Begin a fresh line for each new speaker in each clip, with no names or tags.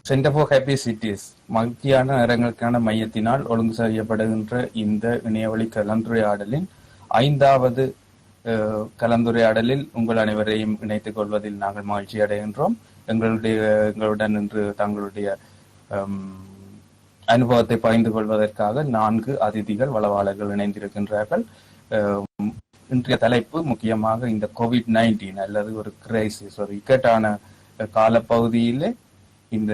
Centre for happy cities மகிழ்ச்சியான நகரங்களுக்கான மையத்தினால் ஒழுங்கு செய்யப்படுகின்ற இந்த இணையவழி கலந்துரையாடலின் 5வது கலந்துரையாடலில் உங்கள் அனைவரையும் இணைத்துக் கொள்வதில் நாங்கள் மகிழ்ச்சி அடைகின்றோம். எங்களுடன் இன்று தங்களுடைய அனுபவத்தை பகிர்ந்து கொள்வதற்காக 4 அதிதிகள் வளவாளர்கள் இணைந்திருக்கின்றார்கள். இன்றைய தலைப்பு முக்கியமாக இந்த COVID-19 அல்லது ஒரு கிரைசிஸ், ஒரு இக்கட்டான காலப்பகுதியிலே இந்த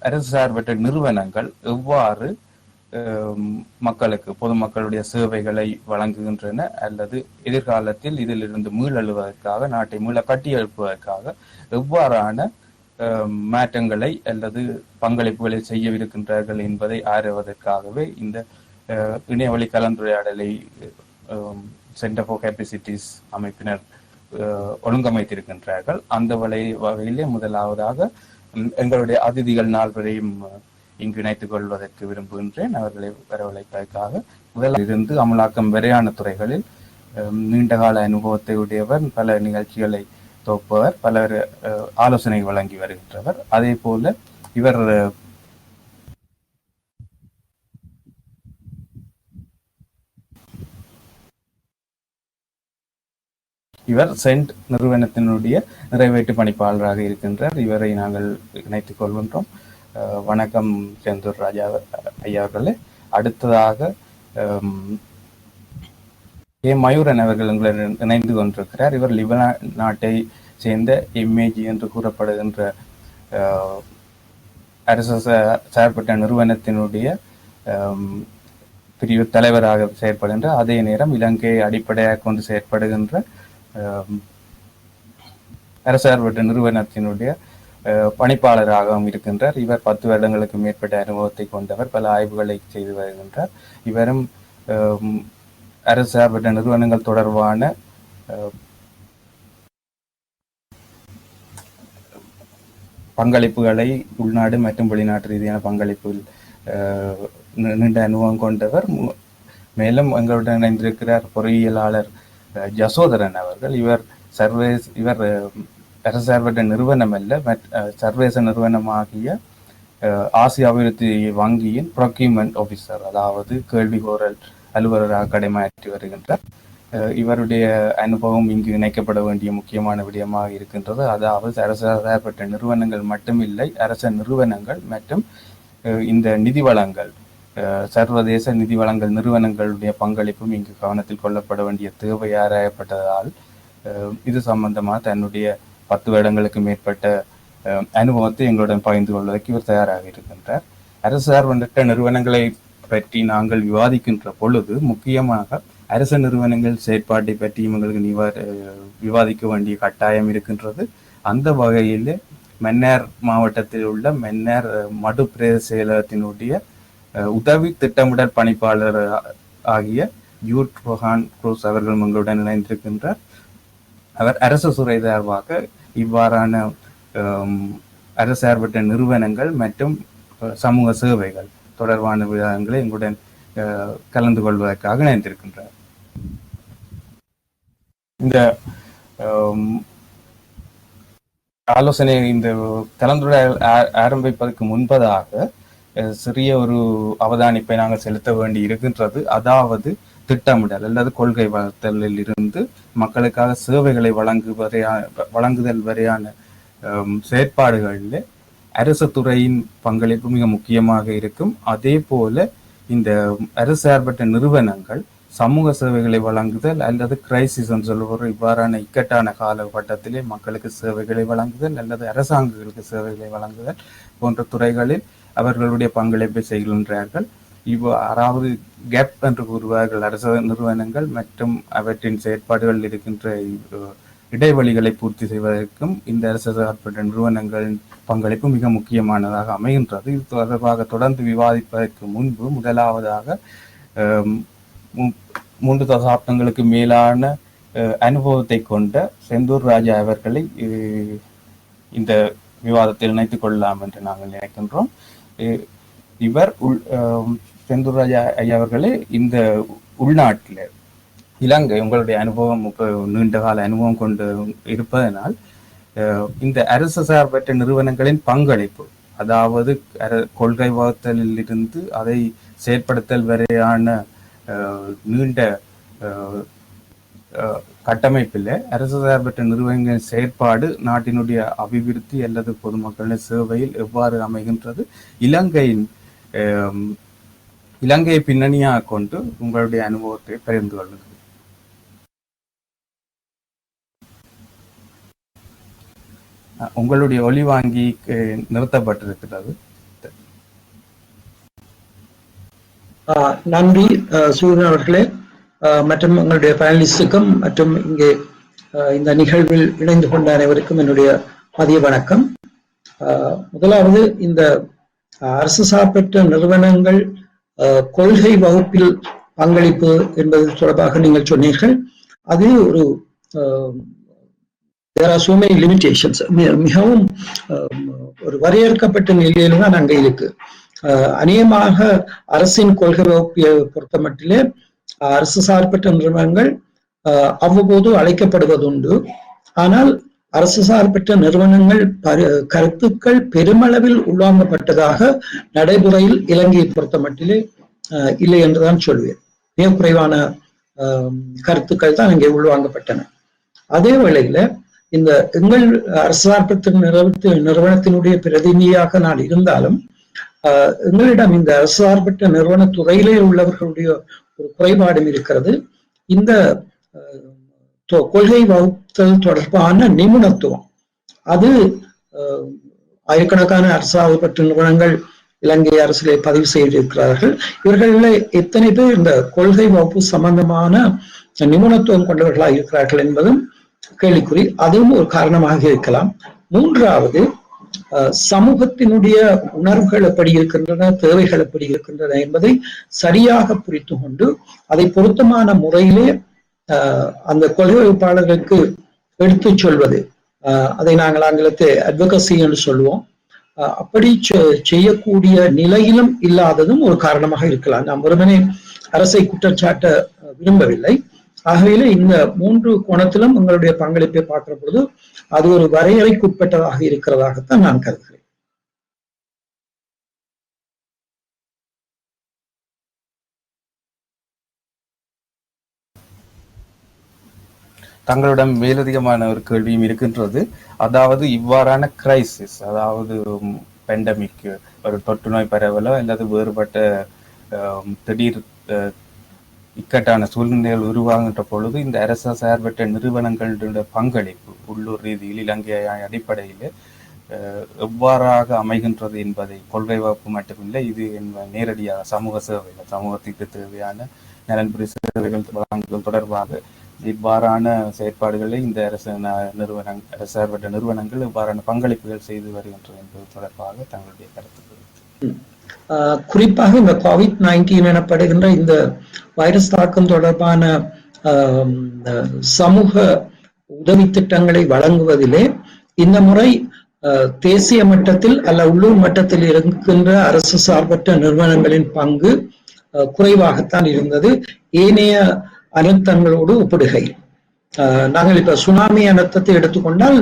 அரசு சார்பற்ற நிறுவனங்கள் எவ்வாறு மக்களுக்கு பொதுமக்களுடைய சேவைகளை வழங்குகின்றன அல்லது எதிர்காலத்தில் இதிலிருந்து மீளெழுவதற்காக, நாட்டை மீள கட்டியெழுப்புவதற்காக எவ்வாறான மாற்றங்களை அல்லது பங்களிப்புகளை செய்யவிருக்கின்றார்கள் என்பதை ஆராய்வதற்காகவே இந்த இணையவழி கலந்துரையாடலை சென்டர் ஃபார் ஹாப்பி சிட்டிஸ் அமைப்பினர் ஒழுங்கமைத்திருக்கின்றார்கள். அந்த வகையிலே முதலாவதாக எங்களுடைய அதிதிகள் 4 பேரையும் இங்கு இணைத்துக் கொள்வதற்கு விரும்புகின்றேன். அவர்களை வரவழைப்பதற்காக முதலிருந்து அமலாக்கம் வரையான துறைகளில் நீண்டகால அனுபவத்தை உடையவர், பல நிகழ்ச்சிகளை தொகுப்பவர், பலர் ஆலோசனை வழங்கி வருகின்றவர். அதே போல இவர் சென்ட் நிறுவனத்தினுடைய நிறைவேற்று பணிப்பாளராக இருக்கின்றார். இவரை நாங்கள் இணைத்துக் கொள்கின்றோம். வணக்கம் செந்தூர்ராஜா ஐயா அவர்களே. அடுத்ததாக மயூரன் அவர்கள் எங்களுடன் இணைந்து கொண்டிருக்கிறார். இவர் லெபனான் நாட்டை சேர்ந்த எம்ஏஜி என்று கூறப்படுகின்ற அரசு சார்பற்ற நிறுவனத்தினுடைய பிரிவு தலைவராக செயற்படுகின்ற, அதே நேரம் இலங்கையை அடிப்படையாக கொண்டு செயற்படுகின்ற அரசு சார்பற்ற நிறுவனத்தினுடைய பணிப்பாளராகவும் இருக்கின்றார். இவர் 10 வருடங்களுக்கு மேற்பட்ட அனுபவத்தை கொண்டவர், பல ஆய்வுகளை செய்து வருகின்றார். இவரும் அரசு சார்பற்ற நிறுவனங்கள் தொடர்பான பங்களிப்புகளை உள்நாடு மற்றும் வெளிநாட்டு ரீதியான பங்களிப்பில் நீண்ட அனுபவம் கொண்டவர். மேலும் எங்களுடன் இணைந்திருக்கிறார் பொறியியலாளர் யசோதரன் அவர்கள். இவர் அரசு சார்பற்ற நிறுவனம் அல்ல, சர்வதேச நிறுவனமாகிய ஆசிய அபிவிருத்தி வங்கியின் ப்ரொக்யூமெண்ட் ஆஃபீஸர், அதாவது கேள்வி கோரல் அலுவலராக கடமையாற்றி வருகின்றார். இவருடைய அனுபவம் இங்கு இணைக்கப்பட வேண்டிய முக்கியமான விடயமாக இருக்கின்றது. அதாவது அரசு சார்பற்ற நிறுவனங்கள் மட்டுமில்லை, அரச நிறுவனங்கள் மற்றும் இந்த நிதி வளங்கள், சர்வதேச நிதி வளங்கள் நிறுவனங்களுடைய பங்களிப்பும் இங்கு கவனத்தில் கொள்ளப்பட வேண்டிய தேவை ஆராயப்பட்டதால் இது சம்பந்தமாக தன்னுடைய 10 வருடங்களுக்கு மேற்பட்ட அனுபவத்தை எங்களுடன் பகிர்ந்து கொள்வதற்கு இவர் தயாராக இருக்கின்றார். அரசு சார்பற்ற நிறுவனங்களை பற்றி நாங்கள் விவாதிக்கின்ற பொழுது முக்கியமாக அரசு நிறுவனங்கள் செயற்பாட்டை பற்றியும் எங்களுக்கு விவாதிக்க வேண்டிய கட்டாயம் இருக்கின்றது. அந்த வகையில் மன்னார் மாவட்டத்தில் உள்ள மன்னார் மடு பிரதேச செயலகத்தினுடைய உதவி திட்டமிடல் பணிப்பாளர் ஆகிய ஜூட் ரோஹான் குரூஸ் அவர்கள் எங்களுடன் இணைந்திருக்கின்றார். அவர் அரசு துறை சார்பாக இவ்வாறான அரசு சார்பற்ற நிறுவனங்கள் மற்றும் சமூக சேவைகள் தொடர்பான விவரங்களை எங்களுடன் கலந்து கொள்வதற்காக இணைந்திருக்கின்றார். இந்த ஆலோசனை, இந்த கலந்துரையாடல் ஆரம்பிப்பதற்கு முன்பதாக சிறிய ஒரு அவதானிப்பை நாங்கள் செலுத்த வேண்டி இருக்கின்றது. அதாவது திட்டமிடல் அல்லது கொள்கை வளர்த்தலில் இருந்து மக்களுக்காக சேவைகளை வழங்குதல் வரையான செயற்பாடுகளில் அரசு துறையின் பங்களிப்பு மிக முக்கியமாக இருக்கும். அதே போல இந்த அரசு சார்பற்ற நிறுவனங்கள் சமூக சேவைகளை வழங்குதல் அல்லது கிரைசிஸ் என்று சொல்லுவோம், இவ்வாறான இக்கட்டான காலகட்டத்திலே மக்களுக்கு சேவைகளை வழங்குதல் அல்லது அரசாங்கங்களுக்கு சேவைகளை வழங்குதல் போன்ற துறைகளில் அவர்களுடைய பங்களிப்பை செய்கின்றார்கள். அதாவது கேப் என்று கூறுவார்கள். அரசு நிறுவனங்கள் மற்றும் அவற்றின் செயற்பாடுகளில் இருக்கின்ற இடைவெளிகளை பூர்த்தி செய்வதற்கும் இந்த அரசு சார்பற்ற நிறுவனங்களின் பங்களிப்பு மிக முக்கியமானதாக அமைகின்றது. இது தொடர்பாக தொடர்ந்து விவாதிப்பதற்கு முன்பு முதலாவதாக 3 தசாப்தங்களுக்கு மேலான அனுபவத்தை கொண்ட செந்தூர்ராஜா அவர்களை இந்த விவாதத்தில் இணைத்துக் கொள்ளலாம் என்று நாங்கள் நினைக்கின்றோம். இவர் செந்தூர்ராஜா ஐயா அவர்களே, இந்த உள்நாட்டில் இலங்கை உங்களுடைய அனுபவம் நீண்ட கால அனுபவம் கொண்டு இருப்பதனால் இந்த அரசு சார்பற்ற நிறுவனங்களின் பங்களிப்பு, அதாவது கொள்கை வகுத்தலில் இருந்து அதை செயற்படுத்தல் வரையான நீண்ட கட்டமைப்பில் அரசு சார்பற்ற நிறுவனங்களின் செயற்பாடு நாட்டினுடைய அபிவிருத்தி அல்லது பொதுமக்களின் சேவையில் எவ்வாறு அமைகின்றது, இலங்கையை பின்னணியாக கொண்டு உங்களுடைய அனுபவத்தை பகிர்ந்து கொள்ளுங்கள். உங்களுடைய ஒலி வாங்கி நிறுத்தப்பட்டிருக்கிறது.
நன்றி சூரியன் அவர்களே, மற்றும் உங்களுடைய பேனலிஸ்டுக்கும் மற்றும் இங்கே இந்த நிகழ்வில் இணைந்து கொண்ட அனைவருக்கும் என்னுடைய மதிய வணக்கம். முதலாவது, இந்த அரசு சார்பற்ற நிறுவனங்கள் கொள்கை வகுப்பில் பங்களிப்பு என்பது தொடர்பாக நீங்கள் சொன்னீர்கள். அது ஒரு there are so many limitations. மிகவும் ஒரு வரையறுக்கப்பட்ட நிலையில தான் அங்கே இருக்கு. அநேகமாக அரசின் கொள்கை வகுப்பை பொறுத்த மட்டிலே அரசு சார்பற்ற நிறுவனங்கள் அவ்வப்போது அழைக்கப்படுவதுண்டு. ஆனால் அரசு சார்பற்ற நிறுவனங்கள் கருத்துக்கள் பெருமளவில் உள்வாங்கப்பட்டதாக நடைமுறையில் இலங்கையை பொறுத்த மட்டிலே இல்லை என்றுதான் சொல்வேன். மிக குறைவான கருத்துக்கள் தான் இங்கே உள்வாங்கப்பட்டன. அதே வேளையில இந்த எங்கள் அரசு சார்பற்ற நிறுவனத்தினுடைய பிரதிநிதியாக நான் இருந்தாலும் எங்களிடம் இந்த அரசு சார்பற்ற நிறுவன துறையிலே உள்ளவர்களுடைய ஒரு குறைபாடும் இருக்கிறது. இந்த கொள்கை வகுத்தல் தொடர்பான நிபுணத்துவம் அது ஆயிரக்கணக்கான அரசு சார்பற்ற நிறுவனங்கள் இலங்கை அரசிலே பதிவு செய்திருக்கிறார்கள். இவர்களில் எத்தனை பேர் இந்த கொள்கை வகுப்பு சம்பந்தமான நிபுணத்துவம் கொண்டவர்களாக இருக்கிறார்கள் என்பதும் கேள்விக்குறி. அதுவும் ஒரு காரணமாக இருக்கலாம். மூன்றாவது, சமூகத்தினுடைய உணர்வுகள் எப்படி இருக்கின்றன, தேவைகள் எப்படி இருக்கின்றன என்பதை சரியாக புரிந்து கொண்டு அதை பொருத்தமான முறையிலே அந்த கொள்கை வகுப்பாளர்களுக்கு எடுத்து சொல்வது, அதை நாங்கள் ஆங்கிலத்தை அட்வொகசி என்று சொல்லுவோம். அப்படி செய்யக்கூடிய நிலையிலும் இல்லாததும் ஒரு காரணமாக இருக்கலாம். நாம் வெறுமனே அரசை குற்றச்சாட்ட விரும்பவில்லை. ஆகவே இந்த மூன்று கோணத்திலும் உங்களுடைய பங்களிப்பை பார்க்கிற பொழுது அது ஒரு வரையறைக்குட்பட்டதாக இருக்கிறதாகத்தான் நான் கருதுகிறேன்.
தங்களிடம் மேலதிகமான ஒரு கேள்வியும் இருக்கின்றது. அதாவது இவ்வாறான கிரைசிஸ், அதாவது பெண்டமிக், ஒரு தொற்று நோய் பரவலோ அல்லது வேறுபட்ட திடீர் இக்கட்டான சூழ்நிலைகள் உருவாகின்ற பொழுது இந்த அரசு சார்பற்ற நிறுவனங்களுடைய பங்களிப்பு உள்ளூர் ரீதியில் இலங்கை அடிப்படையில் எவ்வாறாக அமைகின்றது என்பதை கொள்கை வகுப்பு மட்டுமில்லை, இது நேரடியாக சமூக சேவைகள், சமூகத்திற்கு தேவையான நலன்புரி சேவைகள் வழங்குதல் தொடர்பாக இவ்வாறான செயற்பாடுகளை இந்த அரசு சார்பற்ற நிறுவனங்கள் இவ்வாறான பங்களிப்புகள் செய்து வருகின்றன என்பது தொடர்பாக தங்களுடைய கருத்து.
குறிப்பாக இந்த COVID-19 எனப்படுகின்ற இந்த வைரஸ் தாக்கம் தொடர்பான சமூக உதவி திட்டங்களை வழங்குவதிலே இந்த முறை தேசிய மட்டத்தில் அல்ல உள்ளூர் மட்டத்தில் இருக்கின்ற அரசு சார்பற்ற நிறுவனங்களின் பங்கு குறைவாகத்தான் இருந்தது ஏனைய அனர்த்தங்களோடு ஒப்பிடுகையில். நாங்கள் இப்ப சுனாமி அனர்த்தத்தை எடுத்துக்கொண்டால்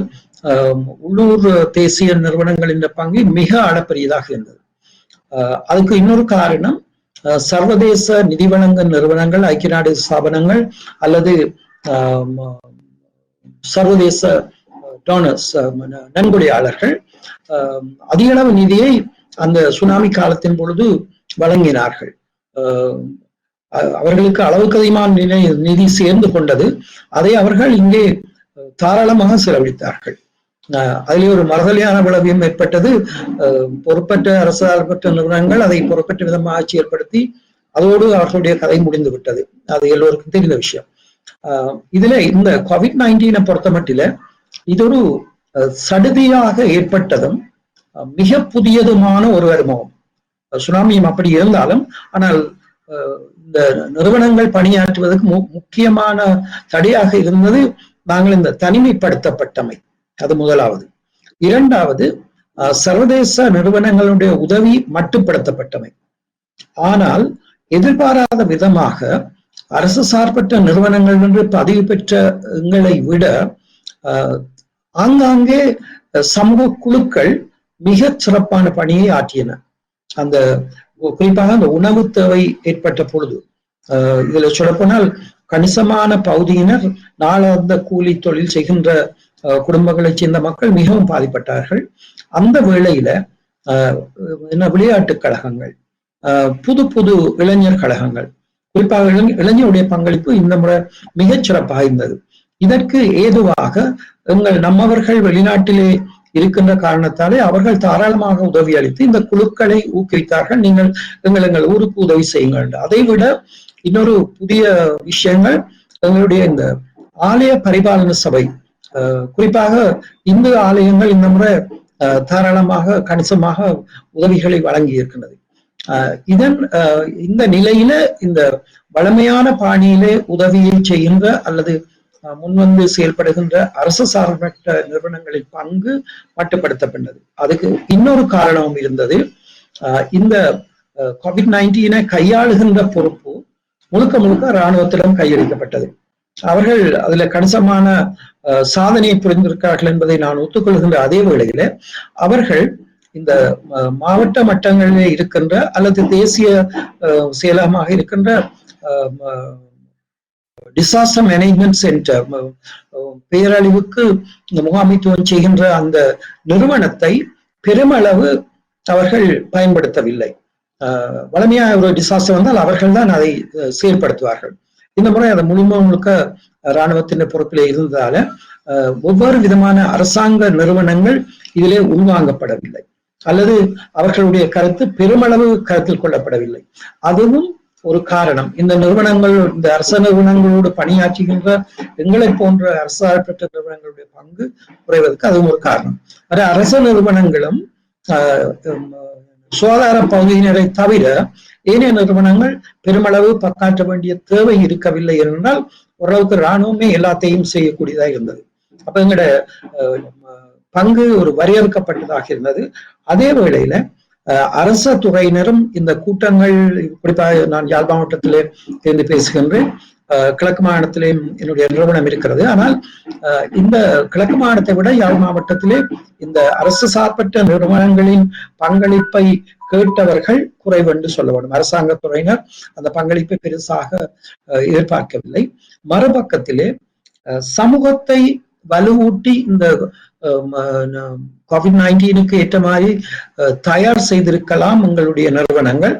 உள்ளூர் தேசிய நிறுவனங்களின் பங்கு மிக அளப்பரியதாக இருந்தது. அதுக்கு இன்னொரு காரணம், சர்வதேச நிதி வழங்கல் நிறுவனங்கள், ஐக்கிய நாடு ஸ்தாபனங்கள் அல்லது சர்வதேச டோனர்ஸ், நன்கொடையாளர்கள் அதிக அளவு நிதியை அந்த சுனாமி காலத்தின் பொழுது வழங்கினார்கள். அவர்களுக்கு அளவுக்கு அதிகமான நிதி சேர்ந்து கொண்டது. அதை அவர்கள் இங்கே தாராளமாக செலவழித்தார்கள். அதிலே ஒரு மறுதலியான விளைவும் ஏற்பட்டது. பொறுப்பற்ற அரசு சார்பற்ற நிறுவனங்கள் அதை பொறுப்பற்ற விதமாக ஆட்சி ஏற்படுத்தி அதோடு அவர்களுடைய கதை முடிந்து விட்டது. அது எல்லோருக்கும் தெரிந்த விஷயம். இதுல இந்த COVID-19 பொறுத்த மட்டில இது ஒரு சடுதியாக ஏற்பட்டதும் மிக புதியதுமான ஒரு அனுபவம். சுனாமியும் அப்படி இருந்தாலும், ஆனால் இந்த நிறுவனங்கள் பணியாற்றுவதற்கு முக்கியமான தடையாக இருந்தது நாங்கள் இந்த தனிமைப்படுத்தப்பட்டமை. அது முதலாவது. இரண்டாவது, சர்வதேச நிறுவனங்களுடைய உதவி மட்டுப்படுத்தப்பட்டமை. ஆனால் எதிர்பாராத விதமாக அரசு சார்பற்ற நிறுவனங்கள் என்று பதிவு பெற்ற எங்களை விட ஆங்காங்கே சமூக குழுக்கள் மிகச் சிறப்பான பணியை ஆற்றியன. அந்த குறிப்பாக அந்த உணவு தேவை ஏற்பட்ட பொழுது இதுல சொல்லப்போனால் கணிசமான பகுதியினர் நாளாந்த கூலி தொழில் செய்கின்ற குடும்பங்களைச் சேர்ந்த மக்கள் மிகவும் பாதிப்பட்டார்கள். அந்த வேளையில என்ன விளையாட்டுக் கழகங்கள், புது புது இளைஞர் கழகங்கள், குறிப்பாக இளைஞருடைய பங்களிப்பு இந்த முறை மிகச் சிறப்பாக இருந்தது. இதற்கு ஏதுவாக நம்மவர்கள் வெளிநாட்டிலே இருக்கின்ற காரணத்தாலே அவர்கள் தாராளமாக உதவி அளித்து இந்த குழுக்களை ஊக்குவித்தார்கள். நீங்கள் எங்கள் ஊருக்கு உதவி செய்யுங்கள். அதை விட இன்னொரு புதிய விஷயங்கள், எங்களுடைய இந்த ஆலய பரிபாலன சபை, குறிப்பாக இந்து ஆலயங்கள் இந்த முறை தாராளமாக கணிசமாக உதவிகளை வழங்கி இருக்கின்றது. இந்த நிலையில இந்த வளமையான பாணியிலே உதவியை செய்கின்ற அல்லது முன்வந்து செயல்படுகின்ற அரசு சார்பற்ற நிறுவனங்களின் பங்கு மட்டுப்படுத்தப்பட்டது. அதுக்கு இன்னொரு காரணமும் இருந்தது. இந்த COVID-19 கையாளுகின்ற பொறுப்பு முழுக்க முழுக்க இராணுவத்திடம் கையளிக்கப்பட்டது. அவர்கள் அதுல கணிசமான சாதனையை புரிந்திருக்கிறார்கள் என்பதை நான் ஒத்துக்கொள்கின்ற அதே வேளையில அவர்கள் இந்த மாவட்ட மட்டங்களிலே இருக்கின்ற அல்லது தேசிய செயலகமாக இருக்கின்ற டிசாஸ்டர் மேனேஜ்மெண்ட் சென்டர், பேரழிவுக்கு முகாமைத்துவம் செய்கின்ற அந்த நிறுவனத்தை பெருமளவு அவர்கள் பயன்படுத்தவில்லை. வலிமையாக ஒரு டிசாஸ்டர் வந்தால் அவர்கள் தான் அதை செயல்படுத்துவார்கள். இந்த முறை அதை முழுக்க இராணுவத்தின் பொறுப்பிலே இருந்ததால ஒவ்வொரு விதமான அரசாங்க நிறுவனங்கள் இதிலே உள்வாங்கப்படவில்லை அல்லது அவர்களுடைய கருத்து பெருமளவு கருத்தில் கொள்ளப்படவில்லை. அதுவும் ஒரு காரணம். இந்த நிறுவனங்கள், இந்த அரச நிறுவனங்களோடு பணியாற்றுகின்ற எங்களை போன்ற அரசாங்கப்பட்ட நிறுவனங்களுடைய பங்கு குறைவதற்கு அதுவும் ஒரு காரணம். அரச நிறுவனங்களும் சுகாதார பகுதியினரை தவிர ஏனைய நிறுவனங்கள் பெருமளவு பங்காற்ற வேண்டிய தேவை இருக்கவில்லை என்றால் ஓரளவுக்கு இராணுவமே எல்லாத்தையும் செய்யக்கூடியதாக இருந்தது. அப்ப எங்களோட பங்கு ஒரு வரையறுக்கப்பட்டதாக இருந்தது. அதே வேளையில அரச துறையினரும் இந்த கூட்டங்கள், குறிப்பாக நான் யாழ் மாவட்டத்திலே இருந்து பேசுகின்றேன். கிழக்கு மாகாணத்திலே என்னுடைய நிறுவனம் இருக்கிறது. ஆனால் இந்த கிழக்கு மாகாணத்தை விட யாழ் மாவட்டத்திலே இந்த அரசு சார்பற்ற நிறுவனங்களின் பங்களிப்பை கேட்டவர்கள் குறைவென்று சொல்ல வேண்டும். அரசாங்க துறையினர் அந்த பங்களிப்பை பெருசாக எதிர்பார்க்கவில்லை. மறுபக்கத்திலே சமூகத்தை வலுவூட்டி இந்த COVID-19 ஏற்ற மாதிரி தயார் செய்திருக்கலாம் எங்களுடைய நிறுவனங்கள்.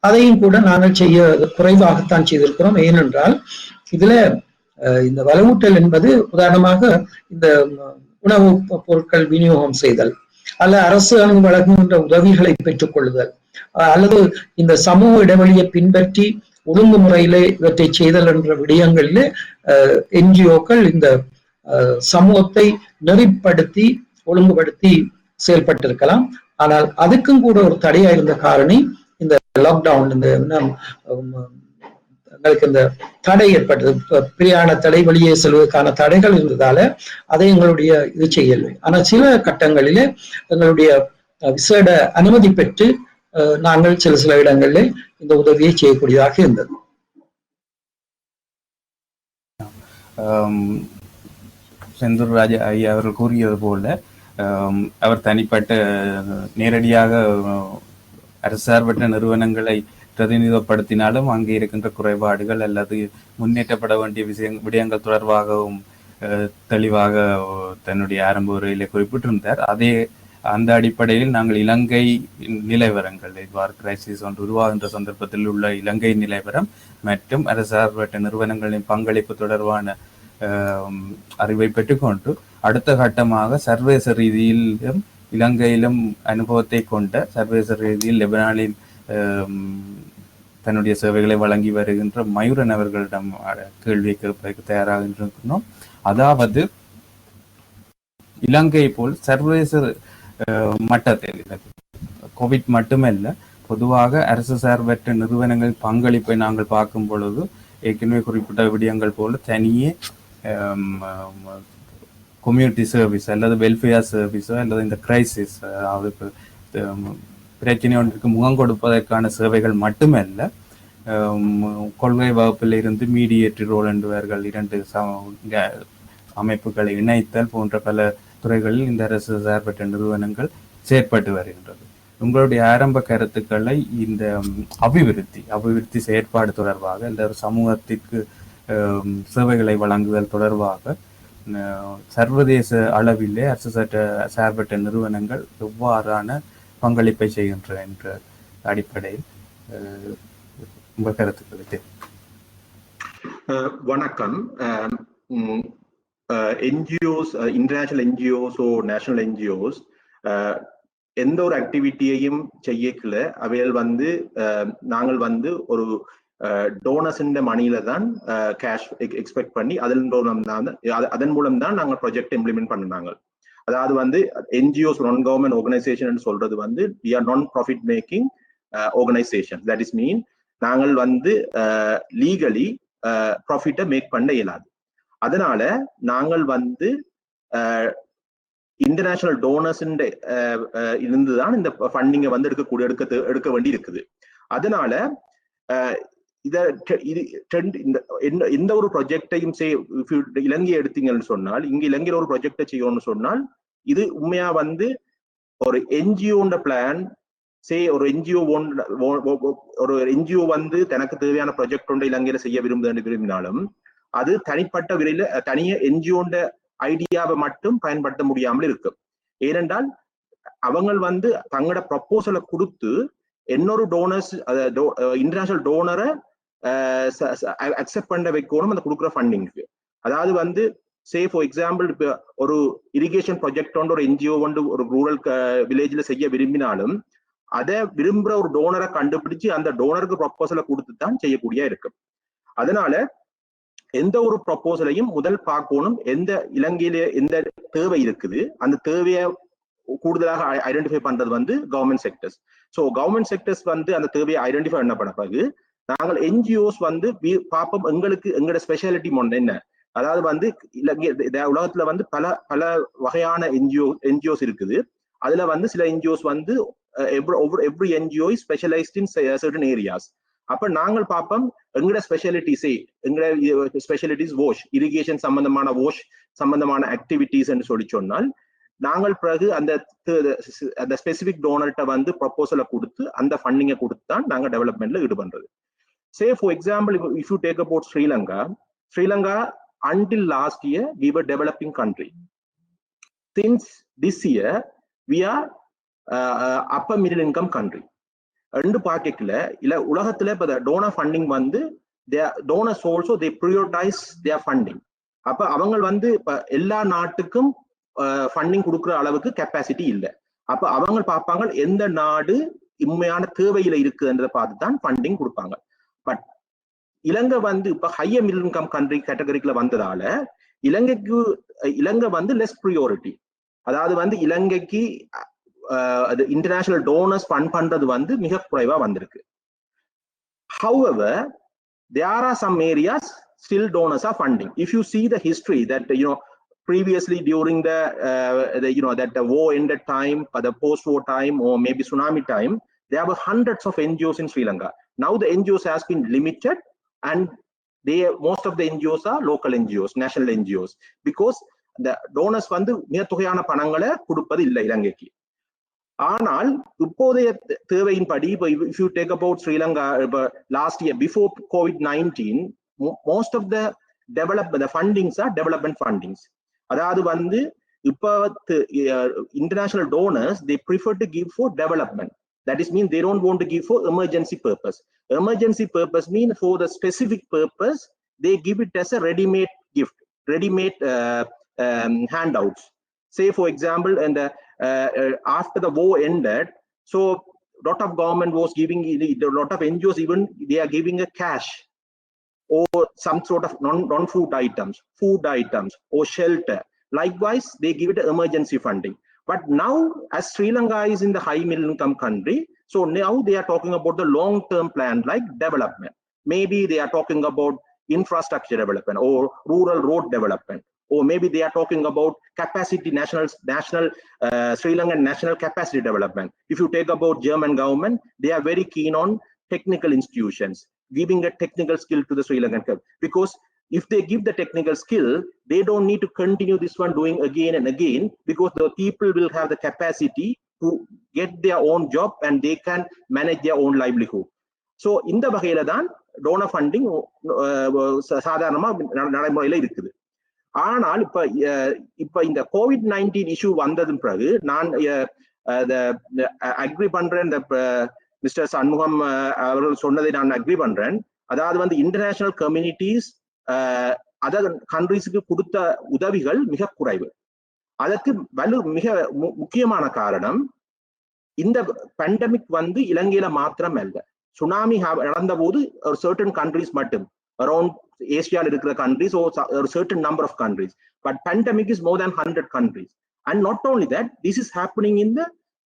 அதையும் கூட நாங்கள் செய்ய குறைவாகத்தான் செய்திருக்கிறோம். ஏனென்றால் இதுல இந்த வலுவூட்டல் என்பது உதாரணமாக இந்த உணவு பொருட்கள் விநியோகம் செய்தல் அல்ல அரசு வழங்குகின்ற உதவிகளை பெற்றுக் கொள்ளுதல் அல்லது இந்த சமூக இடைவெளியை பின்பற்றி ஒழுங்குமுறையிலே இவற்றை செய்தல் என்ற விடயங்களிலே NGOக்கள் இந்த சமூகத்தை நெறிப்படுத்தி ஒழுங்குபடுத்தி செயல்பட்டிருக்கலாம். ஆனால் அதுக்கும் கூட ஒரு தடையா இருந்த காரணி இந்த லாக்டவுன், எங்களுக்கு இந்த தடை ஏற்பட்டது. பிரியாண தடை, வெளியே செல்வதற்கான தடைகள் இருந்ததால அதை எங்களுடைய இது செய்யலை. ஆனால் சில கட்டங்களிலே எங்களுடைய விசேட அனுமதி பெற்று நாங்கள் சில இடங்களிலே இந்த உதவியை செய்யக்கூடியதாக இருந்தது.
செந்தூர்ராஜா ஐயா அவர்கள் கூறியது போல அவர் தனிப்பட்ட நேரடியாக அரசு சார்பற்ற நிறுவனங்களை பிரதிநிதித்துவப்படுத்தினாலும் அங்கே இருக்கின்ற குறைபாடுகள் அல்லது முன்னேற்றப்பட வேண்டிய விடயங்கள் தொடர்பாகவும் தெளிவாக தன்னுடைய ஆரம்ப உரையிலே குறிப்பிட்டிருந்தார். அந்த அடிப்படையில் நாங்கள் இலங்கை நிலைவரங்கள், இவ்வாறு கிரைசிஸ் ஒன்று உருவாகின்ற சந்தர்ப்பத்தில் உள்ள இலங்கை நிலைவரம் மற்றும் அரசு சார்பற்ற நிறுவனங்களின் பங்களிப்பு தொடர்பான அறிவை பெற்றுக்கொண்டு அடுத்த கட்டமாக சர்வதேச ரீதியிலும் இலங்கையிலும் அனுபவத்தை கொண்ட சர்வதேச ரீதியில் லெபனானின் தன்னுடைய சேவைகளை வழங்கி வருகின்ற மயூரன் அவர்களிடம் கேள்வி கேட்பதற்கு தயாராக இருக்கிறோம். அதாவது இலங்கை போல் சர்வதேச மட்டத்தில் கோவிட் மட்டுமல்ல, பொதுவாக அரசு சார்பற்ற நிறுவனங்களின் பங்களிப்பை நாங்கள் பார்க்கும் பொழுது ஏற்கனவே குறிப்பிட்ட விடயங்கள் போல தனியே கம்யூனிட்டி சர்வீஸ் அல்லது வெல்ஃபேர் சர்வீஸோ அல்லது இந்த கிரைசிஸ், அதாவது பிரச்சனை ஒன்றுக்கு முகம் கொடுப்பதற்கான சேவைகள் மட்டுமல்ல, கொள்கை வகுப்பில் இருந்து மீடியேட்டர் ரோல் என்பவர்கள் 2 அமைப்புகளை இணைத்தல் போன்ற பல துறைகளில் இந்த அரசு சார்பற்ற நிறுவனங்கள் செயற்பட்டு வருகின்றது. உங்களுடைய ஆரம்ப கருத்துக்களை இந்த அபிவிருத்தி செயற்பாடு தொடர்பாக இந்த ஒரு சமூகத்திற்கு சேவைகளை வழங்குதல் தொடர்பாக சர்வதேச அளவிலே அரசு சார்பற்ற நிறுவனங்கள் எவ்வாறான பங்களிப்பை செய்கின்றன என்ற அடிப்படையில் உங்கள் கருத்துக்களை.
வணக்கம். என்ஜிஓஸ், இன்டர்நேஷனல் என்ஜிஓஸ் ஓ நேஷனல் என்ஜிஓஸ் எந்த ஒரு ஆக்டிவிட்டியையும் செய்யக்கல அவைகள் நாங்கள் ஒரு டோனர்ஸ் மணியில தான் கேஷ் எக்ஸ்பெக்ட் பண்ணி அதன் மூலம் தான் நாங்கள் ப்ராஜெக்ட் இம்ப்ளிமெண்ட் பண்ணினாங்க. அதாவது என்ஜிஓஸ் நான் கவர்மெண்ட் ஆர்கனைசேஷன் சொல்றது we are non profit making organization. that is mean நாங்கள் லீகலி ப்ராஃபிட்டை மேக் பண்ண இயலாது. அதனால நாங்கள் இன்டர்நேஷனல் டோனர்ஸ் இருந்துதான் இந்த ஃபண்டிங்கை எடுக்க வேண்டி இருக்குது. அதனால எந்த ஒரு ப்ராஜெக்டையும் இலங்கையை எடுத்தீங்கன்னு சொன்னால், இங்க இலங்கையில ஒரு ப்ராஜெக்டை செய்யணும்னு சொன்னால், இது உண்மையா ஒரு என்ஜிஓட பிளான் ஒரு என்ஜிஓ தனக்கு தேவையான ப்ராஜெக்ட் ஒன்று இலங்கையில செய்ய விரும்பினாலும் அது தனிப்பட்ட விரையில தனிய என்ஜிஓட ஐடியாவை மட்டும் பயன்படுத்த முடியாமல் இருக்கும். ஏனென்றால் அவங்க தங்களோட ப்ரப்போசலை கொடுத்து இன்னொரு டோனர்ஸ் இன்டர்நேஷனல் டோனரை அக்செப்ட் பண்ண வைக்கணும் அந்த கொடுக்குற ஃபண்டிங்க்கு. அதாவது ஃபார் எக்ஸாம்பிள் இப்போ ஒரு இரிகேஷன் ப்ராஜெக்ட் ஒரு என்ஜிஓ ஒரு ரூரல் வில்லேஜ்ல செய்ய விரும்பினாலும் அதை விரும்புற ஒரு டோனரை கண்டுபிடிச்சு அந்த டோனருக்கு ப்ரப்போசலை கொடுத்து தான் செய்யக்கூடிய இருக்கும். அதனால எந்த ஒரு ப்ரப்போசலையும் முதல் பார்க்கணும் எந்த இலங்கையில எந்த தேவை இருக்குது, அந்த தேவையை கூடுதலாக ஐடென்டிஃபை பண்றது government sectors. So government sectors அந்த தேவையை ஐடென்டிஃபை பண்ண பிறகு நாங்கள் என்ஜிஓஸ் பார்ப்போம் எங்களோட ஸ்பெஷாலிட்டி என்ன. அதாவது உலகத்துல பல பல வகையான என்ஜிஓஸ் இருக்குது. அதுல சில NGOs every NGO is specialized in certain areas. அப்ப நாங்கள் பார்ப்போம் எங்களோட ஸ்பெஷாலிட்டிஸ் வாஷ், இரிகேஷன் சம்பந்தமான வாஷ் சம்பந்தமான ஆக்டிவிட்டிஸ் என்று சொன்னால் நாங்கள் பிறகு அந்த ஸ்பெசிபிக் டோனர்கிட்ட ப்ரப்போசலை கொடுத்து அந்த ஃபண்டிங்கை கொடுத்து தான் நாங்க டெவலப்மெண்ட்ல ஈடுபடுறது. For example, if you take about Sri Lanka until last year we were developing country. Since this year we are upper middle income country. ரெண்டு பாக்கெட்ல இல்ல உலகத்துல இப்ப donor funding donors also they prioritise their funding. அப்ப அவங்க இப்ப எல்லா நாட்டுக்கும் ஃபண்டிங் கொடுக்குற அளவுக்கு கெப்பாசிட்டி இல்லை. அப்ப அவங்க பார்ப்பாங்க எந்த நாடு உண்மையான தேவையில இருக்குன்றதை பார்த்து தான் ஃபண்டிங் கொடுப்பாங்க. பட் இலங்கை இப்ப ஹையர் மிடில் இன்கம் கண்ட்ரி கேட்டகரிக்குள்ள வந்ததால இலங்கை லெஸ் ப்ரியோரிட்டி. அதாவது இலங்கைக்கு இன்டர்நேஷனல் டோனர்ஸ் ஃபண்ட் பண்றது மிக குறைவா வந்திருக்கு. However, there are some areas still donors are funding. If you see the history that previously during the war ended time, the post-war time, or maybe tsunami time, there were hundreds of NGOs in Sri Lanka. Now the NGOs has been limited, and most of the NGOs are local NGOs, national NGOs, because the donors மிக தொகையான பணங்களை கொடுப்பது இல்லை இலங்கைக்கு. ஆனால் இப்போதைய தேவையின்படி if you take about Sri Lanka last year before COVID-19, most of the fundings are development fundings. அதாவது இப்ப international donors they prefer to give for development. That is mean they don't want to give for emergency purpose. Emergency purpose mean for the specific purpose they give it as a ready-made gift, ready-made handouts. Say for example, and after the war ended, so lot of government was giving, a lot of NGOs even they are giving a cash or some sort of non-food items, food items or shelter. Likewise, they give it emergency funding. But now, as Sri Lanka is in the high middle income country, so now they are talking about the long-term plan like development. Maybe they are talking about infrastructure development or rural road development. Or maybe they are talking about capacity, national Sri Lankan national capacity development. If you take about German government, they are very keen on technical institutions, giving a technical skill to the Sri Lankan government. Because if they give the technical skill, they don't need to continue this one doing again and again, because the people will have the capacity to get their own job and they can manage their own livelihood. So இந்த வகையில தான் toner funding சாதாரணமா நடைமுறையில இருக்குது. ஆனால் இப்ப இந்த COVID-19 issue வந்ததுக்கு பிறகு நான் அக்ரி பண்றேன், மிஸ்டர் சண்முகம் அவர்கள் சொன்னதை நான் அக்ரி பண்றேன். அதாவது வந்து இன்டர்நேஷனல் கம்யூனிட்டிஸ் அதர் கண்ட்ரிஸுக்கு கொடுத்த உதவிகள் மிக குறைவு. அதற்கு மிக முக்கியமான காரணம் இந்த பேண்டமிக் வந்து இலங்கையில மாத்திரம் அல்ல, சுனாமி நடந்த போது ஒரு சர்டன் கண்ட்ரிஸ் மட்டும், அரௌண்ட் ஏசியாவில் இருக்கிற countries or certain number of countries, but pandemic is more than 100 countries. And not only that, this is happening in the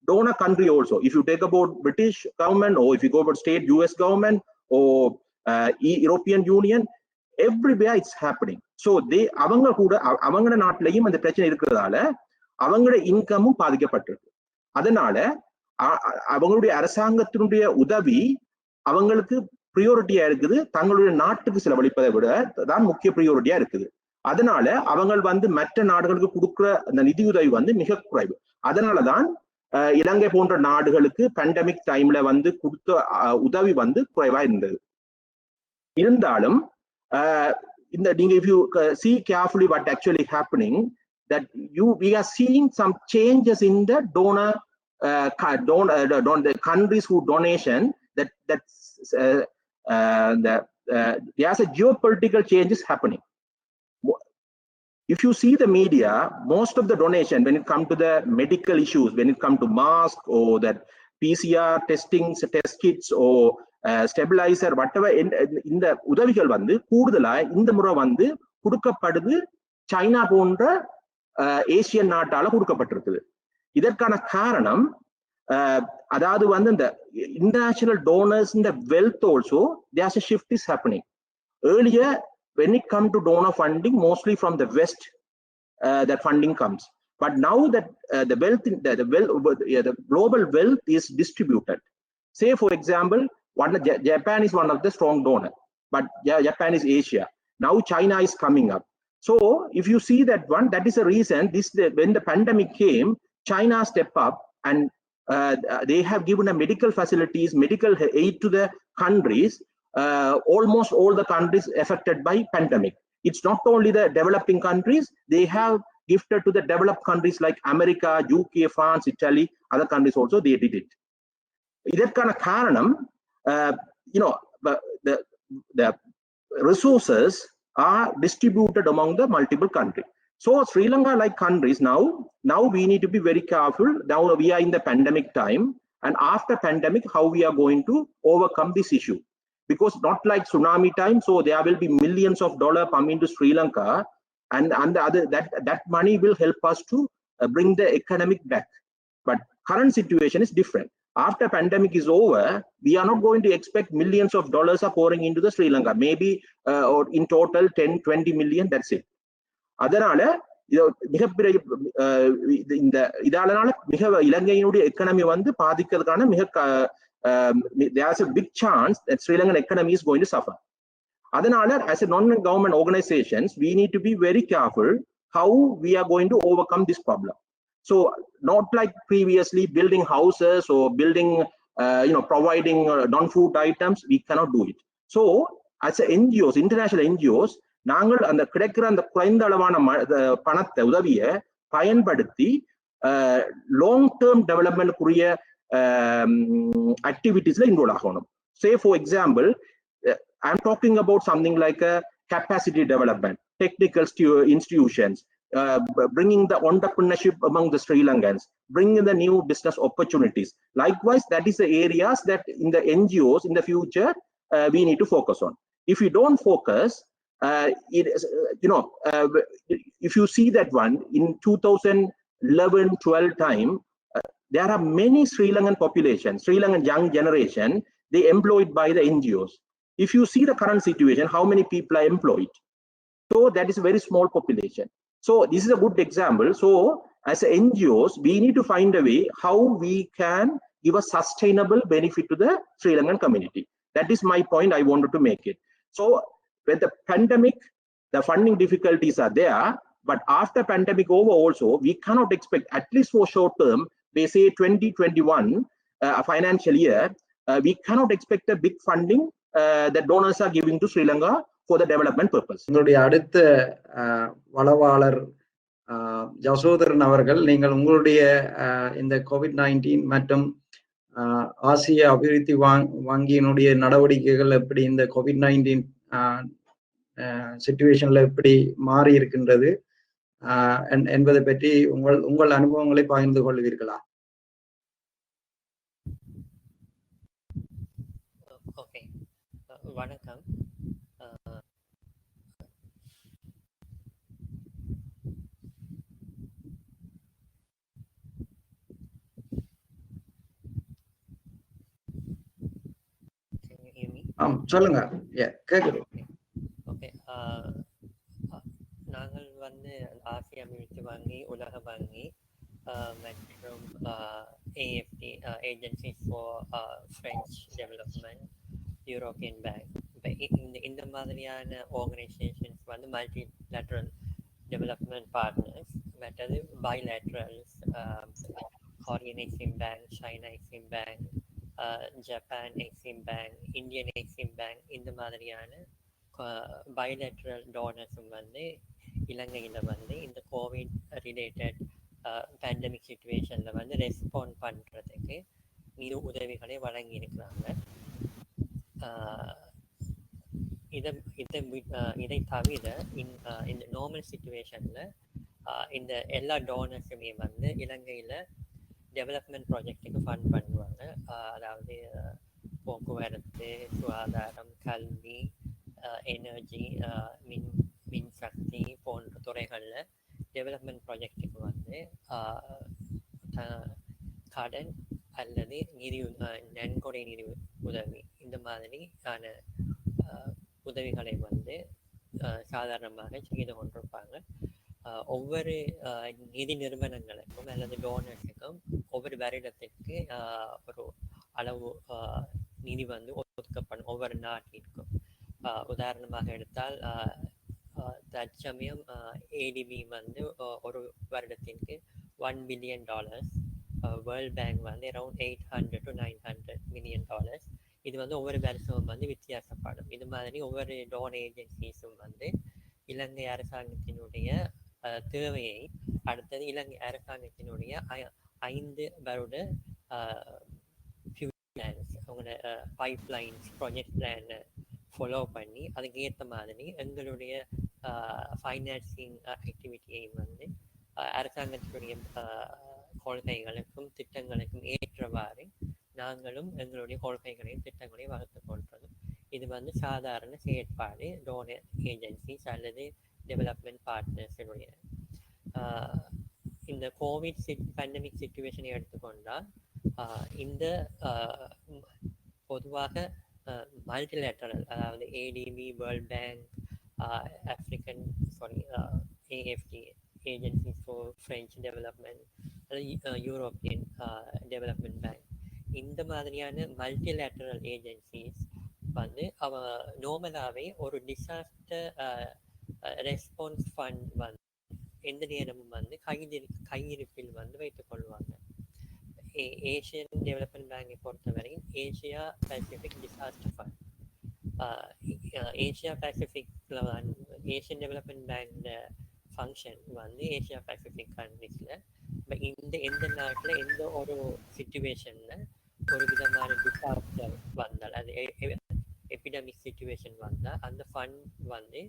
donor country also. If you take about British government, or if you go about state US government or European Union, everywhere it's happening. So அவங்க கூட அவங்களோட நாட்டிலையும் அந்த பிரச்சனை இருக்கிறதால அவங்களோட இன்கமும் பாதிக்கப்பட்டிருக்கு. அதனால அவங்களுடைய அரசாங்கத்தினுடைய உதவி அவங்களுக்கு பிரியோரிட்டியா இருக்குது, தங்களுடைய நாட்டுக்கு செலவழிப்பதை விட தான் முக்கிய பிரியோரிட்டியா இருக்குது. அதனால அவங்க வந்து மற்ற நாடுகளுக்கு கொடுக்குற அந்த நிதியுதவி வந்து மிக குறைவு. அதனாலதான் இலங்கை போன்ற நாடுகளுக்கு பேண்டமிக் டைம்ல வந்து கொடுத்த உதவி வந்து குறைவா இருந்தது. இருந்தாலும் இந்த நீங்க if you see carefully what actually happening, that we are seeing some changes in the donor the countries who donation, there's a geopolitical changes happening. If you see the media, most of the donation when it comes to the medical issues, when it comes to mask or that PCR testing, test kits or stabilizer, whatever, இந்த உதவிகள் வந்து கூடுதலா இந்த முறை வந்து கொடுக்கப்படுது China போன்ற Asian நாட்டால கொடுக்கப்பட்டிருக்குது. இதற்கான காரணம் அதாவது வந்து இந்த international donors in the wealth also, there's a shift is happening. Earlier when it come to donor funding, mostly from the west that funding comes, but now that the wealth the global wealth is distributed. Say for example, Japan is one of the strong donor, but Japan is Asia. Now China is coming up. So if you see that one, that is a reason when the pandemic came, China stepped up and they have given a medical facilities, medical aid to the countries, almost all the countries affected by pandemic. It's not only the developing countries, they have gifted to the developed countries like America, UK, France, Italy, other countries also they did it. இதற்கான காரணம் the resources are distributed among the multiple countries. So Sri Lanka like countries now we need to be very careful. Now we are in the pandemic time, and after pandemic how we are going to overcome this issue, because not like tsunami time, so there will be millions of dollars coming to Sri Lanka, and the other that money will help us to bring the economic back. But current situation is different. After pandemic is over, we are not going to expect millions of dollars are pouring into the Sri Lanka. Maybe or in total 10-20 million, that's it. அதனால மிகப்பெரிய இந்த இதனால மிக இலங்கையினுடைய economy வந்து பாதிக்கிறதுக்கான there's a big chance that Sri Lankan economy is going to suffer. அதனால as a non-government organizations, we need to be very careful how we are going to overcome this problem. So not like previously building houses or building providing non-food items, we cannot do it. So as a NGOs, international NGOs, நாங்கள் அந்த கிடைக்கிற அந்த குறைந்த அளவான பணத்தை உதவியை பயன்படுத்தி long term டெவலப்மெண்ட்க்குரிய ஆக்டிவிட்டீஸ்ல involve ஆகணும். Say for example, I'm talking about something like a capacity development, technical institutions, bringing the entrepreneurship among the Sri Lankans, bringing the new business opportunities. Likewise, that is the areas that in the NGOs in the future we need to focus on. If we don't focus, it is, if you see that one in 2011-12 time, there are many Sri Lankan population, Sri Lankan young generation, they employed by the NGOs. If you see the current situation, how many people are employed? So that is a very small population. So this is a good example. So as NGOs, we need to find a way how we can give a sustainable benefit to the Sri Lankan community. That is my point. I wanted to make it. So when the pandemic, the funding difficulties are there, but after pandemic over also, we cannot expect, at least for short term, they say 2021 financial year, we cannot expect a big funding that donors are giving to Sri Lanka for the development purpose.
உங்களுடைய அடுத்த வளவாளர் யசோதரன் அவர்கள், நீங்கள் உங்களுடைய இந்த COVID-19 மற்றும் ஆசிய அபிவிருத்தி வங்கியினுடைய நடவடிக்கைகள் எப்படி இந்த COVID-19 சிச்சுவேஷன்ல எப்படி மாறி இருக்கின்றது என்பதை பற்றி உங்கள் அனுபவங்களை பகிர்ந்து கொள்வீர்களா?
ஓகே, வணக்கம்.
சொல்லுங்க. கேக்குது.
ஓகே, நாங்கள் வந்து ஆசிய அபிவிருத்தி வங்கி, உலக வங்கி மற்றும் AFD agencies for French development, European bank, இந்த மாதிரியான ஆர்கனைசேஷன்ஸ் வந்து மல்டிலேட்ரல் டெவலப்மெண்ட் பார்ட்னர்ஸ். மற்றது bilaterals, Korean Exim bank, China Exim bank, Japan Exim bank, Indian Exim bank, இந்த மாதிரியான பைலேட்ரல் டோனர்ஸும் வந்து இலங்கையில் வந்து இந்த கோவிட் ரிலேட்டட் பேண்டமிக் சுச்சுவேஷனில் வந்து ரெஸ்பாண்ட் பண்ணுறதுக்கு நிதி உதவிகளை வழங்கியிருக்கிறாங்க. இதை தவிர இந்த நார்மல் சுச்சுவேஷனில் இந்த எல்லா டோனர்ஸுமே வந்து இலங்கையில் டெவலப்மெண்ட் ப்ராஜெக்டுக்கு ஃபண்ட் பண்ணுவாங்க. அதாவது போக்குவரத்து, சுகாதாரம், கல்வி, எனர்ஜி, மின்சக்தி போன்ற துறைகளில் டெவலப்மெண்ட் ப்ராஜெக்டுக்கு வந்து கடன் அல்லது நன்கொடை நிதி உதவி, இந்த மாதிரியான உதவிகளை வந்து சாதாரணமாக செய்து கொண்டிருப்பாங்க. ஒவ்வொரு நிதி நிறுவனங்களுக்கும் அல்லது டோனர்ஸுக்கும் ஒவ்வொரு வருடத்திற்கு ஒரு அளவு நிதி வந்து ஒதுக்கப்படும் ஒவ்வொரு நாட்டிற்கும். உதாரணமாக எடுத்தால் தற்சமயம் ஏடிபி வந்து ஒரு வருடத்திற்கு $1 billion, வேர்ல்ட் பேங்க் வந்து அரௌண்ட் $800 to $900 million. இது வந்து ஒவ்வொரு வருஷமும் வந்து வித்தியாசப்படும். இது மாதிரி ஒவ்வொரு டோனர் ஏஜென்சிஸும் வந்து இலங்கை அரசாங்கத்தினுடைய தேவையை, அடுத்தது இலங்கை அரசாங்கத்தினுடைய 5 வருட பிளான்ஸ், அவங்களோட பைப்லைன்ஸ், ப்ராஜெக்ட் பிளானை ஃபாலோ பண்ணி அதுக்கு ஏற்ற மாதிரி எங்களுடைய ஃபைனான்சிங் ஆக்டிவிட்டியை வந்து அரசாங்கத்தினுடைய கொள்கைகளுக்கும் திட்டங்களுக்கும் ஏற்றவாறு நாங்களும் எங்களுடைய கொள்கைகளையும் திட்டங்களையும் வகுத்து கொள்றோம். இது வந்து சாதாரண செயற்பாடு டோனர் ஏஜென்சிஸ் அல்லது டெவலப்மெண்ட் பார்ட்னர்ஸினுடைய. இந்த கோவிட் பேண்டமிக் சிச்சுவேஷனை எடுத்துக்கொண்டால் இந்த பொதுவாக மல்டிலேட்டரல், அதாவது ATP, world bank, AFD agencies for French development, European development bank, இந்த மாதிரியான மல்டிலேட்டரல் ஏஜென்சிஸ் வந்து நார்மலாகவே ஒரு டிசாஸ்டர் ரெஸ்பான்ஸ் ஃபண்ட் வந்து எந்த நேரமும் வந்து கையிருப்பில் வந்து வைத்துக் கொள்வாங்க. ஏஷியன் டெவலப்மெண்ட் பேங்கை பொறுத்தவரை Asia Pacific disaster fund, Asia பசிபிக்ல வந்து ஏஷியன் டெவலப்மெண்ட் பேங்க் ஃபங்க்ஷன் வந்து ஏஷியா பசிபிக் கண்ட்ரிஸில் எந்த நாட்டில் எந்த ஒரு சுச்சுவேஷனில் ஒரு விதமான டிசாஸ்டர் வந்தால், அது எபிடமிக் சுச்சுவேஷன் வந்தால் அந்த ஃபண்ட் வந்து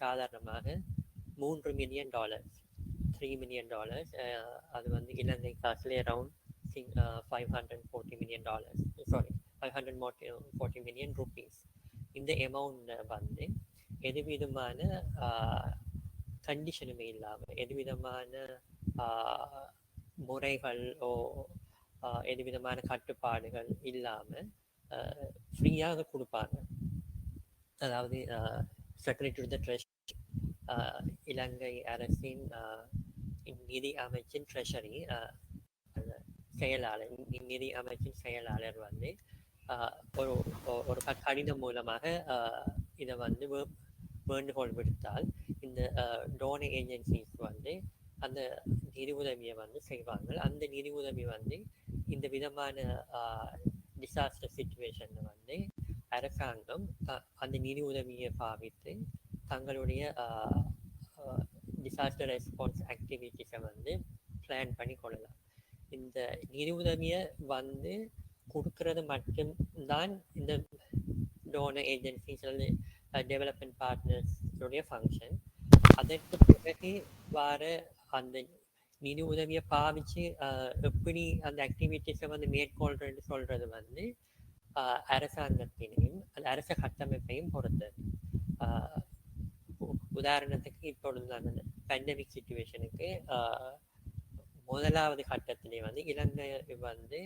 சாதாரணமாக $3 million, $3 million, அது வந்து இலங்கை காசுல around $540 million, sorry $540 million rupees. இந்த அமௌண்ட் வந்து எதுவிதமான கண்டிஷனுமே இல்லாமல், எதுவிதமான முறைகளோ எதுவிதமான கட்டுப்பாடுகள் இல்லாமல் ஃப்ரீயாக கொடுப்பாங்க. அதாவது செக்ரட்டரி டு த ட்ரெஷரி, இலங்கை அரசின் நிதி அமைச்சின் ட்ரெஷரி செயலாளர், நிதி அமைச்சின் செயலாளர் வந்து ஒரு கடிதம் மூலமாக இதை வந்து வேண்டுகோள் விடுத்தால் இந்த டோனர் ஏஜென்சிஸ் வந்து அந்த நிதி உதவியை வந்து செய்வாங்க. அந்த நிதி உதவி வந்து இந்த விதமான டிசாஸ்டர் சிச்சுவேஷன்ல வந்து அரசாங்கம் அந்த நிதி உதவியை பாவித்து தங்களுடைய டிசாஸ்டர் ரெஸ்பான்ஸ் ஆக்டிவிட்டிஸை வந்து பிளான் பண்ணி கொள்ளலாம். இந்த நிதி உதவியை வந்து கொடுக்கறது மட்டும்தான் இந்த டோனர் ஏஜென்சிஸ் அல்லது டெவலப்மெண்ட் பார்ட்னர்ஸுடைய ஃபங்க்ஷன். அதற்கு பிறகு வர அந்த நிதி உதவியை பாவிச்சு எப்படி அந்த ஆக்டிவிட்டிஸை வந்து மேற்கொள்றதுன்னு சொல்றது வந்து அரசாங்கத்தினையும் அந்த அரச கட்டமைப்பையும் பொறுத்தது. உதாரணத்துக்கு இப்பொழுது அந்த பேண்டமிக் சிச்சுவேஷனுக்கு முதலாவது கட்டத்திலே வந்து இலங்கை வந்து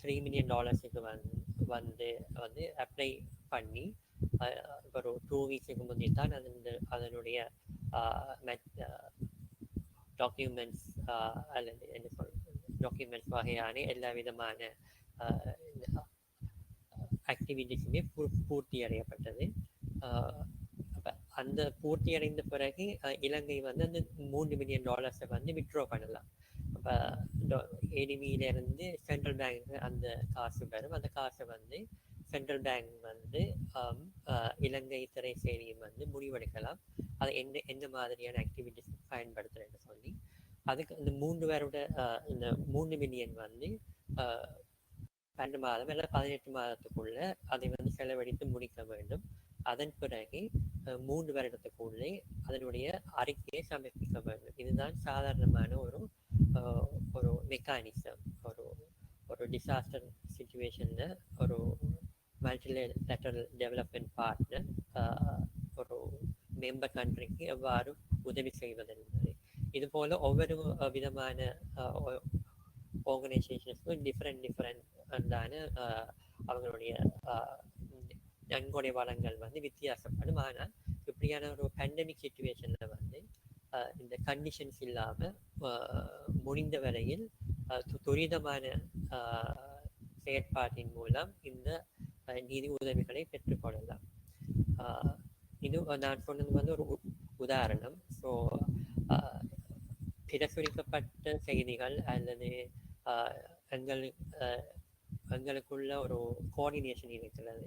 $3 million வந்து அப்ளை பண்ணி ஒரு 2 வீக்ஸுக்கு முந்தைய தான் அதனுடைய டாக்குமெண்ட்ஸ் அல்லது என்ன சொல்றது டாக்குமெண்ட்ஸ் வகையான எல்லா விதமான ஆக்டிவிட்டிஸுமே பூர்த்தி அடையப்பட்டது. அந்த பூர்த்தி அடைந்த பிறகு இலங்கை வந்து அந்த $3 million வந்து வித்ட்ரா பண்ணலாம். அப்போ ஏடிபியிலேருந்து சென்ட்ரல் பேங்க் அந்த காசு வரும். அந்த காசை வந்து சென்ட்ரல் பேங்க் வந்து இலங்கை திரை சேவையும் வந்து முடிவெடுக்கலாம். அதை எந்த மாதிரியான ஆக்டிவிட்டிஸ் பயன்படுத்துறேன்னு சொல்லி அதுக்கு இந்த 3 வருட இந்த 3 மில்லியன் வந்து 12 மாதம் இல்லை 18 மாதத்துக்குள்ள அதை வந்து செலவழித்து முடிக்க வேண்டும். அதன் பிறகு 3 வருடத்துக்குள்ளே அதனுடைய அறிக்கையை சமர்ப்பிக்க வேண்டும். இதுதான் சாதாரணமான ஒரு மெக்கானிசம். ஒரு டிசாஸ்டர் சிச்சுவேஷன்ல ஒரு மல்டிலேட்டரல் டெவலப்மெண்ட் பார்ட்னர் ஒரு மெம்பர் கண்ட்ரிக்கு எவ்வாறு உதவி செய்வது என்பது. இது போல ஒவ்வொரு விதமான ஆர்கனைசேஷன்ஸ்க்கும் டிஃப்ரெண்டான அவங்களுடைய நன்கொடை வளங்கள் வந்து வித்தியாசப்படும். ஆனால் இப்படியான ஒரு பேண்டமிக் சிச்சுவேஷன்ல வந்து இந்த கண்டிஷன்ஸ் இல்லாமல் முடிந்த வரையில் துரிதமான செயற்பாட்டின் மூலம் இந்த நிதி உதவிகளை பெற்றுக்கொள்ளலாம். இது நான் சொன்னது வந்து ஒரு உதாரணம். ஸோ பிரசுரிக்கப்பட்ட செய்திகள் அல்லது எங்களுக்குள்ள ஒரு கோஆர்டினேஷன் இருக்கிறது.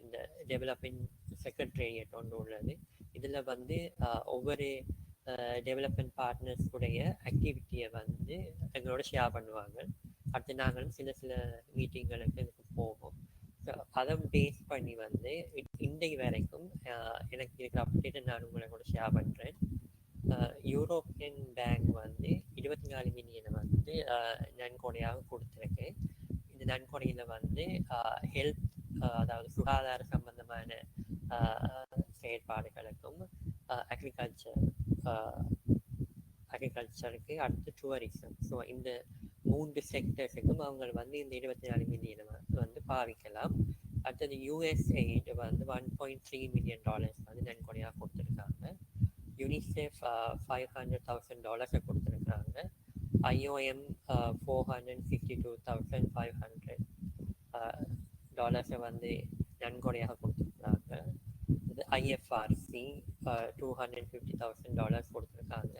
இந்த டெவலப்மெண்ட் செக்ரட்டரியேட் ஒன்று உள்ளது. இதில் வந்து ஒவ்வொரு டெவலப்மெண்ட் பார்ட்னர்ஸ் உடைய ஆக்டிவிட்டியை வந்து எங்களோட ஷேர் பண்ணுவாங்க. அடுத்து நாங்களும் சில மீட்டிங்களுக்கு இதுக்கு போவோம். ஸோ அதை பேஸ் பண்ணி வந்து இன்றைக்கு வரைக்கும் எனக்கு இருக்கிற அப்டேட்டை நான் உங்களோட ஷேர் பண்ணுறேன். யூரோப்பியன் பேங்க் வந்து 24 மில்லியனை வந்து நன்கொடையாக கொடுத்துருக்கு. இந்த நன்கொடையில் வந்து ஹெல்த் அதாவது சுகாதார சம்பந்தமான செயற்பாடுகளுக்கும் அக்ரிகல்ச்சருக்கு அடுத்து டூரிசம். ஸோ இந்த 3 செக்டர்ஸுக்கும் அவங்க வந்து இந்த 24 மில்லியனை வந்து பாவிக்கலாம். அடுத்தது USAID வந்து $1.3 million வந்து நன்கொடையாக கொடுத்துருக்காங்க. யூனிசெஃப் $500,000 கொடுத்துருக்காங்க. IOM $452,500 வந்து நன்கொடையாக கொடுத்துருக்காங்க. இது IFRC $250,000 கொடுத்துருக்காங்க.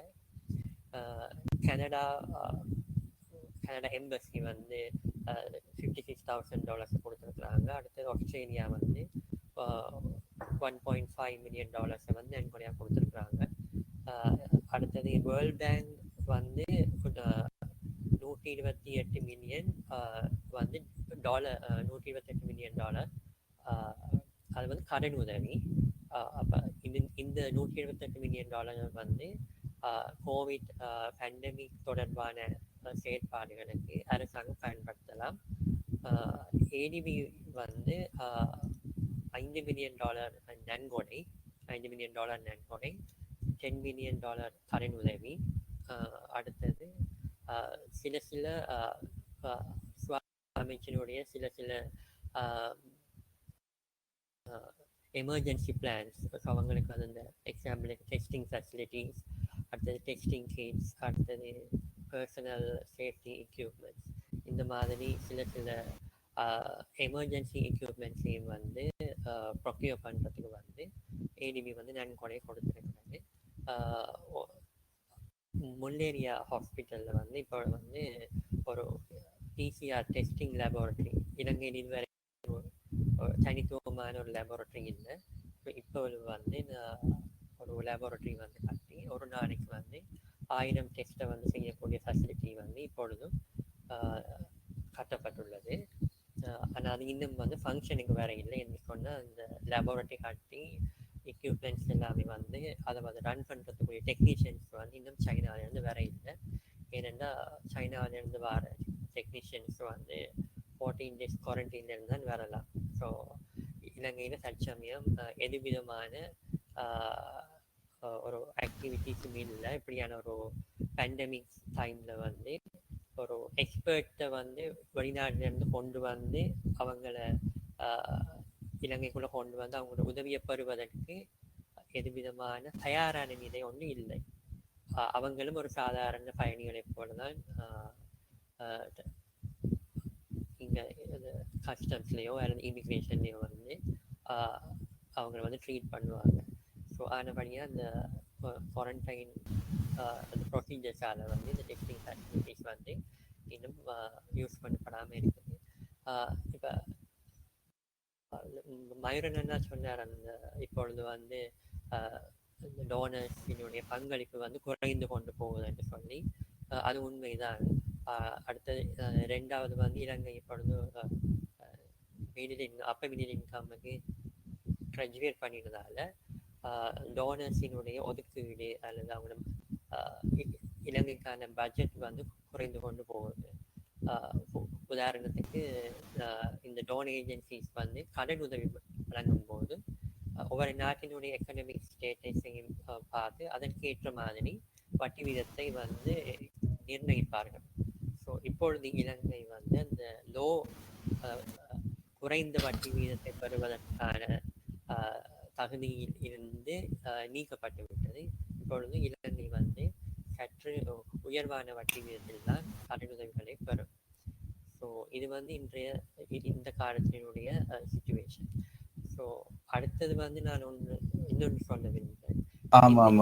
கனடா எம்பசி வந்து $56,000 கொடுத்துருக்குறாங்க. அடுத்தது ஆஸ்திரேலியா வந்து $1.5 million வந்து நன்கொடையாக கொடுத்துருக்குறாங்க. அடுத்தது வேர்ல்ட் பேங்க் வந்து $128 மில்லியன் வந்து $128 மில்லியன் அது வந்து கடன் உதவி. அப்போ இந்த $128 மில்லியன் வந்து கோவிட் பேண்டமிக் தொடர்பான செயற்பாடுகளுக்கு அரசாங்கம் பயன்படுத்தலாம். ஏடிபி வந்து $5 மில்லியன் நன்கொடை, $5 மில்லியன் நன்கொடை, $10 மில்லியன் கடன் உதவி. அடுத்தது சில அமைச்சருடைய சில எமர்ஜென்சி பிளான்ஸ். அவங்களுக்கு வந்து இந்த எக்ஸாம்பிள் டெஸ்டிங் ஃபெசிலிட்டிஸ், அடுத்தது டெஸ்டிங் கிட்ஸ், அடுத்தது பர்சனல் சேஃப்டி எக்யூப்மெண்ட்ஸ், இந்த மாதிரி சில எமர்ஜென்சி எக்யூப்மெண்ட்ஸையும் வந்து ப்ரொக்யூர் பண்ணுறதுக்கு வந்து ஏடிபி வந்து நன்கொடை கொடுத்துருக்கிறது. முல்லேரியா ஹாஸ்பிட்டலில் வந்து இப்போ வந்து ஒரு பிசிஆர் டெஸ்டிங் லேபார்ட்டரி இலங்கையில் இதுவரை தனித்துவமான ஒரு லேபார்ட்டரி இல்லை. இப்போ வந்து ஒரு லேபார்ட்டரி வந்து கட்டி ஒரு நாளைக்கு வந்து 1000 டெஸ்ட்டை வந்து செய்யக்கூடிய ஃபெசிலிட்டி வந்து இப்பொழுதும் கட்டப்பட்டுள்ளது. ஆனால் அது இன்னும் வந்து ஃபங்க்ஷனுக்கு வேற இல்லை. என்று சொன்னால் அந்த லேபார்ட்டரி கட்டி எக்யூப்மெண்ட்ஸ் எல்லாமே வந்து அதை வந்து ரன் பண்ணுறதுக்குரிய டெக்னீஷியன்ஸ் வந்து இன்னும் சைனாவிலேருந்து வேற இல்லை. ஏனென்னா சைனாவிலேருந்து வர டெக்னீஷியன்ஸ் வந்து 14 days குவாரண்டைன்லேருந்து தான் வரலாம். ஸோ இலங்கையில் தற்சமயம் எது விதமான ஒரு ஆக்டிவிட்டிஸும் இல்லை. இப்படியான ஒரு பேண்டமிக் டைமில் வந்து ஒரு எக்ஸ்பர்ட்டை வந்து வெளிநாட்டிலேருந்து கொண்டு வந்து அவங்கள இலங்கைக்குள்ளே கொண்டு வந்து அவங்களோட உதவியை பெறுவதற்கு எது விதமான தயாரான நிலை ஒன்றும் இல்லை. அவங்களும் ஒரு சாதாரண பயணிகளை போல தான் இங்கே கஸ்டம்ஸ்லேயோ அல்லது இமிக்ரேஷன்லேயோ வந்து அவங்கள வந்து ட்ரீட் பண்ணுவாங்க. ஸோ ஆனபடியாக அந்த குவாரண்டைன் அந்த ப்ரொசீஜர்ஸால் வந்து இந்த டெஸ்டிங் ஃபெசிலிட்டிஸ் வந்து இன்னும் யூஸ் பண்ணப்படாமல் இருக்குது. இப்போ மயூரன் என்ன சொன்னார், அந்த இப்பொழுது வந்து இந்த டோனர்ஸினுடைய பங்களிப்பு வந்து குறைந்து கொண்டு போகுதுன்னு சொல்லி, அது உண்மைதான். அடுத்தது 2வது வந்து இலங்கை இப்பொழுது மிடில் இன்கமுக்கு கிராஜுவேட் பண்ணினதால டோனர்ஸினுடைய ஒதுக்கீடு அல்லது அவங்க இலங்கைக்கான பட்ஜெட் வந்து குறைந்து கொண்டு போகுது. உதாரணத்துக்கு இந்த டோன் ஏஜென்சிஸ் வந்து கடன் உதவி வழங்கும் போது ஒவ்வொரு நாட்டினுடைய எக்கனாமிக் ஸ்டேட்டஸையும் பார்த்து அதற்கேற்ற மாதிரி வட்டி வீதத்தை வந்து நிர்ணயிப்பார்கள். ஸோ இப்பொழுது இலங்கை வந்து அந்த குறைந்த வட்டி வீதத்தை பெறுவதற்கான தகுதியில் இருந்து நீக்கப்பட்டு விட்டது. இப்பொழுது இலங்கை வந்து சற்று உயர்வான வட்டி வீதத்தில் தான் கடனுதவிகளை பெறும். ஸோ இது வந்து இந்த காலத்தினுடைய சிச்சுவேஷன். ஸோ அடுத்தது வந்து நான் இன்னொன்று சொல்ல விரும்புகிறேன்.
ஆமாம்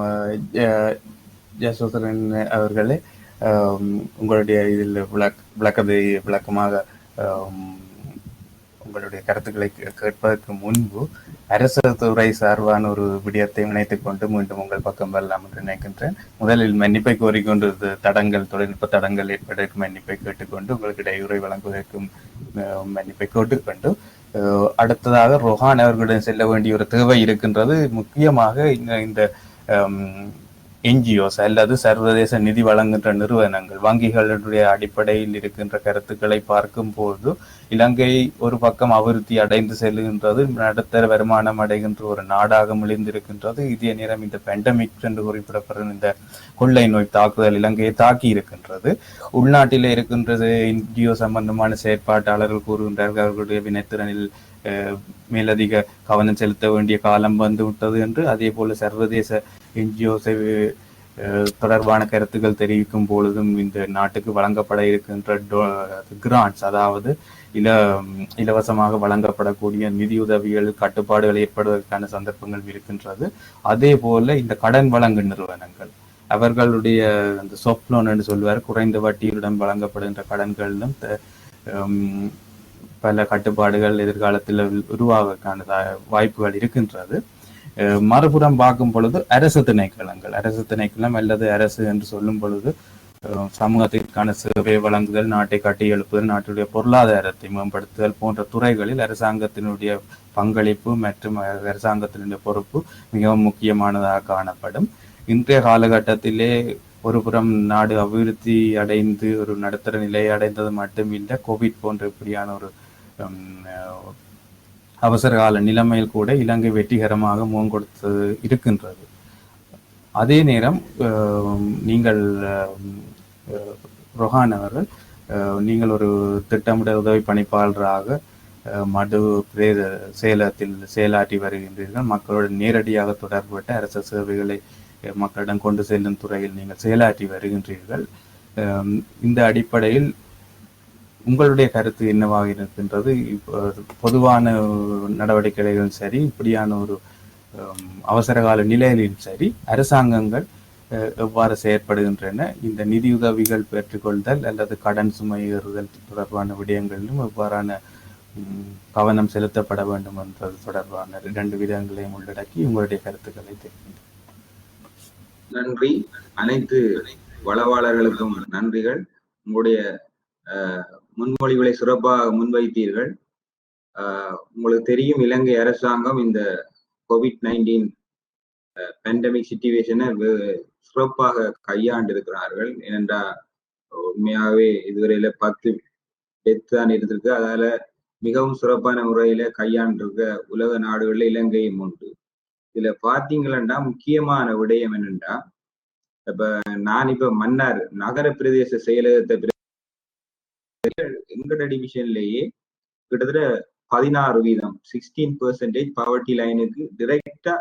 யசோதரன் அவர்களே, உங்களுடைய இதில் விளக்கமாக உங்களுடைய கருத்துக்களை கேட்பதற்கு முன்பு அரசு துறை சார்பான ஒரு விடயத்தை இணைத்துக் கொண்டு மீண்டும் உங்கள் பக்கம் வரலாம் என்று நினைக்கின்றேன். முதலில் மன்னிப்பை கோரிக்கொண்டு தொழில்நுட்ப தடங்கள் ஏற்பதற்கு மன்னிப்பை கேட்டுக்கொண்டு உங்களுக்கு இடையூறை வழங்குவதற்கும் மன்னிப்பை கேட்டுக்கொண்டு அடுத்ததாக ரொஹான் அவர்களிடம் செல்ல வேண்டிய ஒரு தேவை இருக்கின்றது. முக்கியமாக இந்த NGOs அல்லது சர்வதேச நிதி வழங்குகின்ற நிறுவனங்கள் வங்கிகளுடைய அடிப்படையில் இருக்கின்ற கருத்துக்களை பார்க்கும் போது இலங்கை ஒரு பக்கம் அபிவிருத்தி அடைந்து செல்லுகின்றது, நடுத்தர வருமானம் அடைகின்ற ஒரு நாடாக மிளிந்திருக்கின்றது. இதே நேரம் இந்த பேண்டமிக் என்று குறிப்பிடப்படும் இந்த கொள்ளை நோய் தாக்குதல் இலங்கையை தாக்கி இருக்கின்றது. உள்நாட்டிலே இருக்கின்றது NGO சம்பந்தமான செயற்பாட்டாளர்கள் கூறுகின்றார்கள் அவர்களுடைய வினைத்திறனில் மேலதிக கவனம் செலுத்த வேண்டிய காலம் வந்து விட்டது என்று. அதே போல சர்வதேச NGOs தொடர்பான கருத்துக்கள் தெரிவிக்கும் பொழுதும் இந்த நாட்டுக்கு வழங்கப்பட இருக்கின்ற கிராண்ட்ஸ், அதாவது இலவசமாக வழங்கப்படக்கூடிய நிதியுதவிகள் கட்டுப்பாடுகள் ஏற்படுவதற்கான சந்தர்ப்பங்கள் இருக்கின்றது. அதே போல இந்த கடன் வழங்கும் நிறுவனங்கள் அவர்களுடைய அந்த சாஃப்ட் லோன் என்று சொல்வார், குறைந்த வட்டியுடன் வழங்கப்படுகின்ற கடன்களிலும் பல கட்டுப்பாடுகள் எதிர்காலத்தில் உருவாவதற்கான வாய்ப்புகள் இருக்கின்றது. மறுபுறம் பார்க்கும் பொழுது அரசு திணைக்களம் அல்லது அரசு என்று சொல்லும் பொழுது சமூகத்திற்கான சேவை வழங்குதல், நாட்டை கட்டி எழுப்புதல், நாட்டுடைய பொருளாதாரத்தை மேம்படுத்துதல் போன்ற துறைகளில் அரசாங்கத்தினுடைய பங்களிப்பு மற்றும் அரசாங்கத்தினுடைய பொறுப்பு மிகவும் முக்கியமானதாக காணப்படும். இன்றைய காலகட்டத்திலே ஒரு புறம் நாடு அபிவிருத்தி அடைந்து ஒரு நடுத்தர நிலையை அடைந்தது மட்டுமில்லை, கோவிட் போன்ற இப்படியான ஒரு அவசர கால நிலைமையில் கூட இலங்கை வெற்றிகரமாக முகம் கொடுத்து இருக்கின்றது. அதே நேரம் நீங்கள் ரொஹான் அவர்கள், நீங்கள் ஒரு திட்டமிட உதவி பணிப்பாளராக மடு பிரேத சேலத்தில் செயலாற்றி வருகின்றீர்கள். மக்களுடன் நேரடியாக தொடர்பட்ட அரசு சேவைகளை மக்களிடம் கொண்டு செல்லும் துறையில் நீங்கள் செயலாற்றி வருகின்றீர்கள். இந்த அடிப்படையில் உங்களுடைய கருத்து என்னவாக இருக்கின்றது? பொதுவான நடவடிக்கைகளும் சரி, இப்படியான ஒரு அவசர கால நிலையிலும் சரி, அரசாங்கங்கள் எவ்வாறு செயற்படுகின்றன, இந்த நிதியுதவிகள் பெற்றுக்கொள்தல் அல்லது கடன் சுமை ஏறுதல் தொடர்பான விடயங்களிலும் எவ்வாறான கவனம் செலுத்தப்பட வேண்டும் என்பது தொடர்பான 2 விதங்களையும் உள்ளடக்கி உங்களுடைய கருத்துக்களை தெரிவிக்கின்றேன்.
நன்றி. அனைத்து வளவாளர்களுக்கும் நன்றிகள். உங்களுடைய முன்மொழிவுகளை சிறப்பாக முன்வைத்தீர்கள். உங்களுக்கு தெரியும், இலங்கை அரசாங்கம் இந்த COVID-19 பேண்டமிக் சிச்சுவேஷனை சிறப்பாக கையாண்டு இருக்கிறார்கள். ஏனென்றால் உண்மையாகவே இதுவரையில 10 டெத் தான் இருந்திருக்கு. அதனால மிகவும் சிறப்பான முறையில கையாண்டிருக்க உலக நாடுகள்ல இலங்கையும் உண்டு. இதுல பாத்தீங்கன்னா முக்கியமான விடயம் என்னென்றா, இப்ப நான் இப்ப மன்னார் நகர பிரதேச செயலகத்தை எங்கட டிவிஷன்லேயே கிட்டத்தட்ட 16% பவர்ட்டி லைனுக்கு டிரெக்டா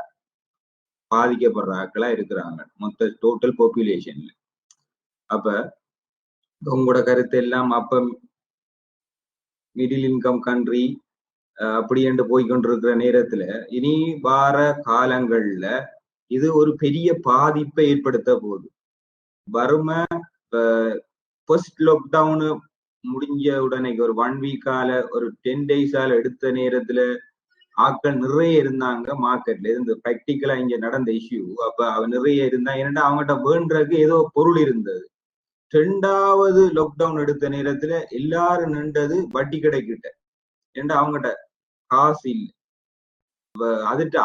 பாதிக்கப்படுற ஆட்களா இருக்கிறாங்க மொத்த டோட்டல் பாப்புலேஷன்ல. அப்ப உங்களோட கருத்து எல்லாம் அப்ப மிடில் இன்கம் கண்ட்ரி அப்படி என்று போய்கொண்டிருக்கிற நேரத்துல இனி வார காலங்கள்ல இது ஒரு பெரிய பாதிப்பை ஏற்படுத்த போகுது. வறுமை ஃபர்ஸ்ட் லாக்டவுனு முடிஞ்ச உடனே ஒரு 1 வீக்கால ஒரு 10 டேஸால எடுத்த நேரத்துல ஆட்கள் நிறைய இருந்தாங்க மார்க்கெட்ல. இருந்து பிராக்டிக்கலா இங்க நடந்த இஷ்யூ. அப்ப அவ நிறைய இருந்தா, ஏன்னா அவங்ககிட்ட வேண்டதுக்கு ஏதோ பொருள் இருந்தது. 2வது லாக்டவுன் எடுத்த நேரத்துல எல்லாரும் நின்றது வட்டி கிடைக்கிட்ட. ஏன்னா அவங்ககிட்ட காசு இல்லை.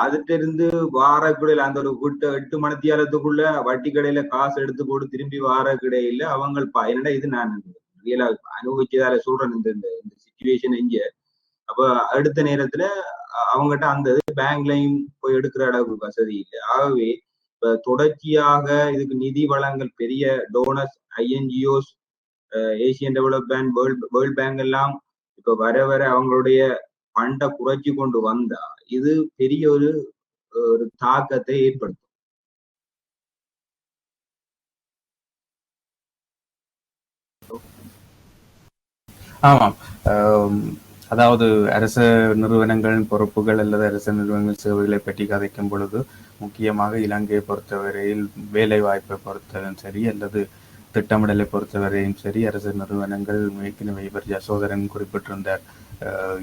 அதுட்ட இருந்து வாரக்குடையில அந்த ஒரு 8 மணித்தியாலத்துக்குள்ள வட்டி கடையில காசு எடுத்து போட்டு திரும்பி வார கிடையில அவங்க என்னடா இது நான் ரியலா அனுபவிச்சதால சொல்றேன் இந்த சிச்சுவேஷன் இங்க. அப்ப அடுத்த நேரத்துல அவங்ககிட்ட அந்த பேங்க்லையும் போய் எடுக்கிற அளவுக்கு வசதி இல்லை. ஆகவே இப்ப தொடர்ச்சியாக இதுக்கு நிதி வளங்கள் பெரிய donors, INGOs, Asian development, world bank எல்லாம் இப்ப வர வர அவங்களுடைய ஃபண்டை குறைச்சி கொண்டு வந்தா இது பெரிய ஒரு தாக்கத்தை ஏற்படுத்தும்.
ஆமாம். அதாவது அரசு நிறுவனங்களின் பொறுப்புகள் அல்லது அரசு நிறுவனங்கள் சேவைகளை பற்றி கதைக்கும் பொழுது முக்கியமாக இலங்கையை பொறுத்தவரையில் வேலை வாய்ப்பை பொறுத்தவரையும் சரி அல்லது திட்டமிடலை பொறுத்தவரையும் சரி, அரசு நிறுவனங்கள் ஏற்கனவே இவர் யசோதரன் குறிப்பிட்டிருந்தார்,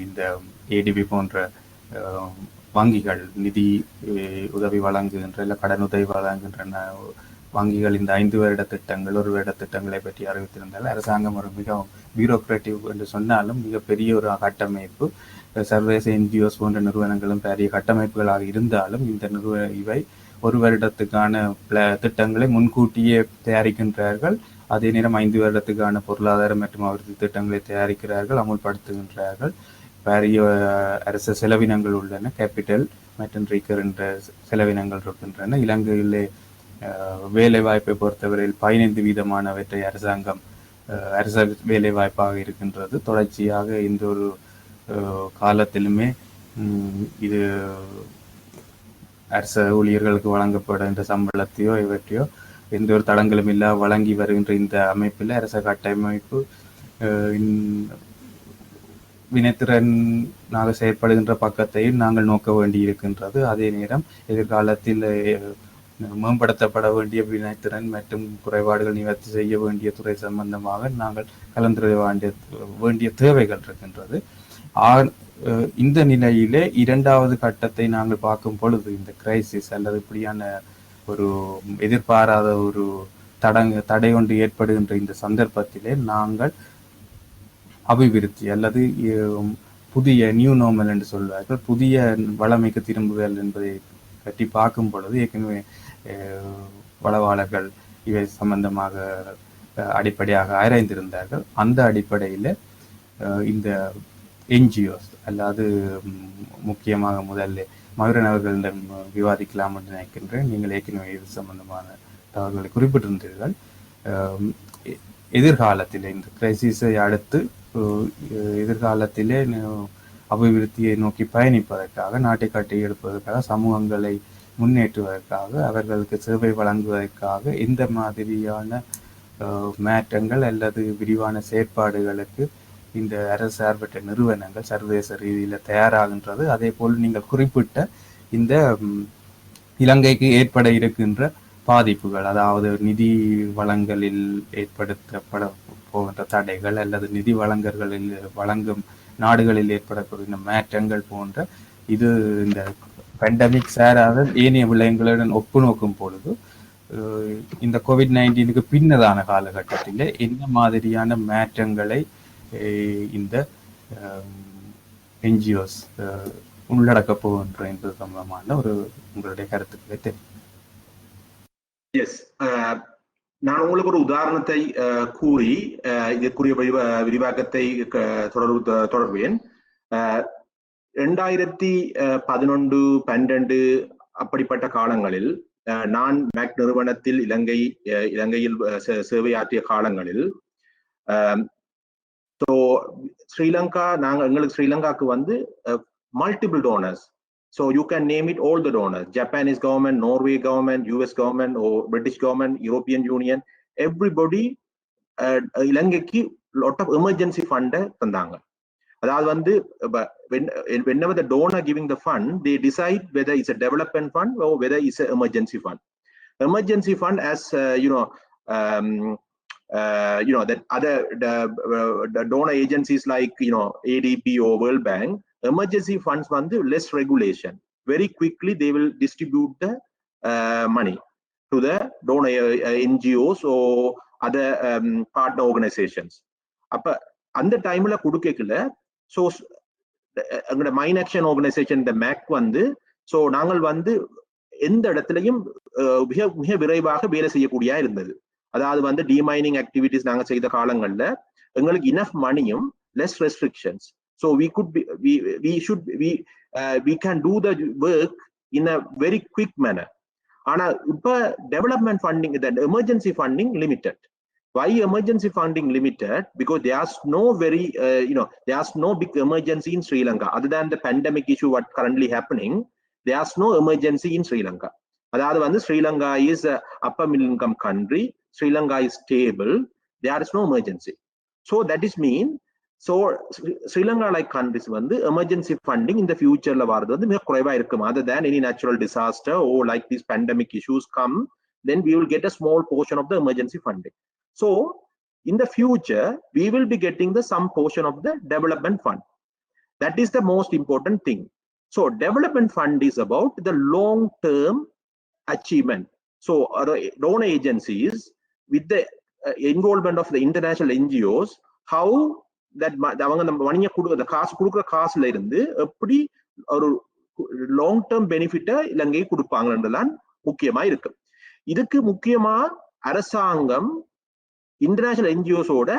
இந்த ADB போன்ற வங்கிகள் நிதி உதவி வழங்குகின்ற இல்லை கடன் உதவி வழங்குகின்றன வங்கிகள் இந்த 5 வருட திட்டங்கள் 1 வருட திட்டங்களை பற்றி அறிவித்திருந்தால் அரசாங்கம் ஒரு மிகவும் பியூரோக்ராட்டிவ் என்று சொன்னாலும் மிகப்பெரிய ஒரு கட்டமைப்பு, சர்வதேச NGOs போன்ற நிறுவனங்களும் பெரிய கட்டமைப்புகளாக இருந்தாலும் இந்த இவை 1 வருடத்துக்கான திட்டங்களை முன்கூட்டியே தயாரிக்கின்றார்கள். அதே நேரம் 5 வருடத்துக்கான பொருளாதார மற்றும் அபிவிருத்தி திட்டங்களை தயாரிக்கிறார்கள், அமுல்படுத்துகின்றார்கள். பெரிய அரசு செலவினங்கள் உள்ளன, கேபிட்டல் மற்றும் ரீகரண்ட் செலவினங்கள் இருக்கின்றன. இலங்கையிலே வேலை வாய்ப்பை பொறுத்தவரையில் 15% அரசாங்கம் அரசு வேலை வாய்ப்பாக இருக்கின்றது. தொடர்ச்சியாக இந்த ஒரு காலத்திலுமே இது அரசு ஊழியர்களுக்கு வழங்கப்படுகின்ற சம்பளத்தையோ இவற்றையோ எந்த ஒரு தடங்களும் இல்லா வழங்கி வருகின்ற இந்த அமைப்பில் அரச கட்டமைப்பு வினைத்திறனாக செயற்படுகின்ற பக்கத்தையும் நாங்கள் நோக்க வேண்டி இருக்கின்றது. அதே நேரம் எதிர்காலத்தில் மேம்படுத்தப்பட வேண்டிய வினைத்திறன் மற்றும் குறைபாடுகள் நிவர்த்தி செய்ய வேண்டிய துறை சம்பந்தமாக நாங்கள் கலந்துரையாட வேண்டிய தேவைகள் இருக்கின்றது. இந்த நிலையிலே 2வது கட்டத்தை நாங்கள் பார்க்கும் பொழுது இந்த கிரைசிஸ் அல்லது இப்படியான ஒரு எதிர்பாராத ஒரு தடை ஒன்று ஏற்படுகின்ற இந்த சந்தர்ப்பத்திலே நாங்கள் அபிவிருத்தி அல்லது புதிய நியூ நார்மல் என்று சொல்வார்கள், புதிய வளமைக்கு திரும்புதல் என்பதை பற்றி பார்க்கும் பொழுது ஏற்கனவே வளவாளர்கள் இவை சம்பந்தமாக அடிப்படையாக ஆராய்ந்திருந்தார்கள். அந்த அடிப்படையில் இந்த NGOs அல்லாது முக்கியமாக முதல்ல மயூரன் அவர்களிடம் விவாதிக்கலாம் என்று நினைக்கின்றேன். நீங்கள் ஏற்கனவே இது சம்பந்தமான தகவல்களை குறிப்பிட்டிருந்தீர்கள். எதிர்காலத்தில் இந்த கிரைசிஸை அடுத்து எதிர்காலத்திலே அபிவிருத்தியை நோக்கி பயணிப்பதற்காக, நாட்டை கட்டி எடுப்பதற்காக, சமூகங்களை முன்னேற்றுவதற்காக, அவர்களுக்கு சேவை வழங்குவதற்காக எந்த மாதிரியான மாற்றங்கள் அல்லது விரிவான செயற்பாடுகளுக்கு இந்த அரசு சார்பற்ற நிறுவனங்கள் சர்வதேச ரீதியில் தயாராகின்றது. அதே போல் நீங்கள் குறிப்பிட்ட இந்த இலங்கைக்கு ஏற்பட இருக்கின்ற பாதிப்புகள், அதாவது நிதி வழங்கலில் ஏற்படுத்தப்பட போகின்ற தடைகள் அல்லது நிதி வழங்கல்களில் வழங்கும் நாடுகளில் ஏற்படக்கூடிய மாற்றங்கள் போன்ற இது இந்த பேண்டமிக் சாராத ஏனைய விடயங்களுடன் ஒப்பு நோக்கும் பொழுது இந்த COVID-19க்கு பின்னதான காலகட்டத்தில் என்ன மாதிரியான மாற்றங்களை இந்த NGOs உள்ளடக்க போகின்ற என்பது சம்பந்தமான ஒரு உங்களுடைய கருத்துக்களை தெரியும்.
எஸ், நான் உங்களுக்கு ஒரு உதாரணத்தை கூறி இதற்குரிய விரிவாக்கத்தை தொடர்வேன். 2011-12 அப்படிப்பட்ட காலங்களில் நான் மேக் நிறுவனத்தில் இலங்கையில் சேவையாற்றிய காலங்களில் ஸ்ரீலங்கா எங்களுக்கு ஸ்ரீலங்காக்கு வந்து multiple donors. So you can name it all the donors: Japanese government, Norway government, US government, or British government, European Union, everybody இலங்கைக்கு lot of emergency fund தந்தாங்க. அதாவது வந்து whenever the donor giving the fund, they decide whether it's a development fund or whether it's an emergency fund. Emergency fund, as that other the donor agencies like ADB or World Bank, emergency funds வந்து less regulation. Very quickly they will distribute the money to the donor NGOs or other partner organizations. அப்ப அந்த டைம்ல கொடுக்கல. So எங்களோட மைன் action organisation இந்த make வந்து நாங்கள் வந்து எந்த இடத்துலையும் மிக மிக விரைவாக வேலை செய்யக்கூடியா இருந்தது. அதாவது வந்து டிமைனிங் ஆக்டிவிட்டிஸ் நாங்க செய்த காலங்கள்ல எங்களுக்கு இனஃப் மணியும் less restrictions, so we can do the work in a very quick manner. ஆனா இப்ப development funding, the emergency funding limited. Why emergency funding limited? Because there's no there's no big emergency in Sri Lanka other than the pandemic issue what currently happening. There's no emergency in Sri Lanka. அதாவது வந்து Sri Lanka is a upper middle income country. Sri Lanka is stable. There is no emergency. So that is mean, Sri Lanka like countries வந்து emergency funding in the future ல வரது வந்து மிக குறைவா இருக்கும். Other than any natural disaster or like these pandemic issues come, then we will get a small portion of the emergency funding. So in the future we will be getting some portion of the development fund. That is the most important thing. So development fund is about the long term achievement. So donor agencies with the involvement of the international NGOs, how that அவங்க நம்ம வணிக கொடுக்குற காசு கொடுக்குற காசுல இருந்து எப்படி ஒரு லாங் டேர்ம் பெனிஃபிட்டை இலங்கை கொடுப்பாங்கன்றதுதான் முக்கியமா இருக்கு. இதுக்கு முக்கியமா அரசாங்கம் இன்டர்நேஷனல் NGOஸோட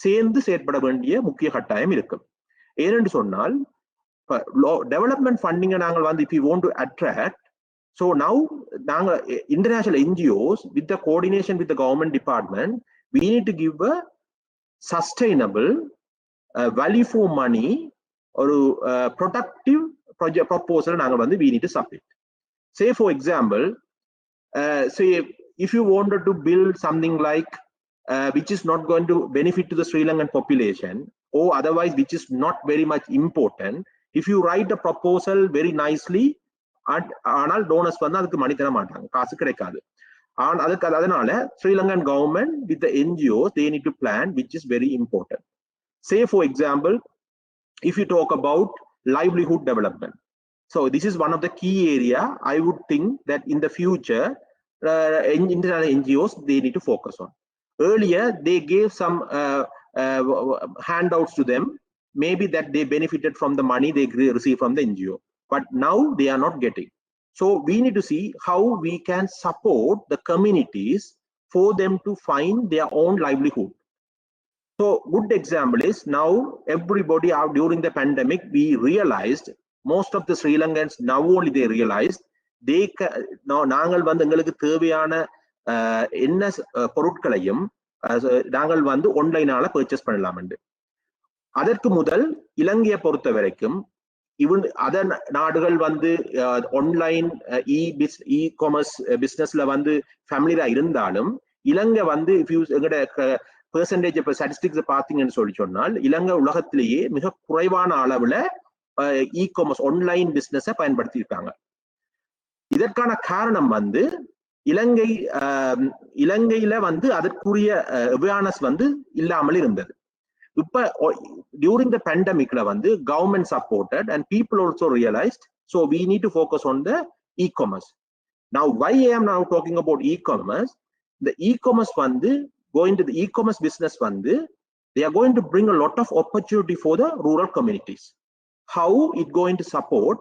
சேர்ந்து செயற்பட வேண்டிய முக்கிய கட்டாயம் இருக்கு. ஏனென்று சொன்னால் டெவலப்மெண்ட் ஃபண்டிங்கை நாங்கள் வந்து if we want to attract, so now நாங்கள் international NGOs with the coordination with the government department, we need to give a sustainable value for money or productive project proposal நாங்கள் வந்து we need to submit. Say for example, say if you wanted to build something like which is not going to benefit to the Sri Lankan population or otherwise which is not very much important, if you write a proposal very nicely, ஆனால் donors வந்து அதுக்கு மணி தர மாட்டாங்க, காசு கிடைக்காது. அதனால Sri Lankan government with the NGOs, they need to plan, which is very important. Say for example, if you talk about livelihood development, so this is one of the key area I would think that in the future international NGOs they need to focus on. Earlier they gave some handouts to them, maybe that they benefited from the money they received from the NGO, but now they are not getting. So we need to see how we can support the communities for them to find their own livelihood. So good example is now everybody out during the pandemic, we realized most of the Sri Lankans now only they realized they நாங்கள் வந்து எங்களுக்கு தேவையான என்ன பொருட்களையும் நாங்கள் வந்து ஆன்லைனால purchase பண்ணலாம். அதற்கு முதல் இலங்கையை பொறுத்த வரைக்கும் அதர் நாடுகள் வந்து ஆன்லைன் இ-காமர்ஸ் பிசினஸ்ல வந்து ஃபேமிலியா இருந்தாலும் இலங்கை வந்து எங்களோட பெர்சன்டேஜ் ஸ்டாட்டிஸ்டிக்ஸ் பாத்தீங்கன்னு சொன்னால் இலங்கை உலகத்திலேயே மிக குறைவான அளவுல இ-காமர்ஸ் ஆன்லைன் பிசினஸை பயன்படுத்தி இருக்காங்க. இதற்கான காரணம் வந்து இலங்கையில வந்து அதற்குரிய அவேர்னஸ் வந்து இல்லாமல் இருந்தது. இப்ப during the pandemicல வந்து government supported and people also realized, so we need to focus on the e-commerce. Now why I am now talking about e-commerce? The e-commerce வந்து going to the e-commerce business வந்து they are going to bring a lot of opportunity for the rural communities. How it going to support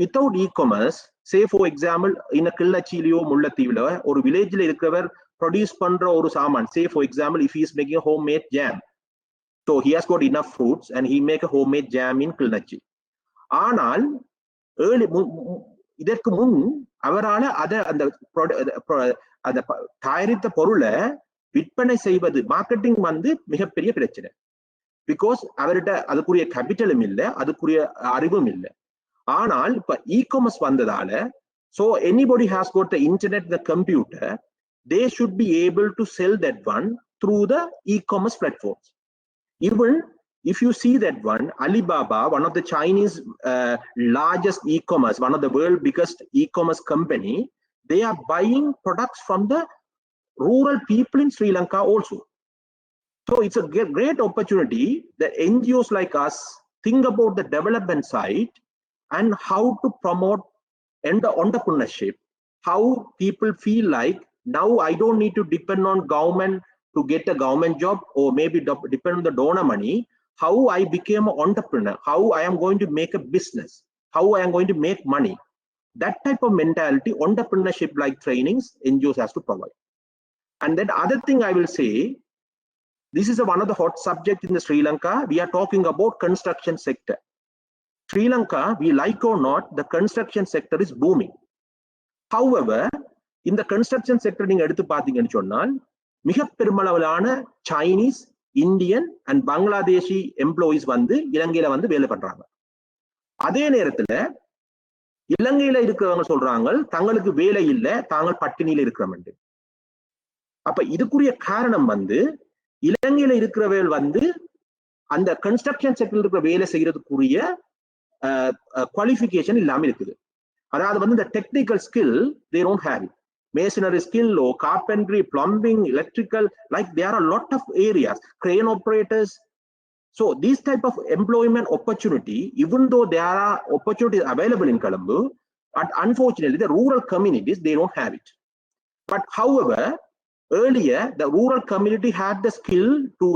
without e-commerce, say for example in a கிள்ளச்சியிலோ முல்லைத்தீவுல ஒரு வில்லேஜ்ல இருக்கிறவர் produce பண்ற ஒரு சாமான், say for example if he is making a homemade jam, so he has got enough fruits and he make a homemade jam in கிள்ளச்சி. ஆனால் இதற்கு முன் அவரால் அந்த தயாரித்த பொருளை விற்பனை செய்வது மார்க்கெட்டிங் வந்து மிகப்பெரிய பிரச்சனை. பிகாஸ் அவர்கிட்ட அதுக்குரிய கேபிட்டலும் இல்லை, அதுக்குரிய அறிவும் இல்லை. ஆனால் இப்ப இ-காமர்ஸ் வந்ததால, so anybody has got the internet, the computer, they should be able to sell that one through the e-commerce platforms. Even if you see that one, Alibaba, one of the Chinese largest e-commerce, one of the world biggest e-commerce company, they are buying products from the rural people in Sri Lanka also. So it's a great opportunity that NGOs like us think about the development side and how to promote entrepreneurship, how people feel like now I don't need to depend on government to get a government job or maybe depend on the donor money. How I became an entrepreneur, how I am going to make a business, how I am going to make money. That type of mentality, entrepreneurship like trainings, NGOs has to provide. And then other thing I will say, this is one of the hot subject in the Sri Lanka. We are talking about construction sector. Sri Lanka, we like or not, the construction sector is booming. However, in the construction sector, நீங்க எடுத்து பாத்தீங்கன்னு சொன்னால் மிக பெருமளவிலான Chinese, Indian and Bangladeshi employees வந்து இலங்கையில வந்து வேலை பண்றாங்க. அதே நேரத்துல இலங்கையில இருக்கிறவங்க சொல்றாங்க தங்களுக்கு வேலை இல்லை, தாங்கள் பட்டினியில இருக்கிறோம். அப்ப இதுக்குரிய காரணம் வந்து இலங்கையில இருக்கிறவர்கள் வந்து அந்த கன்ஸ்ட்ரக்ஷன் செக்டர்ல இருக்கிற வேலை செய்யறதுக்குரிய குவாலிஃபிகேஷன் இல்லாம இருக்குது. அதாவது வந்து the technical skill they don't have it. Masonry skill or carpentry, plumbing, electrical, like there are a lot of areas, crane operators. So these type of employment opportunity, even though there are opportunities available in Colombo, but unfortunately the rural communities, they don't have it. But however, earlier the rural community had the skill to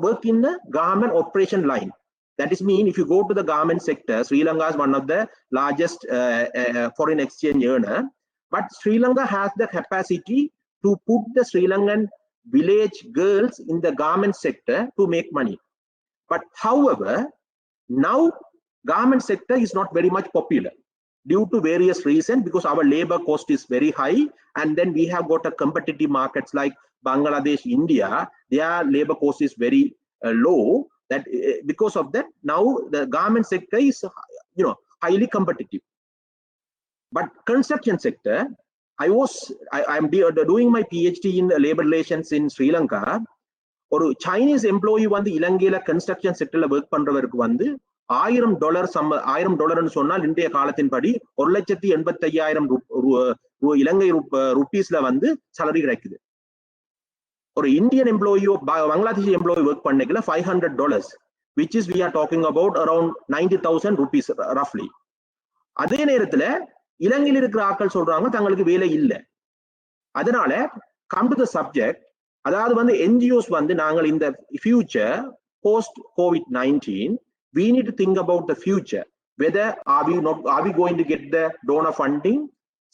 work in the garment operation line. That is mean if you go to the garment sector, Sri Lanka is one of the largest foreign exchange earner. But Sri Lanka has the capacity to put the Sri Lankan village girls in the garment sector to make money. But however, now garment sector is not very much popular due to various reasons, because our labor cost is very high, and then we have got a competitive markets like Bangladesh, India, their labor cost is very low. That because of that, now the garment sector is highly competitive. But construction sector, I am doing my PhD in labor relations in Sri Lanka. ஒரு Chinese employee வந்து இலங்கையில construction செக்டர்ல work பண்றவருக்கு வந்து $1000 சொன்னால் இன்றைய காலத்தின்படி 1,85,000 இலங்கை ருபீஸ்ல வந்து salary கிடைக்குது. ஒரு Indian எம்ப்ளாயியோ Bangladesh employee work பண்ணிக்கல $500, which is we are talking about around 90,000 rupees roughly. அதே நேரத்துல இலங்கையில் இருக்கிற ஆட்கள் சொல்றாங்க தங்களுக்கு வேலை இல்லை. அதனால come to the subject, அதாவது வந்து NGOs வந்து நாங்கள் இந்த future post COVID-19, we need to think about the future, whether are we going to get the donor funding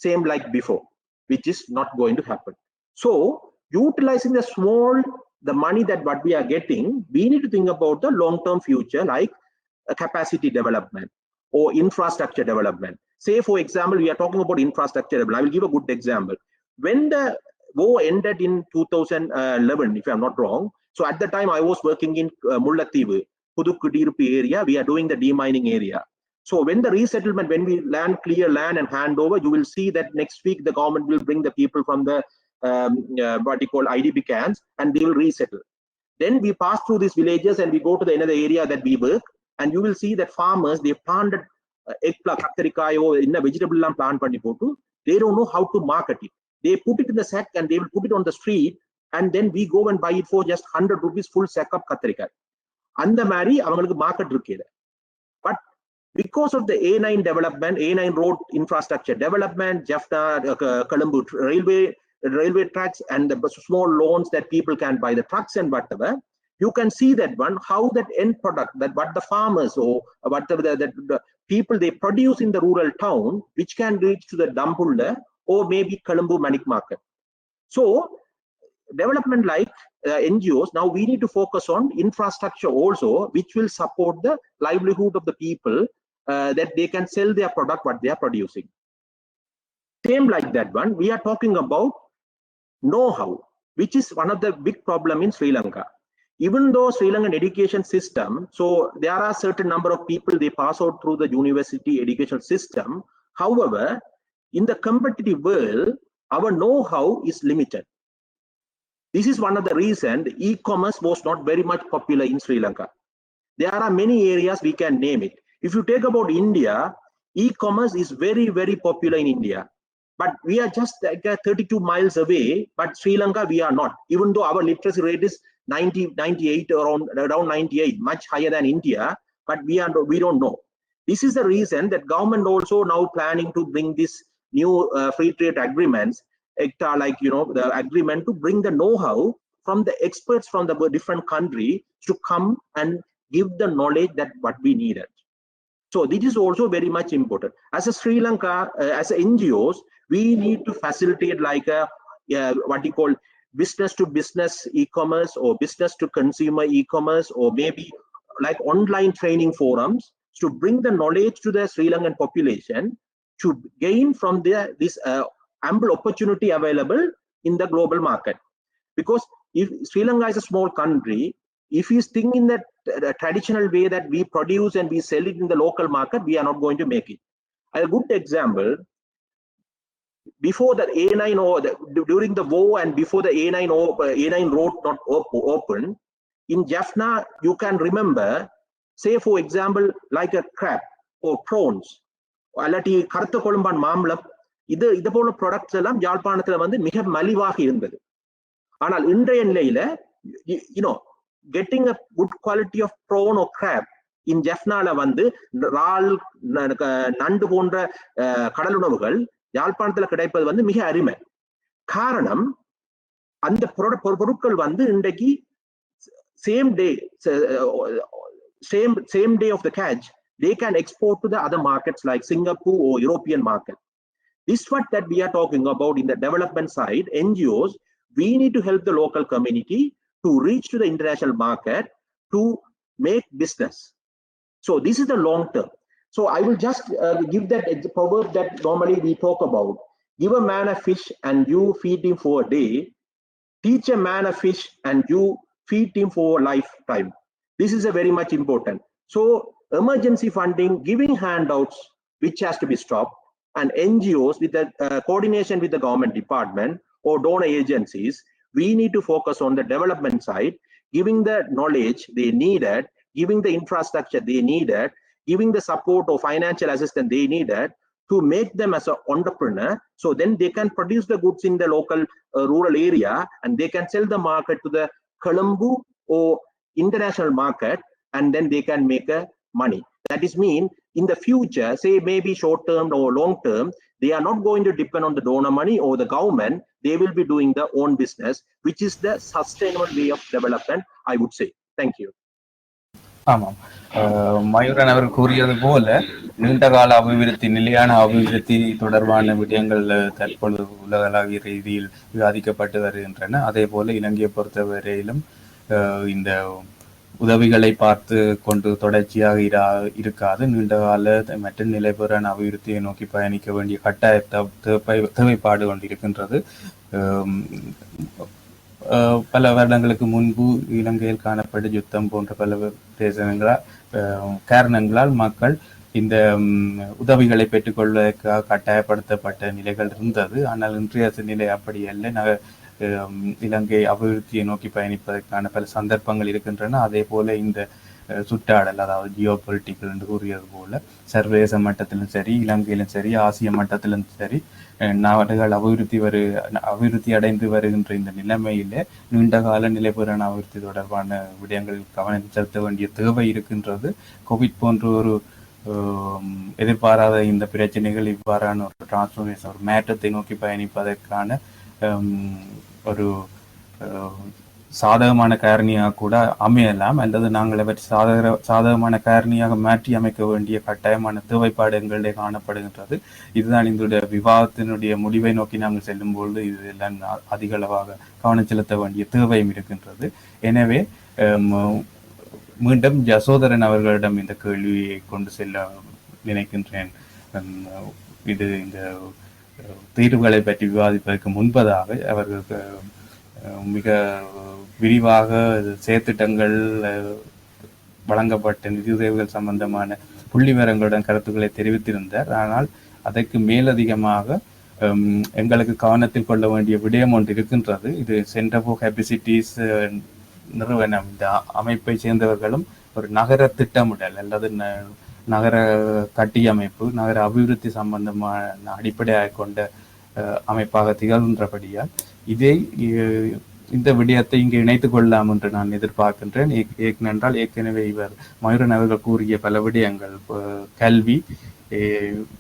same like before, which is not going to happen. So utilizing the money that what we are getting, we need to think about the long-term future, like capacity development or infrastructure development. Say for example, we are talking about infrastructure development. I will give a good example. When the war ended in 2011, if I am not wrong, so at the time I was working in Mullathievu, Pudukudirpi area, we are doing the demining area. So when the resettlement, when we clear land and hand over, you will see that next week the government will bring the people from the what you call IDP camps, and they will resettle. Then we pass through these villages and we go to the another area that we work, and you will see that farmers, they planted eggplant, kathirikayo, in a vegetable lamb plant pannipotu, they don't know how to market it. They put it in the sack and they will put it on the street, and then we go and buy it for just 100 rupees full sack of kathirika. And the mari avangalukku market irukku. But because of the A9 development, A9 road infrastructure development, Jaffna, Colombo railway tracks, and the small loans that people can buy the trucks and whatever, you can see that one, how that end product, that what the farmers or whatever the people they produce in the rural town, which can reach to the Dambulla or maybe Colombo Manik market. So development like NGOs, now we need to focus on infrastructure also, which will support the livelihood of the people, that they can sell their product, what they are producing. Same like that one, we are talking about know-how, which is one of the big problem in Sri Lanka. Even though Sri Lankan education system, so there are certain number of people, they pass out through the university education system. However, in the competitive world, our know-how is limited. This is one of the reasons e-commerce was not very much popular in Sri Lanka. There are many areas we can name it. If you take about India, e-commerce is very, very popular in India. But we are just like 32 miles away, but Sri Lanka, we are not. Even though our literacy rate is 98, around 98, much higher than India, but we don't know. This is the reason that government also now planning to bring this new free trade agreements, like, the agreement to bring the know-how from the experts from the different countries to come and give the knowledge that what we needed. So this is also very much important. As a Sri Lanka, as a NGOs, we need to facilitate like what you call business to business e-commerce or business to consumer e-commerce, or maybe like online training forums to bring the knowledge to the Sri Lankan population to gain from this ample opportunity available in the global market. Because if Sri Lanka is a small country, if he's thinking that the traditional way that we produce and we sell it in the local market, we are not going to make it. A good example, before the A9 or during the war and before the A9 road not open, in Jaffna, you can remember, say for example, like a crab or prawns, அல்லட்டி கருத்த கொழும்பான் மாம்பழம், இது போல products எல்லாம் யாழ்ப்பாணத்துல வந்து மிக மலிவாக இருந்தது. ஆனால் இன்றைய நிலையில getting a good quality of prawn or crab in Jaffna வந்து இறால், நண்டு போன்ற கடலுணவுகள் யாழ்ப்பாணத்துல கிடைப்பது வந்து மிக அருமை. காரணம், அந்த பொருட்கள் வந்து இன்றைக்கு same day of the catch, they can export to the other markets like Singapore or European market. This is what that we are talking about in the development side. NGOs, we need to help the local community to reach to the international market to make business. So this is the long term. So I will just give that proverb that normally we talk about. Give a man a fish and you feed him for a day. Teach a man a fish and you feed him for a lifetime. This is a very much important. So emergency funding, giving handouts, which has to be stopped, and NGOs with the coordination with the government department or donor agencies, we need to focus on the development side, giving the knowledge they needed, giving the infrastructure they needed, giving the support or financial assistance they needed to make them as an entrepreneur, so then they can produce the goods in the local rural area and they can sell the market to the Colombo or international market, and then they can make money. That is mean in the future, say maybe short term or long term, they are not going to depend on the donor money or the government. They will be doing their own business, which is the sustainable way of development, I would say. Thank you.
ஆமாம், மயூரன் அவர் கூறியது போல நீண்டகால அபிவிருத்தி, நிலையான அபிவிருத்தி தொடர்பான விடயங்கள் தற்பொழுது உலகளாவிய ரீதியில் விவாதிக்கப்பட்டு வருகின்றன. அதே போல இலங்கையை பொறுத்தவரையிலும் இந்த உதவிகளை பார்த்து கொண்டு தொடர்ச்சியாக இருக்காது. நீண்டகால மற்றும் நிலைபெறான அபிவிருத்தியை நோக்கி பயணிக்க வேண்டிய கட்டாய தேவைப்பாடு கொண்டிருக்கின்றது. பல வருடங்களுக்கு முன்பு இலங்கையில் காணப்பட்ட யுத்தம் போன்ற பல காரணங்களால் மக்கள் இந்த உதவிகளை பெற்றுக்கொள்வதற்காக கட்டாயப்படுத்தப்பட்ட நிலைகள் இருந்தது. ஆனால் இன்றைய நிலை அப்படி அல்ல. இலங்கை அபிவிருத்தியை நோக்கி பயணிப்பதற்கான பல சந்தர்ப்பங்கள் இருக்கின்றன. அதே போல இந்த சுற்றாடல், அதாவது ஜியோ பொலிட்டிக்கல் என்று கூறியது போல சர்வதேச மட்டத்திலும் சரி, இலங்கையிலும் சரி, ஆசிய மட்டத்திலும் சரி, நாடுகள் அபிவிருத்தி அடைந்து வருகின்ற இந்த நிலைமையிலே நீண்டகால நிலைபெறான அபிவிருத்தி தொடர்பான விடயங்களில் கவனம் செலுத்த வேண்டிய தேவை இருக்கின்றது. கோவிட் போன்ற ஒரு எதிர்பாராத இந்த பிரச்சனைகள் இவ்வாறான ஒரு டிரான்ஸ்ஃபர்மேஷன், ஒரு மாற்றத்தை நோக்கி பயணிப்பதற்கான ஒரு சாதகமான காரணியாக கூட அமையலாம், அல்லது நாங்கள் அவற்றை சாதகமான காரணியாக மாற்றி அமைக்க வேண்டிய கட்டாயமான தேவைப்பாடு எங்களிடையே காணப்படுகின்றது. இதுதான் இந்த விவாதத்தினுடைய முடிவை நோக்கி நாங்கள் செல்லும்பொழுது இதெல்லாம் அதிக அளவாக கவனம் செலுத்த வேண்டிய தேவையும் இருக்கின்றது. எனவே மீண்டும் யசோதரன் அவர்களிடம் இந்த கேள்வியை கொண்டு செல்ல நினைக்கின்றேன். இது இந்த தீர்வுகளை பற்றி விவாதிப்பதற்கு முன்பதாக அவர்களுக்கு மிக விரிவாக செயற்திட்டங்கள் வழங்கப்பட்ட நிதியுதவிகள் சம்பந்தமான புள்ளிவிவரங்களுடன் கருத்துக்களை தெரிவித்திருந்தார். ஆனால் அதற்கு மேலதிகமாக எங்களுக்கு கவனத்தில் கொள்ள வேண்டிய விடயம் ஒன்று இருக்கின்றது. இது சென்டர் ஃபார் கேப்பசிட்டிஸ் நிறுவனம், இந்த அமைப்பை சேர்ந்தவர்களும் ஒரு நகர திட்டமிடல் அல்லது நகர கட்டியமைப்பு, நகர அபிவிருத்தி சம்பந்தமான அடிப்படையாக கொண்ட அமைப்பாக திகழ்கின்றபடியால் இந்த விடயத்தை இங்கு இணைத்துக் கொள்ளலாம் என்று நான் எதிர்பார்க்கின்றேன். ஏனென்றால் ஏற்கனவே இவர் மயூரன் அவர்கள் கூறிய பல விடயங்கள், கல்வி,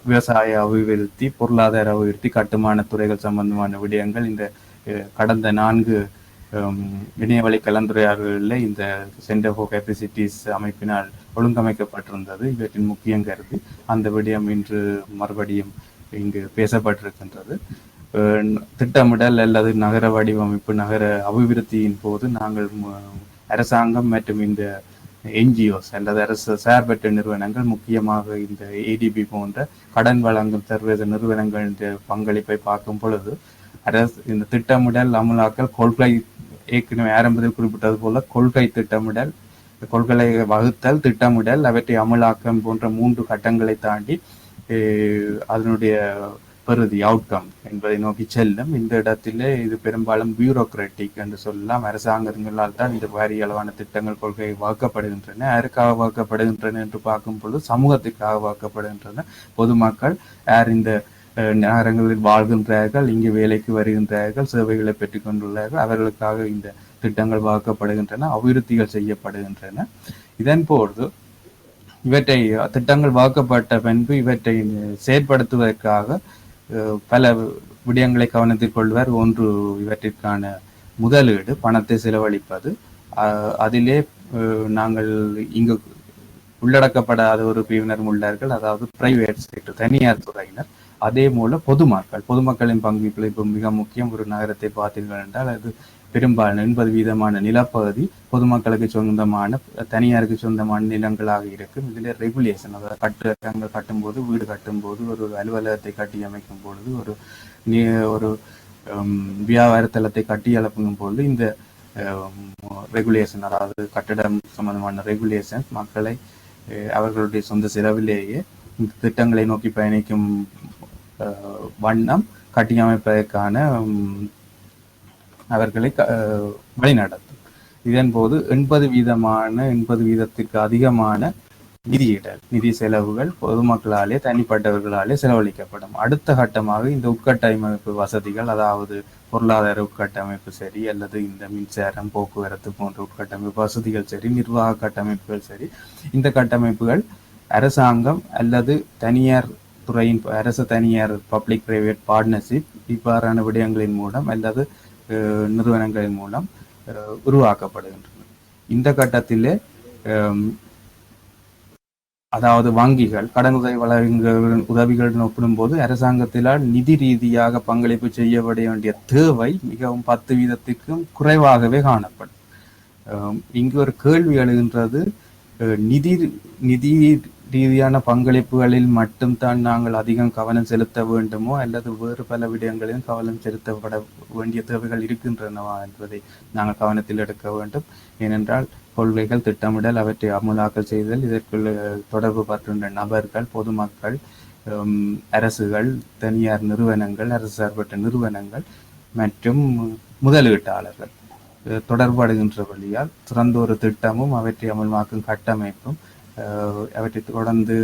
விவசாய அபிவிருத்தி, பொருளாதார அபிவிருத்தி, கட்டுமான துறைகள் சம்பந்தமான விடயங்கள் இந்த கடந்த 4 இணையவழி கலந்துரையாடல்களில் இந்த சென்டர் ஃபார் கேப்பசிட்டிஸ் அமைப்பினால் ஒழுங்கமைக்கப்பட்டிருந்தது. இவற்றின் முக்கியம் கருதி அந்த விடயம் இன்று மறுபடியும் இங்கு பேசப்பட்டிருக்கின்றது. திட்டமிடல் அல்லது நகர வடிவமைப்பு, நகர அபிவிருத்தியின் போது நாங்கள் அரசாங்கம் மற்றும் இந்த NGOs அல்லது அரசு சார்பற்ற நிறுவனங்கள், முக்கியமாக இந்த ADB போன்ற கடன் வழங்கும் சர்வதேச நிறுவனங்களின் பங்களிப்பை பார்க்கும் பொழுது இந்த திட்டமிடல், அமலாக்கல், கொள்கை, ஏற்கனவே ஆரம்பத்தில் குறிப்பிட்டது போல கொள்கை திட்டமிடல், கொள்கைகளை வகுத்தல், திட்டமிடல், அவற்றை அமலாக்கம் போன்ற 3 கட்டங்களை தாண்டி அதனுடைய பெறுதி அவுட்கம் என்பதை நோக்கி செல்லும். இந்த இடத்திலே இது பெரும்பாலும் பியூரோக்ராட்டிக் என்று சொல்லலாம். அரசாங்கங்களால் தான் இந்த பாரிய அளவான திட்டங்கள், கொள்கை வகுக்கப்படுகின்றன. யாருக்காக வகுக்கப்படுகின்றன என்று பார்க்கும் பொழுது சமூகத்திற்காக வகுக்கப்படுகின்றன. பொதுமக்கள் யார் இந்த நகரங்களில் வாழ்கின்றார்கள், இங்கு வேலைக்கு வருகின்றார்கள், சேவைகளை பெற்றுக் கொண்டுள்ளார்கள், அவர்களுக்காக இந்த திட்டங்கள் வகுக்கப்படுகின்றன, அபிவிருத்திகள் செய்யப்படுகின்றன. இதன் போது இவற்றை திட்டங்கள் வகுக்கப்பட்ட பின்பு இவற்றை செயற்படுத்துவதற்காக பல விடயங்களை கவனத்தில் கொள்வர். ஒன்று, இவற்றிற்கான முதலீடு, பணத்தை செலவழிப்பது. அதிலே நாங்கள் இங்கு உள்ளடக்கப்படாத ஒரு பிரிவினர் உள்ளார்கள், அதாவது பிரைவேட் செக்டர், தனியார் துறையினர். அதே போல பொதுமக்களின் பங்களிப்பு இப்போ மிக முக்கியம். ஒரு நகரத்தை பார்த்தீர்கள் என்றால் அது பெரும்பாலும் 80% நிலப்பகுதி பொதுமக்களுக்கு சொந்தமான, தனியாருக்கு சொந்தமான நிலங்களாக இருக்கும். இதில் ரெகுலேஷன், அதாவது கட்டடங்கள் கட்டும்போது, வீடு கட்டும்போது, ஒரு அலுவலகத்தை கட்டி அமைக்கும் பொழுது, ஒரு வியாபார தளத்தை கட்டி எழுப்பும் பொழுது இந்த ரெகுலேஷன், அதாவது கட்டடம் சம்பந்தமான ரெகுலேஷன் மக்களை அவர்களுடைய சொந்த செலவிலேயே இந்த திட்டங்களை நோக்கி பயணிக்கும் வண்ணம் கட்டியமைப்பதற்கான அவர்களை வழிநடத்தும். இதன் போது 80% அதிகமான நிதி செலவுகள் பொதுமக்களாலே, தனிப்பட்டவர்களாலே செலவழிக்கப்படும். அடுத்த கட்டமாக இந்த உட்கட்டமைப்பு வசதிகள், அதாவது பொருளாதார உட்கட்டமைப்பு சரி, அல்லது இந்த மின்சாரம், போக்குவரத்து போன்ற உட்கட்டமைப்பு வசதிகள் சரி, நிர்வாக கட்டமைப்புகள் சரி, இந்த கட்டமைப்புகள் அரசாங்கம் அல்லது தனியார் துறையின், அரசு தனியார் பப்ளிக் பிரைவேட் பார்ட்னர்ஷிப் இவ்வாறான விடயங்களின் மூலம் அல்லது நிறுவனங்களின் மூலம் உருவாக்கப்படுகின்றன. இந்த கட்டத்திலே அதாவது வங்கிகள் கடன் உதவிகளுடன் ஒப்பிடும்போது அரசாங்கத்தினால் நிதி ரீதியாக பங்களிப்பு செய்யப்பட வேண்டிய தேவை மிகவும் 10% குறைவாகவே காணப்படும். இங்கு ஒரு கேள்வி எழுகின்றது, நிதி ரீதியான பங்களிப்புகளில் மட்டும்தான் நாங்கள் அதிகம் கவனம் செலுத்த வேண்டுமோ அல்லது வேறு பல விடயங்களிலும் கவனம் செலுத்தப்பட வேண்டிய தேவைகள் இருக்கின்றனவா என்பதை நாங்கள் கவனத்தில் எடுக்க வேண்டும். ஏனென்றால் கொள்கைகள், திட்டமிடல், அவற்றை அமுலாக்கல் செய்தல், இதற்குள்ள தொடர்பு பற்றுகின்ற நபர்கள், பொதுமக்கள், அரசுகள், தனியார் நிறுவனங்கள், அரசு சார்பற்ற நிறுவனங்கள் மற்றும் முதலீட்டாளர்கள், தொடர்படுகின்ற வழியால் சிறந்த ஒரு திட்டமும் அவற்றை அமல்மாக்கும் கட்டமைப்பும் அவற்றை தொடர்ந்து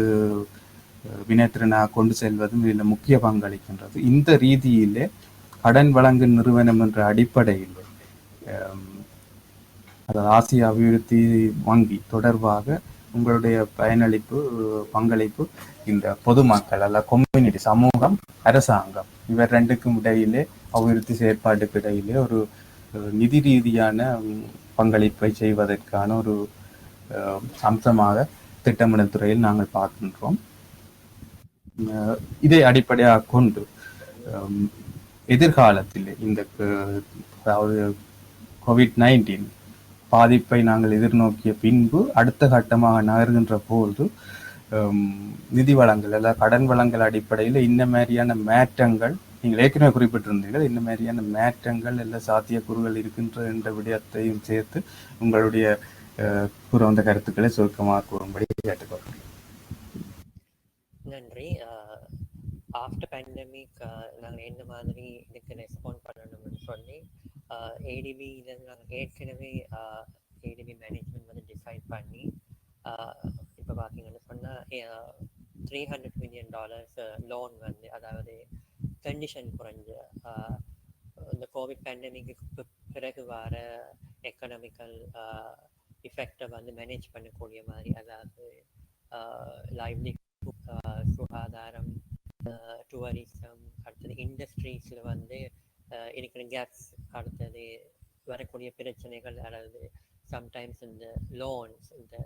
வினைத்திறனாக கொண்டு செல்வதும் இதில் முக்கிய பங்களிக்கின்றது. இந்த ரீதியிலே கடன் வழங்கும் நிறுவனம் என்ற அடிப்படையில் அதாவது ஆசிய அபிவிருத்தி வங்கி தொடர்பாக உங்களுடைய பங்களிப்பு இந்த பொதுமக்கள் அல்ல கம்யூனிட்டி, சமூகம், அரசாங்கம் இவர் ரெண்டுக்கும் இடையிலே அபிவிருத்தி செயற்பாட்டுக்கு இடையிலே ஒரு நிதி ரீதியான பங்களிப்பை செய்வதற்கான ஒரு அம்சமாக திட்டமிடல் துறையில் நாங்கள் பார்க்கின்றோம். இதை அடிப்படையாக கொண்டு எதிர்காலத்தில் இந்த அதாவது COVID-19 பாதிப்பை நாங்கள் எதிர்நோக்கிய பின்பு அடுத்த கட்டமாக நகர்கின்ற போது நிதி வளங்கள் அல்ல கடன் வளங்கள் அடிப்படையில் இந்த மாதிரியான மாற்றங்கள் நீங்கள் ஏற்கனவே குறிப்பிட்டிருந்தீர்கள், இந்த மாதிரியான மாற்றங்கள் எல்லா சாத்தியக்கூறுகள் இருக்கின்ற என்ற விடயத்தையும் சேர்த்து உங்களுடைய கூற கருத்துக்களை சுருக்கமாக கூறும்படி கேட்டுக்கொள்கிறேன்.
நன்றி. ஆஃப்டர் பேண்டமிக் நாங்கள் என்ன மாதிரி இதுக்கு ரெஸ்பாண்ட் பண்ணணும்னு சொல்லி ஏடிபியில் நாங்கள் ஏற்கனவே ஏடிபி மேனேஜ்மெண்ட் வந்து டிசைட் பண்ணி இப்போ பார்த்தீங்கன்னு சொன்னால் $300 million லோன் வந்து, அதாவது கண்டிஷன் குறைஞ்ச இந்த கோவிட் பேண்டமிக்கு பிறகு வர எக்கனாமிக்கல் இஃபெக்டை வந்து மேனேஜ் பண்ணக்கூடிய மாதிரி, அதாவது லைவ்லிஹுட், சுகாதாரம், டூரிசம், அடுத்தது இண்டஸ்ட்ரீஸில் வந்து இருக்கிற கேப்ஸ், அடுத்தது வரக்கூடிய பிரச்சனைகள், அதாவது சம்டைம்ஸ் இந்த லோன்ஸ், இந்த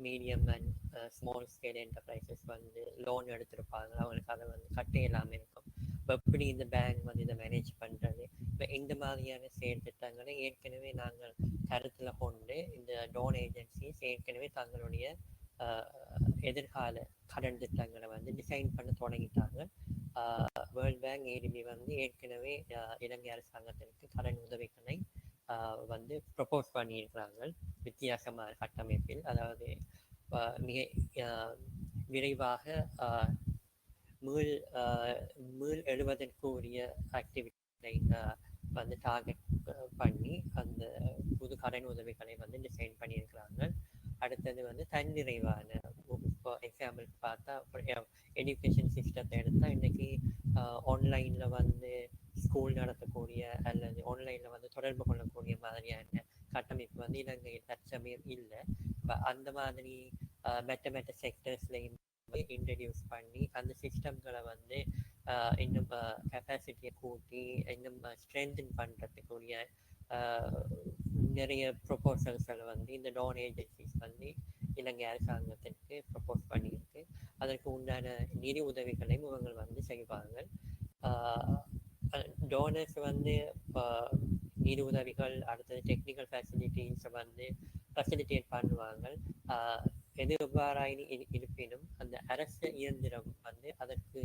medium and small scale enterprises வந்து லோன் எடுத்திருப்பாங்க, அவங்களுக்கு அதை வந்து கட்ட இல்லாமல் இருக்கும். இப்போ எப்படி இந்த பேங்க் வந்து இதை மேனேஜ் பண்ணுறது, இப்போ இந்த மாதிரியான செயல் திட்டங்களை ஏற்கனவே நாங்கள் கருத்தில் கொண்டு இந்த லோன் ஏஜென்சிஸ் ஏற்கனவே தங்களுடைய எதிர்கால கடன் திட்டங்களை வந்து டிசைன் பண்ண தொடங்கிட்டாங்க. வேர்ல்ட் பேங்க், ஏடிபி வந்து ஏற்கனவே இலங்கை அரசாங்கத்திற்கு கடன் உதவிகளை வந்து ப்ரொபோஸ் பண்ணியிருக்கிறாங்க வித்தியாசமான கட்டமைப்பில். அதாவது மிக விரைவாக மீள் எழுவதற்குரிய ஆக்டிவிட்டியை வந்து டார்கெட் பண்ணி அந்த புது கடன் உதவிகளை வந்து டிசைன் பண்ணியிருக்கிறாங்க. அடுத்தது வந்து தன்னிறைவான, இப்போ எக்ஸாம்பிள் பார்த்தா எஜுகேஷன் சிஸ்டத்தை எடுத்தால் இன்றைக்கி ஆன்லைனில் வந்து ஸ்கூல் நடத்தக்கூடிய அல்லது ஆன்லைனில் வந்து தொடர்பு கொள்ளக்கூடிய மாதிரியான கட்டமைப்பு வந்து இலங்கையில் தற்சமயம் இல்லை. இப்போ அந்த மாதிரி மெட்ட செக்டர்ஸ்லையும் இன்ட்ரடியூஸ் பண்ணி அந்த சிஸ்டம்களை வந்து இன்னும் கெப்பாசிட்டியை கூட்டி இன்னும் ஸ்ட்ரென்தன் பண்ணுறதுக்குரிய நிறைய ப்ரொபோசல்ஸை வந்து இந்த லோன் ஏஜென்சிஸ் வந்து இலங்கை அரசாங்கத்திற்கு ப்ரொபோஸ் பண்ணியிருக்கு. அதற்கு உண்டான நிதி உதவிகளையும் இவங்க வந்து செய்வாங்க. டோனர்ஸ் வந்து நிதி உதவிகள், அடுத்தது டெக்னிக்கல் ஃபெசிலிட்டிஸை வந்து ஃபெசிலிட்டேட் பண்ணுவாங்க. எது எவ்வாறாயினும் இருப்பினும் அந்த அரசு இயந்திரம் வந்து அதற்கு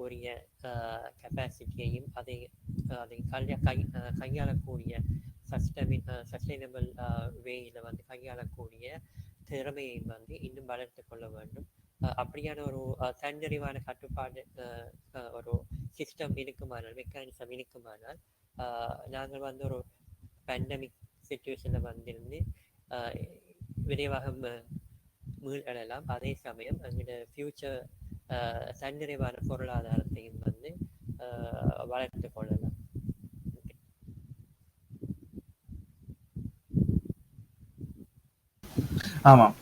உரிய கெப்பாசிட்டியையும் அதை கையாளக்கூடிய சஸ்டைனபிள் வேயில் வந்து கையாளக்கூடிய திறமையை வந்து இன்னும் வளர்த்து கொள்ள வேண்டும். அப்படியான ஒரு தன்னிறைவான கட்டுப்பாடு ஒரு சிஸ்டம் இருக்குமானால், மெக்கானிசம் இருக்குமானால், நாங்கள் வந்து ஒரு பேண்டமிக் சிச்சுவேஷனில் வந்திருந்து விரைவாக மீள் எழலாம். அதே சமயம் எங்களோட ஃபியூச்சர் தன்னிறைவான பொருளாதாரத்தையும் வந்து வளர்த்து கொள்ளலாம்.
ஆமாம்,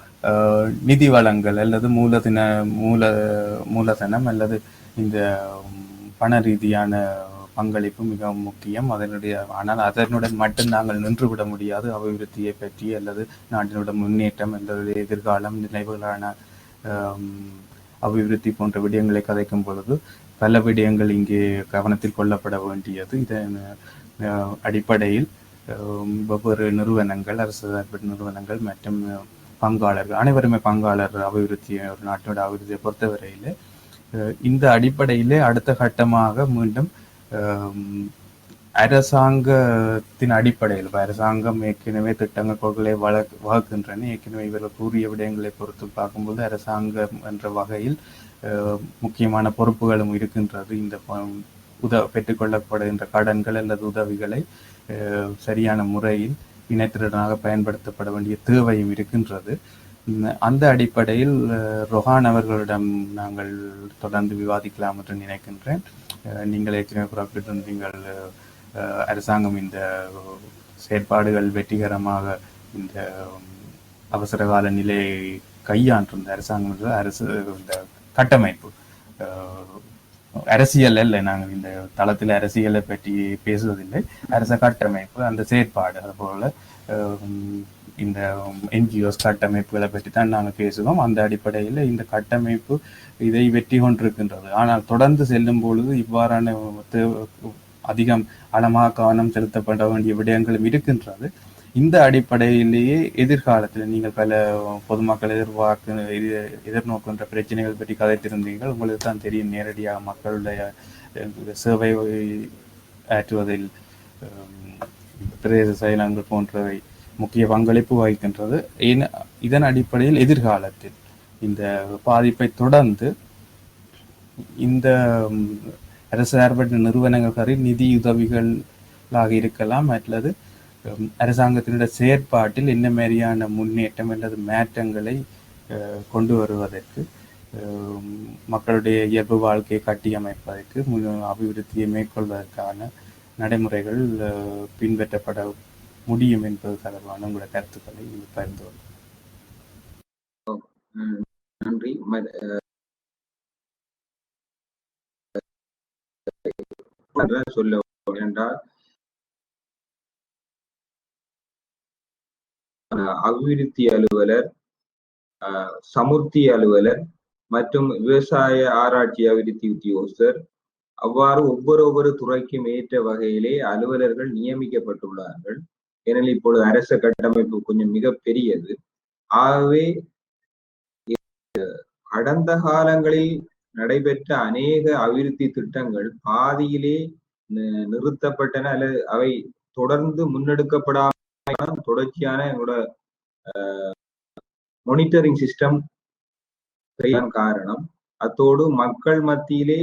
நிதி வளங்கள் அல்லது மூலதனம் அல்லது இந்த பண ரீதியான பங்களிப்பு மிகவும் முக்கியம். ஆனால் அதனுடன் மட்டும் நாங்கள் நின்றுவிட முடியாது. அபிவிருத்தியை பற்றி அல்லது நாட்டினுடைய முன்னேற்றம் அல்லது எதிர்காலம், நினைவுகளான அபிவிருத்தி போன்ற விடயங்களை கதைக்கும் பொழுது பல விடயங்கள் இங்கே கவனத்தில் கொள்ளப்பட வேண்டியது. இதன் அடிப்படையில் ஒவ்வொரு நிறுவனங்கள், அரசு சார்பற்ற நிறுவனங்கள் மற்றும் பங்காளர்கள் அனைவருமே பங்காளர் அபிவிருத்தியை, ஒரு நாட்டோட அபிவிருத்தியை பொறுத்தவரையில் இந்த அடிப்படையிலே அடுத்த கட்டமாக மீண்டும் அரசாங்கத்தின் அடிப்படையில், அரசாங்கம் ஏற்கனவே திட்டங்கள் கொள்கைகளை வகுக்கின்றன. ஏற்கனவே இவர்கள் கூறிய விடயங்களை பொறுத்து பார்க்கும்போது அரசாங்கம் என்ற வகையில் முக்கியமான பொறுப்புகளும் இருக்கின்றது இந்த பெற்றுக்கொள்ளப்படுகின்ற கடன்கள் அல்லது உதவிகளை சரியான முறையில் இணைத்திறனாக பயன்படுத்தப்பட வேண்டிய தேவையும் இருக்கின்றது. அந்த அடிப்படையில் ரொஹான் அவர்களிடம் நாங்கள் தொடர்ந்து விவாதிக்கலாம் என்று நினைக்கின்றேன். நீங்கள் ஏற்கனவே குறிப்பிட்டிருந்தீர்கள் அரசாங்கம் இந்த செயற்பாடுகள் வெற்றிகரமாக இந்த அவசரகால நிலையை கையாண்டிருந்த அரசாங்கம் அரசு இந்த கட்டமைப்பு அரசியல் இல்லை, நாங்கள் இந்த தளத்தில் அரசியலை பற்றி பேசுவதில்லை, அரச கட்டமைப்பு அந்த செயற்பாடு அதுபோல இந்த என்ஜிஓஸ் கட்டமைப்புகளை பற்றி தான் நாங்கள் பேசுவோம். அந்த அடிப்படையில் இந்த கட்டமைப்பு இதை வெற்றி கொண்டிருக்கின்றது. ஆனால் தொடர்ந்து செல்லும் பொழுது இவ்வாறான அதிகம் ஆழமாக கவனம் செலுத்தப்பட வேண்டிய விடயங்களும் இருக்கின்றது. இந்த அடிப்படையிலேயே எதிர்காலத்தில் நீங்கள் பல பொதுமக்கள் எதிர்நோக்கின்ற பிரச்சனைகள் பற்றி கதைத்திருந்தீர்கள். உங்களுக்கு தான் தெரியும், நேரடியாக மக்களுடைய சேவை ஆற்றுவதில் பிரதேச செயலகங்கள் போன்றவை முக்கிய பங்களிப்பு வகிக்கின்றது. இதன் அடிப்படையில் எதிர்காலத்தில் இந்த பாதிப்பை தொடர்ந்து இந்த அரசு சார்பற்ற நிறுவனங்கள் நிதியுதவிகளாக இருக்கலாம் அல்லது அரசாங்கத்தினுடைய செயற்பாட்டில் என்ன மாதிரியான முன்னேற்றம் அல்லது மாற்றங்களை கொண்டு வருவதற்கு மக்களுடைய இயல்பு வாழ்க்கையை கட்டியமைப்பதற்கு அபிவிருத்தியை மேற்கொள்வதற்கான நடைமுறைகள் பின்பற்றப்பட முடியும் என்பது தொடர்பான உங்களுடைய கருத்துக்களை பகிர்ந்து கொள்ளுங்கள்.
நன்றி. சொல்ல என்றால் அபிவிருத்தி அலுவலர், சமுர்த்தி அலுவலர் மற்றும் விவசாய ஆராய்ச்சி அபிவிருத்தி உத்தியோகஸ்தர் அவ்வாறு ஒவ்வொரு துறைக்கும் ஏற்ற வகையிலே அலுவலர்கள் நியமிக்கப்பட்டுள்ளார்கள். ஏனெனில் இப்பொழுது அரச கட்டமைப்பு கொஞ்சம் மிக பெரியது. ஆகவே கடந்த காலங்களில் நடைபெற்ற அநேக அபிவிருத்தி திட்டங்கள் பாதியிலே நிறுத்தப்பட்டன அல்லது அவை தொடர்ந்து முன்னெடுக்கப்படாமல் தொடர்ச்சியான எங்களோட மானிட்டரிங் சிஸ்டம் காரணம். அத்தோடு மக்கள் மத்தியிலே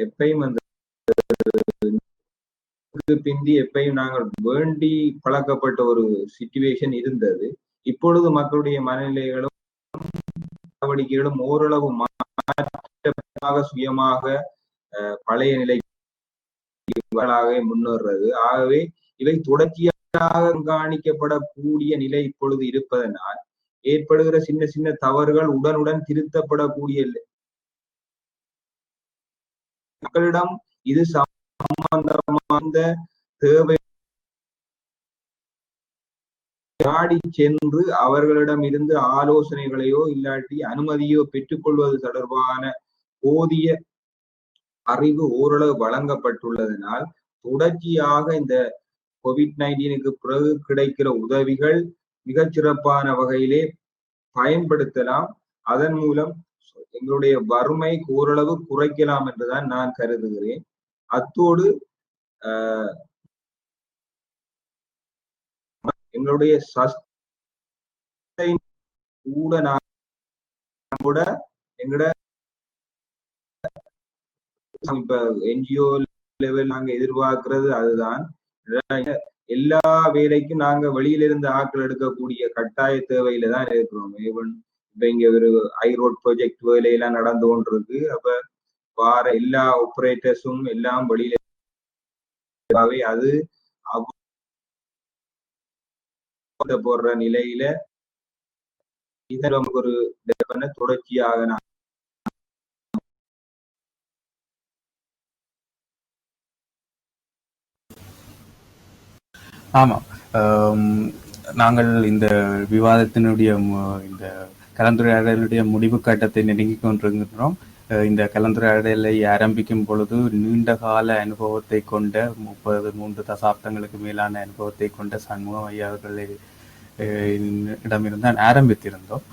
எப்பயும் அந்த பிந்தி எப்பயும் நாங்கள் வேண்டி பழக்கப்பட்ட ஒரு சிச்சுவேஷன் இருந்தது. இப்பொழுது மக்களுடைய மனநிலைகளும் நடவடிக்கைகளும் ஓரளவு மாற்றமாக சுயமாக பழைய நிலைகளாக முன்னேறுறது. ஆகவே இவை தொடர்ச்சியாக கண்காணிக்கப்படக்கூடிய நிலை இப்பொழுது இருப்பதனால் ஏற்படுகிற சின்ன சின்ன தவறுகள் உடனுடன் திருத்தப்படக்கூடிய மக்களிடம் இது சம்பந்தமான தேவை நாடி சென்று அவர்களிடம் இருந்து ஆலோசனைகளையோ இல்லாட்டி அனுமதியோ பெற்றுக்கொள்வது தொடர்பான போதிய அறிவு ஓரளவு வழங்கப்பட்டுள்ளதனால் தொடர்ச்சியாக இந்த COVID-19க்கு பிறகு கிடைக்கிற உதவிகள் மிகச் சிறப்பான வகையிலே பயன்படுத்தலாம். அதன் மூலம் எங்களுடைய வறுமை ஓரளவு குறைக்கலாம் என்றுதான் நான் கருதுகிறேன். அத்தோடு எங்களுடைய கூட எங்கட இப்ப NGO லெவல் நாங்க எதிர்பார்க்கிறது அதுதான். எல்லா வேலைக்கும் நாங்க வெளியிலிருந்து ஆட்கள் எடுக்கக்கூடிய கட்டாய தேவையில தான் இருக்கிறோம். இப்ப இங்க ஒரு ஐரோட் ப்ராஜெக்ட் வேலையெல்லாம் நடந்து கொண்டிருக்கு. அப்ப வார எல்லா ஆபரேட்டர்ஸும் எல்லாம் வெளியில அது போடுற நிலையில இது நமக்கு ஒரு தொடர்ச்சியாக
ஆமாம், நாங்கள் இந்த விவாதத்தினுடைய இந்த கலந்துரையாடலுடைய முடிவு கட்டத்தை நெருங்கிக் கொண்டிருக்கின்றோம். இந்த கலந்துரையாடலை ஆரம்பிக்கும் பொழுது நீண்ட கால அனுபவத்தை கொண்ட 33 தசாப்தங்களுக்கு மேலான அனுபவத்தை கொண்ட சண்முகம் ஐயா இடமிருந்து ஆரம்பித்திருந்தோம்.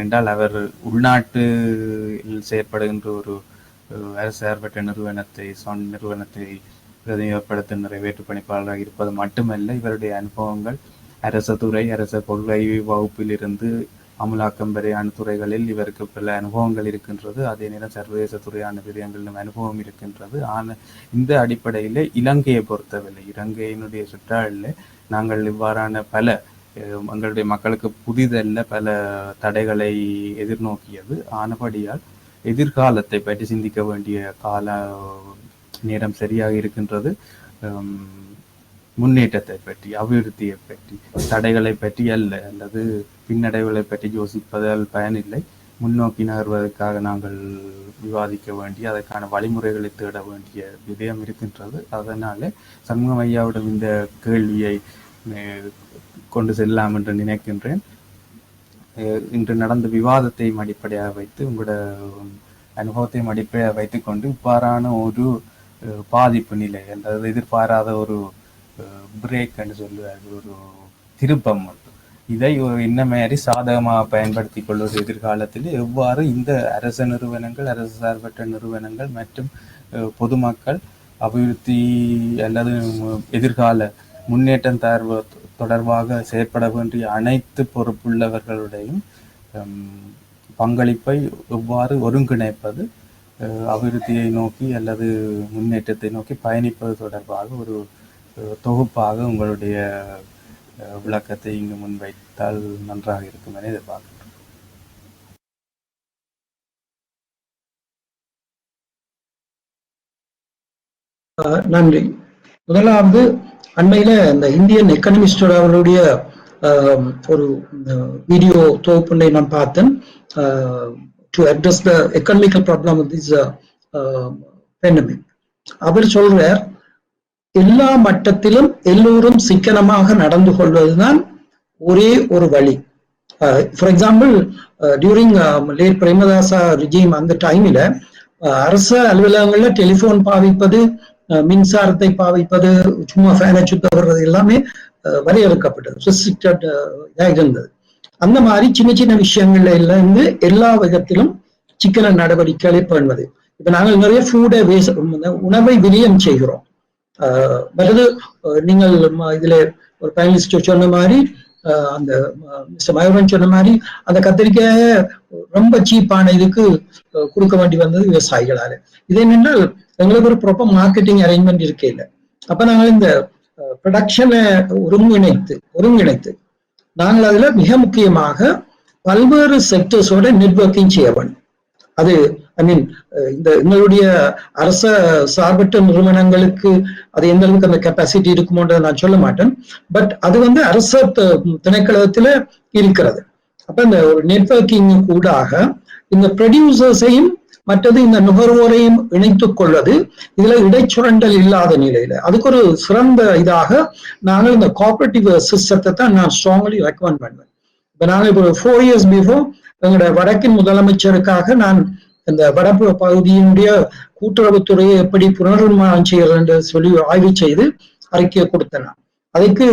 என்றால் அவர் உள்நாட்டில் செயற்படுகின்ற ஒரு அரசு சார்பற்ற நிறுவனத்தை பிரதிநிதிப்படுத்த நிறைவேற்று பணிப்பாளராக இருப்பது மட்டுமல்ல, இவருடைய அனுபவங்கள் அரச துறை அரச கொள்கை வகுப்பிலிருந்து அமலாக்கம் வரையான துறைகளில் இவருக்கு பல அனுபவங்கள் இருக்கின்றது. அதே நேரம் சர்வதேச துறையான விடயங்களிலும் அனுபவம் இருக்கின்றது. ஆனால் இந்த அடிப்படையில் இலங்கையை பொறுத்தவில்லை, இலங்கையினுடைய சுற்றாடலில் நாங்கள் இவ்வாறான பல எங்களுடைய மக்களுக்கு புதிதல்ல பல தடைகளை எதிர்நோக்கியது. ஆனபடியால் எதிர்காலத்தை பற்றி சிந்திக்க வேண்டிய கால நேரம் சரியாக இருக்கின்றது. முன்னேற்றத்தை பற்றி, அபிவிருத்தியை பற்றி, தடைகளை பற்றி அல்லது பின்னடைவுகளை பற்றி யோசிப்பதால் பயனில்லை. முன்னோக்கி நகர்வதற்காக நாங்கள் விவாதிக்க வேண்டிய அதற்கான வழிமுறைகளை தேட வேண்டிய விடயம் இருக்கின்றது. அதனால சண்முகம் ஐயாவிடம் இந்த கேள்வியை கொண்டு செல்லலாம் என்று நினைக்கின்றேன். இன்று நடந்த விவாதத்தையும் அடிப்படையாக வைத்து உங்களோட அனுபவத்தையும் அடிப்படையாக வைத்துக் கொண்டு இவ்வாறான ஒரு பாதிப்பு நிலை அல்லது எதிர்பாராத ஒரு பிரேக் என்று சொல்லுவார்கள், ஒரு திருப்பம் இதை என்ன மாதிரி சாதகமாக பயன்படுத்தி கொள்வது எதிர்காலத்தில் எவ்வாறு இந்த அரச நிறுவனங்கள், அரசு சார்பற்ற நிறுவனங்கள் மற்றும் பொதுமக்கள் அபிவிருத்தி அல்லது எதிர்கால முன்னேற்றம் தொடர்பாக செயற்பட வேண்டிய அனைத்து பொறுப்புள்ளவர்களுடையும் பங்களிப்பை எவ்வாறு ஒருங்கிணைப்பது, அபிவிருத்தியை நோக்கி அல்லது முன்னேற்றத்தை நோக்கி பயணிப்பது தொடர்பாக ஒரு தொகுப்பாக உங்களுடைய விளக்கத்தை இங்கு முன்வைத்தால் நன்றாக இருக்கும் என எதிர்பார்க்கிறேன்.
நன்றி. முதலாவது அண்மையில இந்த இந்தியன் எக்கனமிஸ்டோட அவருடைய ஒரு வீடியோ தொகுப்புனை நான் பார்த்தேன். To address the economical problem of this pandemic. அவர் சொல்றார், எல்லா மட்டத்திலும் எல்லோரும் சிக்கனமாக நடந்து கொள்வதுதான் ஒரே ஒரு வழி. For example, during late Premadasa regime அந்த டைமில் அரசு அலுவலகங்கள்ல டெலிஃபோன் பாவிப்பது, மின்சாரத்தை பாவிப்பது, சும்மா ஃபேனை சுத்த வர்றது எல்லாமே வரையறுக்கப்பட்டது, ரெஸ்ட்ரிக்டட் இருந்தது. அந்த மாதிரி சின்ன சின்ன விஷயங்கள்ல இருந்து எல்லா விதத்திலும் சிக்கன நடவடிக்கைகளை பண்ணுவது. இப்ப நாங்கள் நிறைய ஃபுட்டை உணவை விரயம் செய்கிறோம். மற்றது நீங்கள் இதுல ஒரு பயனிஸ்ட் சொன்ன மாதிரி, அந்த மிஸ்டர் மயூரன் சொன்ன மாதிரி, அந்த கத்திரிக்காய ரொம்ப சீப்பான இதுக்கு கொடுக்க வேண்டி வந்தது விவசாயிகளால. இது என்னென்றால் எங்களுக்கு ஒரு ப்ராப்பர் மார்க்கெட்டிங் அரேஞ்ச்மெண்ட் இருக்கே இல்லை. அப்ப நாங்கள் இந்த ப்ரொடக்ஷனை ஒருங்கிணைத்து நாங்கள் அதுல மிக முக்கியமாக பல்வேறு செக்டர்ஸோட நெட்வொர்க்கிங் செய்ய வேண்டும். அது இந்த எங்களுடைய அரச சார்பற்ற நிறுவனங்களுக்கு அது எந்த அளவுக்கு அந்த கெப்பாசிட்டி இருக்குமோன்றதை நான் சொல்ல மாட்டேன். பட் அது அரச திணைக்களத்துல இருக்கிறது. அப்ப இந்த ஒரு நெட்வொர்க்கிங் கூடாக இந்த ப்ரொடியூசர்ஸையும் மற்றது இந்த நுகர்வோரையும் இணைத்துக் கொள்வது, இதுல இடைச்சுரண்டல் இல்லாத நிலையில அதுக்கு ஒரு சிறந்த இதாக நாங்கள் இந்த கோஆபரேட்டிவ் சிஸ்டத்தை தான் நான் ஸ்ட்ராங்லி ரெக்கமெண்ட் பண்ணுவேன். இப்ப நாங்கள் இப்போ 4 years பிஃபோர் எங்களோட வடக்கின் முதலமைச்சருக்காக நான் இந்த வடப்பு பகுதியினுடைய கூட்டுறவுத்துறையை எப்படி புனர்நிர்மாணம் செய்யறது என்று சொல்லி ஆய்வு செய்து அறிக்கையை கொடுத்தேன். அதுக்கு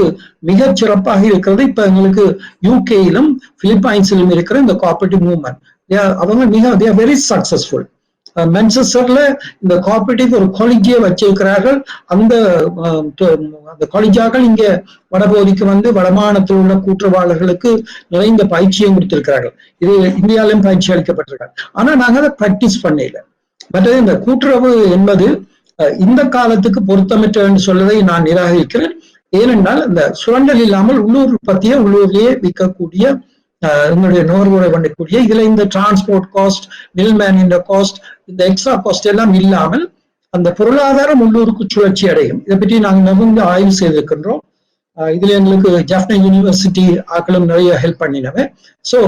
மிக சிறப்பாக இருக்கிறது இப்ப எங்களுக்கு யூகேயிலும் பிலிப்பைன்ஸிலும் இருக்கிற இந்த கோஆபரேட்டிவ் மூவ்மெண்ட். அவங்க வெரி சக்சஸ்ஃபுல். மான்செஸ்டர்ல இந்த கோஆபரேட்டிவ் ஒரு காலேஜியை வச்சிருக்கிறார்கள். அந்த காலேஜாக்கள் இங்க வடபகுதிக்கு வடமாநிலத்தில் உள்ள கூட்டுறவாளர்களுக்கு நிறைந்த பயிற்சியும் கொடுத்திருக்கிறார்கள். இது இந்தியாவிலும் பயிற்சி அளிக்கப்பட்டிருக்காங்க. ஆனா நாங்க அதை பிராக்டிஸ் பண்ணல. மற்றது இந்த கூட்டுறவு என்பது இந்த காலத்துக்கு பொருத்தமற்ற சொல்வதை நான் நிராகரிக்கிறேன். ஏனென்றால் இந்த சுரண்டல் இல்லாமல் உள்ளூர் உற்பத்தியை உள்ளூர்லேயே விற்கக்கூடிய எங்களுடைய நுகர்வோரை பண்ணக்கூடிய இதுல இந்த டிரான்ஸ்போர்ட் காஸ்ட், மில்மேன் இந்த காஸ்ட், இந்த எக்ஸ்ட்ரா காஸ்ட் எல்லாம் இல்லாமல் அந்த பொருளாதாரம் உள்ளூருக்கு சுழற்சி அடையும். இதை பற்றி நாங்கள் நெருங்கி ஆய்வு செய்திருக்கின்றோம். இதுல எங்களுக்கு ஜாஃப்னா யூனிவர்சிட்டி ஆக்களும் நிறைய ஹெல்ப் பண்ணினவன். ஸோ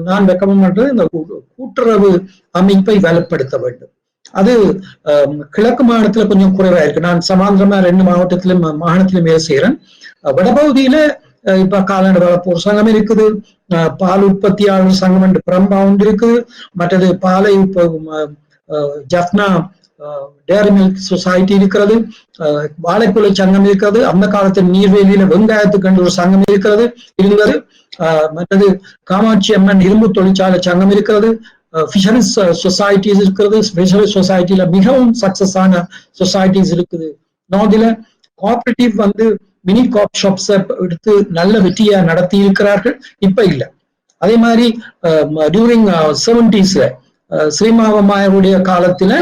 நான் ரெக்கமெண்ட் பண்றது இந்த கூட்டுறவு அமைப்பை வலுப்படுத்த வேண்டும். அது கிழக்கு மாநிலத்துல கொஞ்சம் குறைவா இருக்கு. நான் சமாந்திரமா 2 மாகாணத்திலும் வேலை செய்யறேன். வடபகுதியில இப்ப கால்நடை வளர்ப்போர் சங்கம் இருக்குது, பால் உற்பத்தியாளர் சங்கம் என்று பிரம்பவுண்ட் இருக்குது, மற்றது பாலை ஜப்னா டேரி மில்க் சொசைட்டி இருக்கிறது, வாழைக்குலை சங்கம் இருக்கிறது, அந்த காலத்தில் நீர்வேலியில வெங்காயத்துக்கு ஒரு சங்கம் இருந்தது, மற்றது காமாட்சி அம்மன் இரும்பு தொழிற்சாலை சங்கம் இருக்கிறது, ஃபிஷரிஸ் சொசைட்டிஸ் இருக்கிறது. ஃபிஷரிஸ் சொசைட்டில மிகவும் சக்சஸ் ஆன சொசைட்டிஸ் இருக்குது. நார்த்ல கோஆபரேட்டிவ் மினி காப் ஷாப்ஸ் எடுத்து நல்ல வெற்றியா நடத்தி இருக்கிறார்கள். இப்ப இல்ல. அதே மாதிரி டியூரிங் 70s ஸ்ரீமாவம்மாருடைய காலத்துல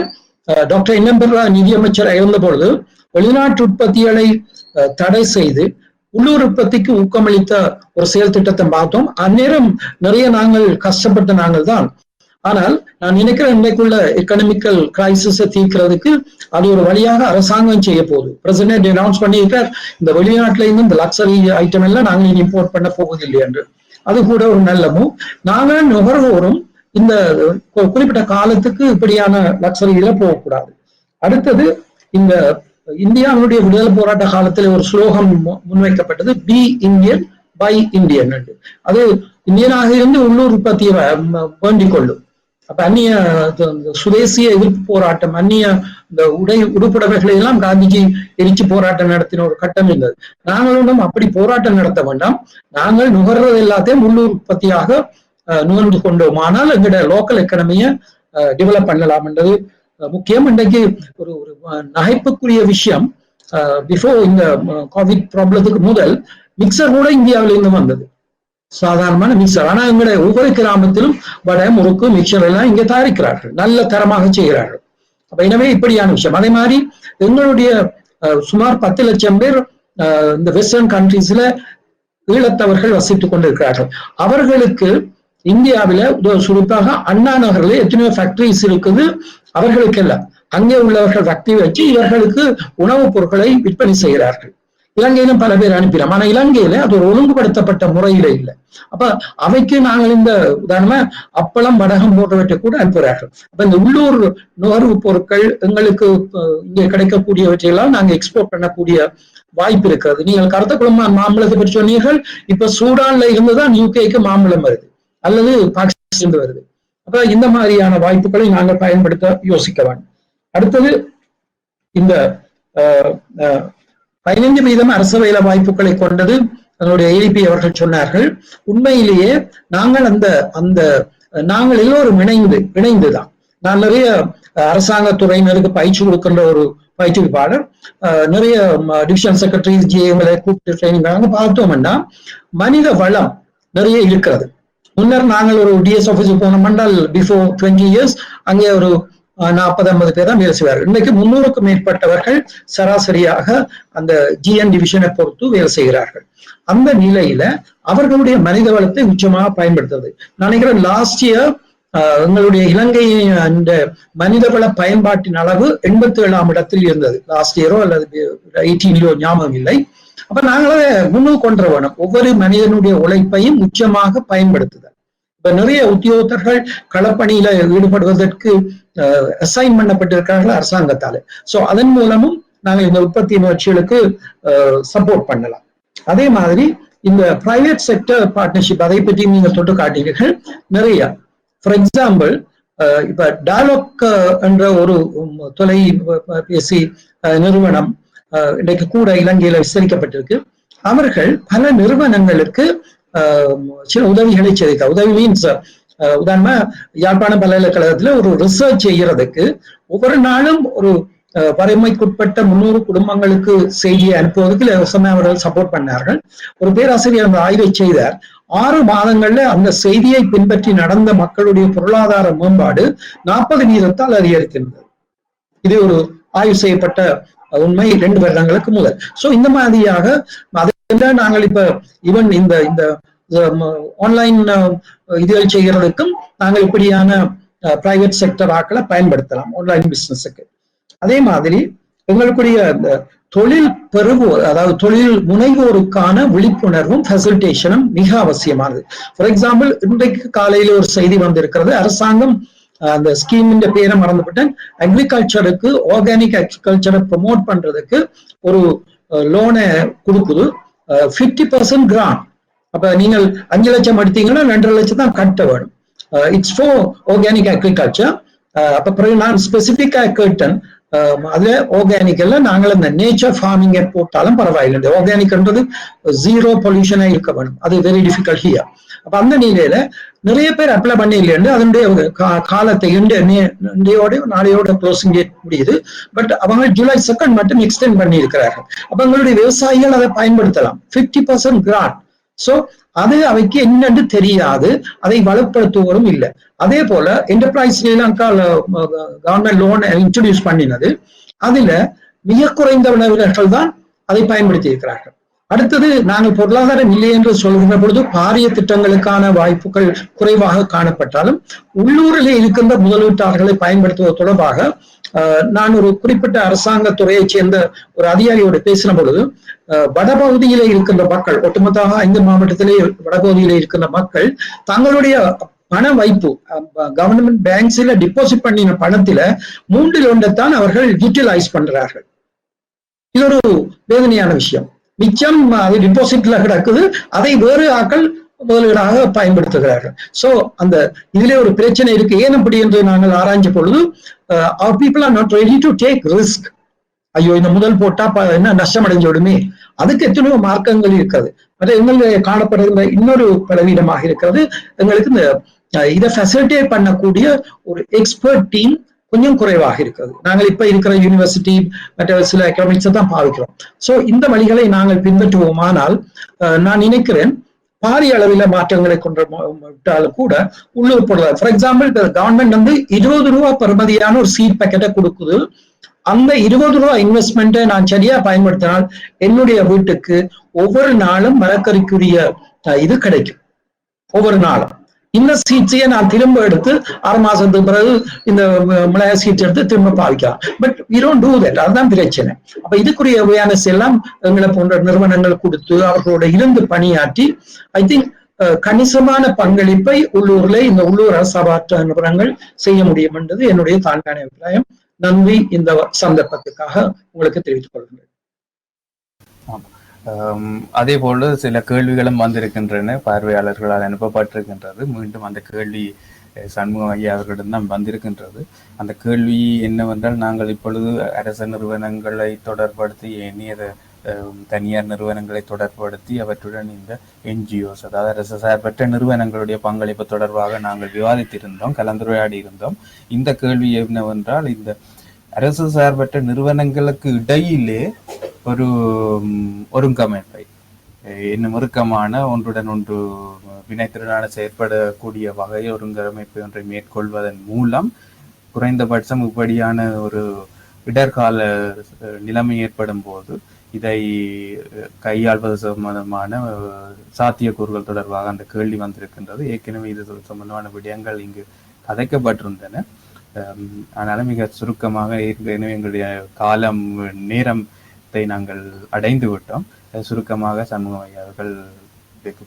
டாக்டர் இன்னம்பெர்ரா நிதியமைச்சர் இருந்த பொழுது வெளிநாட்டு உற்பத்திகளை தடை செய்து உள்ளூர் உற்பத்திக்கு ஊக்கமளித்த ஒரு செயல் திட்டத்தை பார்த்தோம். அந்நேரம் நிறைய நாங்கள் கஷ்டப்பட்ட நாங்கள் தான். ஆனால் நான் நினைக்கிறேன் இன்றைக்குள்ள எக்கனாமிக்கல் கிரைசிஸை தீர்க்கிறதுக்கு அது ஒரு வழியாக அரசாங்கம் செய்ய போகுது. பிரசிடென்ட் அனௌன்ஸ் பண்ணியிருக்கார், இந்த வெளிநாட்டுல இருந்து இந்த லக்ஸரி ஐட்டம் எல்லாம் நாங்கள் இம்போர்ட் பண்ண போவதில்லை என்று. அது கூட ஒரு நல்ல மூவ். நாங்கள் நுகர்வோரும் இந்த குறிப்பிட்ட காலத்துக்கு இப்படியான லக்ஸரியில போகக்கூடாது. அடுத்தது இந்த இந்தியாவுடைய விடுதலை போராட்ட காலத்துல ஒரு ஸ்லோகம் முன்வைக்கப்பட்டது, பி இந்தியன் பை இந்தியன். அது இந்தியனாக இருந்து உள்ளூர் உற்பத்தியை வேண்டிக் கொள்ளும். அப்ப அந்நிய சுதேசிய எதிர்ப்பு போராட்டம், அந்நிய இந்த உடுப்புடவைகளை எல்லாம் காந்திஜி எரிச்சு போராட்டம் நடத்தின ஒரு கட்டம் இருந்தது. நாங்களும் அப்படி போராட்டம் நடத்த வேண்டாம், நாங்கள் நுகர்றது எல்லாத்தையும் உள்ளூர் உற்பத்தியாக நுகர்ந்து கொண்டோமானால் எங்களுடைய லோக்கல் எக்கனமியை டெவலப் பண்ணலாம் என்றது முக்கியம். இன்றைக்கு ஒரு நகைப்புக்குரிய விஷயம், பிஃபோர் இந்த கோவிட் ப்ராப்ளத்துக்கு முதல் மிக்சர் கூட இந்தியாவில இருந்து வந்தது, சாதாரணமான மிக்சர். ஆனா எங்களுடைய ஒவ்வொரு கிராமத்திலும் வடை, முறுக்கு, மிக்சர் எல்லாம் இங்கே தயாரிக்கிறார்கள், நல்ல தரமாக செய்கிறார்கள். அப்ப எனவே இப்படியான விஷயம். அதே மாதிரி எங்களுடைய சுமார் 10 லட்சம் பேர் இந்த வெஸ்டர்ன் கண்ட்ரீஸ்ல ஈழத்தவர்கள் வசித்துக் கொண்டிருக்கிறார்கள். அவர்களுக்கு இந்தியாவில குறிப்பாக அண்ணா நகர்ல எத்தனையோ ஃபேக்டரிஸ் இருக்குது. அவர்களுக்கு எல்லாம் அங்கே உள்ளவர்கள் ஃபேக்டரி வச்சு இவர்களுக்கு உணவுப் பொருட்களை விற்பனை செய்கிறார்கள். இலங்கையிலும் பல பேர் அனுப்பினோம். ஆனா இலங்கையில அது ஒரு ஒழுங்குபடுத்தப்பட்ட முறையில இல்லை. அப்ப அவைக்கு நாங்கள் இந்த உதாரணமா அப்பளம், வடகம் போன்றவற்றை கூட அனுப்புகிறார்கள். அப்ப இந்த உள்ளூர் நுகர்வு பொருட்கள் எங்களுக்கு இங்கே கிடைக்கக்கூடியவற்றையெல்லாம் நாங்கள் எக்ஸ்போர்ட் பண்ணக்கூடிய வாய்ப்பு இருக்கிறது. நீங்கள் கருத்தக்குளம் மாம்பழத்தை பற்றி சொன்னீர்கள். இப்ப சூடான்ல இருந்துதான் யூகேக்கு மாம்பழம் வருது அல்லது பாகிஸ்தான் வருது. அப்ப இந்த மாதிரியான வாய்ப்புகளை நாங்கள் பயன்படுத்த யோசிக்க வேண்டும். அடுத்தது இந்த 15% அரசு வேலை வாய்ப்புகளை கொண்டது அதனுடைய ஏடிபி அவர்கள் சொன்னார்கள். உண்மையிலேயே நாங்கள் நாங்கள் எல்லோரும் இணைந்துதான். நான் நிறைய அரசாங்க துறையினருக்கு பயிற்சி கொடுக்கின்ற ஒரு பயிற்சிப்பாளர், நிறைய டிவிஷன் செக்ரட்டரிஸ் ஜிஎங்களை கூப்பிட்டு ட்ரைனிங் பார்த்தோம்னா மனித வளம் நிறைய இருக்கிறது. முன்னர் நாங்கள் ஒரு டிஎஸ் ஆபீஸுக்கு போனோம்னால் பிஃபோர் 20 years அங்கே ஒரு 40-50 பேர் தான் வேலை செய்வார்கள். இன்னைக்கு 300க்கும் மேற்பட்டவர்கள் சராசரியாக அந்த ஜிஎன் டிவிஷனை பொறுத்து வேலை செய்கிறார்கள். அந்த நிலையில அவர்களுடைய மனித வளத்தை உச்சமாக பயன்படுத்துறது. நினைக்கிறேன் லாஸ்ட் இயர் எங்களுடைய இலங்கை அந்த மனிதவள பயன்பாட்டின் அளவு 87ஆம் இடத்தில் இருந்தது. லாஸ்ட் இயரோ அல்லது 18 ஞாபகம் இல்லை. அப்ப நாங்களே முன்னுக்கு கொண்டு வேணும், ஒவ்வொரு மனிதனுடைய உழைப்பையும் உச்சமாக பயன்படுத்துதல். இப்ப நிறைய உத்தியோகத்தர்கள் களப்பணியில ஈடுபடுவதற்கு அசைன் பண்ணப்பட்டிருக்கிறார்கள் அரசாங்கத்தால. சோ அதன் மூலமும் நாங்கள் இந்த உற்பத்தி முயற்சிகளுக்கு சப்போர்ட் பண்ணலாம். அதே மாதிரி இந்த பிரைவேட் செக்டர் பார்ட்னர்ஷிப், அதை பற்றி நீங்க தொட்டு காட்டினீர்கள் நிறைய. ஃபார் எக்ஸாம்பிள் இப்ப டயலாக் என்ற ஒரு தொலைபேசி நிறுவனம் இன்றைக்கு கூட இலங்கையில விஸ்தரிக்கப்பட்டிருக்கு. அவர்கள் பல நிறுவனங்களுக்கு சில உதவிகளை செய்தார். உதவி மீன்ஸ் உதாரணமா யாழ்ப்பாணம் பல்கலைக்கழகத்துல ஒரு ரிசர்ச் செய்யறதுக்கு ஒவ்வொரு நாளும் ஒரு வறுமைக்குட்பட்ட 300 குடும்பங்களுக்கு செய்தியை அனுப்புவதற்கு இலவசமாக அவர்கள் சப்போர்ட் பண்ணார்கள். ஒரு பேராசிரியர் அந்த ஆய்வை செய்தார். 6 மாதங்கள்ல அந்த செய்தியை பின்பற்றி நடந்த மக்களுடைய பொருளாதார மேம்பாடு 40% அதிகரிக்கின்றது. இது ஒரு ஆய்வு செய்யப்பட்ட உண்மை 2 வருடங்களுக்கு முதல். சோ இந்த மாதிரியாக அதெல்லாம் நாங்கள் இப்ப ஈவன் இந்த ஆன்லைன் இதுகள் செய்கிறதுக்கும் நாங்கள் இப்படியான பிரைவேட் செக்டர் ஆக்களை பயன்படுத்தலாம் ஆன்லைன் பிசினஸுக்கு. அதே மாதிரி எங்களுக்குரிய இந்த தொழில் பெறுவோர், அதாவது தொழில் முனைவோருக்கான விழிப்புணர்வும் ஃபெசிலிட்டேஷனும் மிக அவசியமானது. ஃபார் எக்ஸாம்பிள் இன்றைக்கு காலையில ஒரு செய்தி வந்திருக்கிறது. அரசாங்கம் அந்த ஸ்கீமின் பேரை மறந்துவிட்டேன், அக்ரிகல்ச்சருக்கு ஆர்கானிக் அக்ரிகல்ச்சரை ப்ரொமோட் பண்றதுக்கு ஒரு லோனை கொடுக்குது, 50% கிராண்ட். அப்ப நீங்கள் 5 லட்சம் எடுத்தீங்கன்னா 2.5 லட்சம் தான் கட்ட வேணும். It's for organic agriculture. அப்ப பிறகு நான் ஸ்பெசிபிக்கா கேட்டேன், அதுல ஆர்கானிக் எல்லாம் நாங்கள் அந்த நேச்சர் ஃபார்மிங்கை போட்டாலும் பரவாயில்லை. இந்த ஆர்கானிக்ன்றது 0 பொல்யூஷனா இருக்க வேணும், அது வெரி டிஃபிகல்ட் ஹியர். அப்ப அந்த நிலையில நிறைய பேர் அப்ளை பண்ணி இல்லைன்னு அதனுடைய காலத்தை இன்றையோட நாளையோட க்ளோசிங் டேட் முடியுது. பட் அவங்க ஜூலை 2 மட்டும் எக்ஸ்டெண்ட் பண்ணி இருக்கிறார்கள். அப்ப எங்களுடைய விவசாயிகள் அதை பயன்படுத்தலாம். 50% கிராண்ட். சோ அது அவைக்கு என்னன்னு தெரியாது, அதை வலுப்படுத்துவதும் இல்லை. அதே போல enterprise Sri Lanka government loan introduce பண்ணினது, அதுல மிக குறைந்தவர்கள் தான் அதை பயன்படுத்தி இருக்கிறார்கள். அடுத்தது நாங்கள் பொருளாதாரம் இல்லை என்று சொல்கின்ற பொழுது பாரிய திட்டங்களுக்கான வாய்ப்புகள் குறைவாக காணப்பட்டாலும் உள்ளூரில் இருக்கின்ற முதலீட்டாளர்களை பயன்படுத்துவது தொடர்பாக நான் ஒரு குறிப்பிட்ட அரசாங்க துறையைச் சேர்ந்த ஒரு அதிகாரியோடு பேசின பொழுது வடபகுதியிலே இருக்கின்ற மக்கள், ஒட்டுமொத்தமாக 5 மாவட்டத்திலே வடபகுதியிலே இருக்கின்ற மக்கள் தங்களுடைய பண வைப்பு கவர்மெண்ட் பேங்க்ஸ்ல டிபாசிட் பண்ணின பணத்தில 1/3 அவர்கள் யூட்டிலைஸ் பண்றார்கள். இது ஒரு வேதனையான விஷயம். மிச்சம் அது டிபாசிட்ல கிடக்குது, அதை வேறு ஆக்கள் முதலீடாக பயன்படுத்துகிறார்கள். சோ அந்த இதுல ஒரு பிரச்சனை இருக்கு. ஏன் அப்படி என்று நாங்கள் ஆராய்ஞ்ச பொழுது our people are not ready to take risk. ஐயோ இந்த முதல் போட்டா என்ன நஷ்டம் அடைஞ்சு விடுமே, அதுக்கு எத்தனையோ மார்க்கங்கள் இருக்கிறது. மற்ற எங்களுக்கு காணப்படுகின்ற இன்னொரு பலவீனமாக இருக்கிறது, எங்களுக்கு இந்த இதை ஃபெசிலிட்டேட் பண்ணக்கூடிய ஒரு எக்ஸ்பர்ட் டீம் கொஞ்சம் குறைவாக இருக்கிறது. நாங்கள் இப்ப இருக்கிற யூனிவர்சிட்டி மற்ற சில எக்கனாமிக்ஸை தான் பாவிக்கிறோம். சோ இந்த வழிகளை நாங்கள் பின்பற்றுவோமானால் நான் நினைக்கிறேன் பாரிய அளவில மாற்றங்களை கொண்டு விட்டாலும் கூட உள்ளூர் பொருளாதாரம், ஃபார் எக்ஸாம்பிள் கவர்மெண்ட் வந்து 20 ரூபாய் பெறுமதியான ஒரு சீட் பேக்கெட்டை கொடுக்குது. அந்த 20 ரூபாய் இன்வெஸ்ட்மெண்ட்டை நான் சரியா பயன்படுத்தினால் என்னுடைய வீட்டுக்கு ஒவ்வொரு நாளும் மரக்கறிக்குரிய இது கிடைக்கும். ஒவ்வொரு நாளும் இந்த சீட்ஸையே நான் திரும்ப எடுத்து 6 மாசத்துக்கு பிறகு இந்த மிளகா சீட் எடுத்து திரும்ப பாவிக்கலாம். But we don't do that. அதுதான் பிரச்சனை. அப்ப இதுக்குரிய அவேர்னஸ் எல்லாம் எங்களை போன்ற நிறுவனங்கள் கொடுத்து அவர்களோட இருந்து பணியாற்றி ஐ திங்க் கணிசமான பங்களிப்பை உள்ளூர்ல இந்த உள்ளூர் அரசாற்ற நிறுவனங்கள் செய்ய முடியும் என்பது என்னுடைய தாழ்மையான அபிப்பிராயம். நன்றி இந்த சந்தர்ப்பத்துக்காக உங்களுக்கு தெரிவித்துக் கொள்கிறேன்.
அதே போல சில கேள்விகளும் வந்திருக்கின்றன, பார்வையாளர்களால் அனுப்பப்பட்டிருக்கின்றது. மீண்டும் அந்த கேள்வி சண்முகம் ஐயா அவர்களிடம் வந்திருக்கின்றது. அந்த கேள்வி என்னவென்றால், நாங்கள் இப்பொழுது அரச நிறுவனங்களை தொடர்படுத்தி எண்ணிய தனியார் நிறுவனங்களை தொடர்படுத்தி அவற்றுடன் இந்த NGOs, அதாவது அரசு சார்பற்ற நிறுவனங்களுடைய பங்களிப்பு தொடர்பாக நாங்கள் விவாதித்திருந்தோம், கலந்துரையாடி இருந்தோம். இந்த கேள்வி என்னவென்றால், இந்த அரசு சார்பற்ற நிறுவனங்களுக்கு இடையிலே ஒரு ஒருங்கமைப்பை, இன்னும் இறுக்கமான ஒன்றுடன் ஒன்று வினைத்திறனான செயற்படக்கூடிய வகை ஒருங்கமைப்பு ஒன்றை மேற்கொள்வதன் மூலம் குறைந்தபட்சம் இப்படியான ஒரு இடர்கால நிலைமை ஏற்படும் போது இதை கையாள்வது சம்பந்தமான சாத்தியக்கூறுகள் தொடர்பாக அந்த கேள்வி வந்திருக்கின்றது. ஏற்கனவே இது சம்பந்தமான விடயங்கள் இங்கு கதைக்கப்பட்டிருந்தன. அதனால மிக சுருக்கமாக ஏற்கனவே எங்களுடைய காலம் நேரத்தை நாங்கள் அடைந்து விட்டோம். சுருக்கமாக சண்முகம் ஐயா அவர்கள்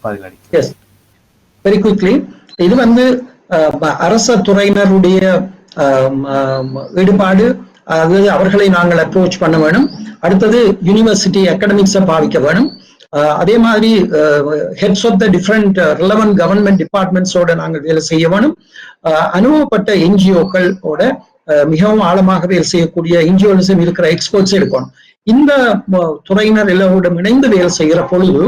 பதிலளிக்க.
வெரி குவிக்லி, இது வந்து அரச துறையினருடைய ஈடுபாடு, அதாவது அவர்களை நாங்கள் அப்ரோச் பண்ண வேணும். அடுத்தது யூனிவர்சிட்டி அகாடமிக்ஸை பாவிக்க வேணும். அதே மாதிரி heads of the different relevant government டிபார்ட்மெண்ட்ஸோட நாங்கள் வேலை செய்ய வேணும். அனுபவப்பட்ட NGOக்களோட மிகவும் ஆழமாக வேலை செய்யக்கூடிய NGOஸும் இருக்கிற எக்ஸ்பர்ட்ஸ் எடுக்கணும். இந்த துறையினர் எல்லோருடன் இணைந்து வேலை செய்கிற பொழுது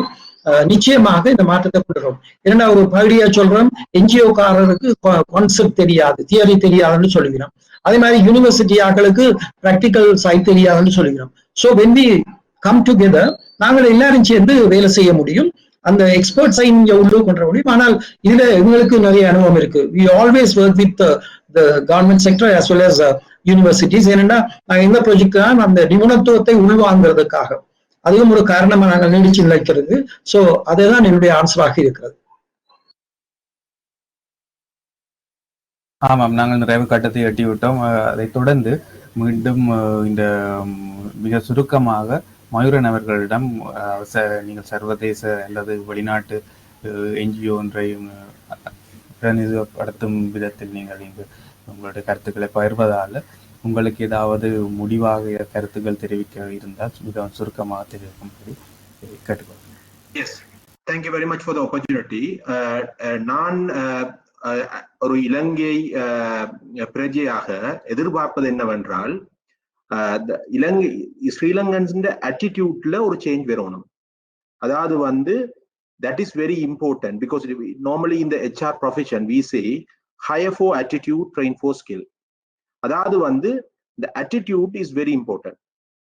நிச்சயமாக இந்த மாற்றத்தை கொண்டுறோம். ஏன்னா ஒரு பகுதியா சொல்றோம், NGOக்காரருக்கு கான்செப்ட் தெரியாது, தியரி தெரியாதுன்னு சொல்லுகிறோம். அதே மாதிரி யூனிவர்சிட்டி ஆக்களுக்கு பிராக்டிக்கல் சைட் தெரியாதுன்னு சொல்லுகிறோம். So when we come together நாங்கள் எல்லாரும் சேர்ந்து வேலை செய்ய முடியும். அந்த எக்ஸ்பர்ட்ஸை இங்க உள்ளே கொண்டு முடியும். ஆனால் இதுல எங்களுக்கு நிறைய அனுபவம் இருக்கு. We always work with the government sector as well as universities. ஏன்னா நாங்கள் இந்த ப்ராஜெக்ட் தான் அந்த நிபுணத்துவத்தை உள்வாங்கிறதுக்காக, அதுவும் ஒரு காரணமா நாங்கள் நீடிச்சு நிலைக்கிறது. சோ அதுதான் என்னுடைய ஆன்சராக இருக்கிறது.
ஆமாம், நாங்கள் நிறைவு கட்டத்தை எட்டிவிட்டோம். அதை தொடர்ந்து மீண்டும் இந்த மிக சுருக்கமாக மயூரன் அவர்களிடம் நீங்கள் சர்வதேச அல்லது வெளிநாட்டு NGO ஒன்றை பிரதிநிதித்துவப்படுத்தும் விதத்தில் நீங்கள் இங்கு உங்களுடைய கருத்துக்களை பகிர்வதால் உங்களுக்கு ஏதாவது முடிவாக கருத்துக்கள் தெரிவிக்க இருந்தால் மிக சுருக்கமாக தெரிவிக்கும்படி கேட்டுக்கொள்கிறேன்.
Yes, thank you very much for the opportunity. நான் ஒரு இலங்கை பிரஜையாக எதிர்பார்ப்பது என்னவென்றால், இலங்கை ஸ்ரீலங்கன்ஸ் ஆட்டிடியூட்ல ஒரு சேஞ்ச் வரணும். அதாவது வந்து that is very important because normally in the HR profession we say hire for attitude, train for skill. அதாவது வந்து the attitude is very important.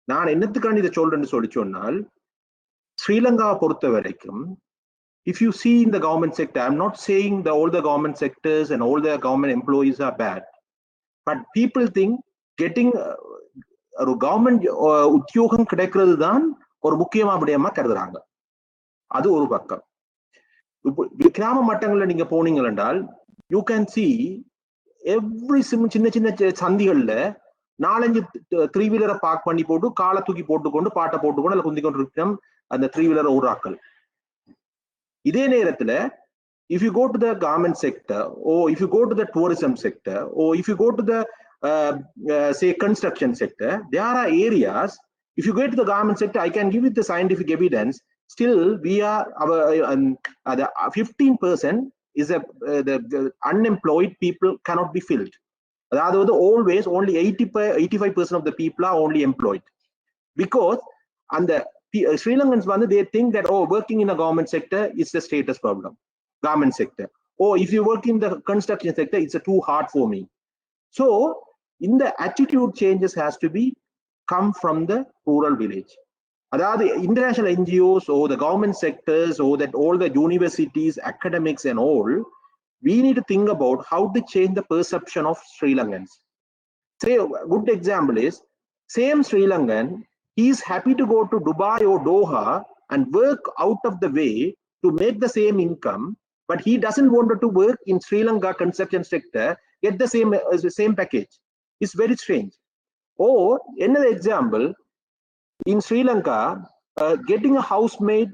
நான் என்னத்துக்கான இதை சொல்றேன்னு சொல்லி சொன்னால், ஸ்ரீலங்காவை பொறுத்த வரைக்கும் if you see in the government sector, I'm not saying all the government sectors and all the government employees are bad, but people think getting ஒரு கவர்மெண்ட் உத்தியோகம் கிடைக்கிறது தான் ஒரு முக்கியமான விடயமா கருதுறாங்க. அது ஒரு பக்கம். கிராம மட்டங்கள்ல நீங்க போனீங்க என்றால் யூ கேன் சி எவ்ரி சின்ன சின்ன சந்திகள்ல 4-5 3 வீலரை பார்க் பண்ணி போட்டு காலை தூக்கி போட்டுக்கொண்டு பாட்டை போட்டுக்கொண்டு அதில் குந்தி கொண்டு இருக்கிறோம் அந்த 3 வீலர் ஓடுறாக்கள். இதே நேரத்துல if you go to the garment sector, or if you go to the tourism sector, or if you go to the say construction sector, there are areas. If you go to the garment sector, I can give you the scientific evidence. Still, we are the 15% is the unemployed people cannot be filled. Rather, always only 85% of the people are only employed, because and the Sri Lankans they think that working in the government sector is the status problem. Garment sector, or if you work in the construction sector, it's too hard for me. So in the attitude changes has to be come from the rural village. The international NGOs or the government sectors or that all the universities, academics and all, we need to think about how to change the perception of Sri Lankans. Say a good example is same Sri Lankan, he is happy to go to Dubai or Doha and work out of the way to make the same income, but he doesn't want to work in Sri Lanka construction sector, get the same package. It's very strange. Or another example, in Sri Lanka, getting a housemaid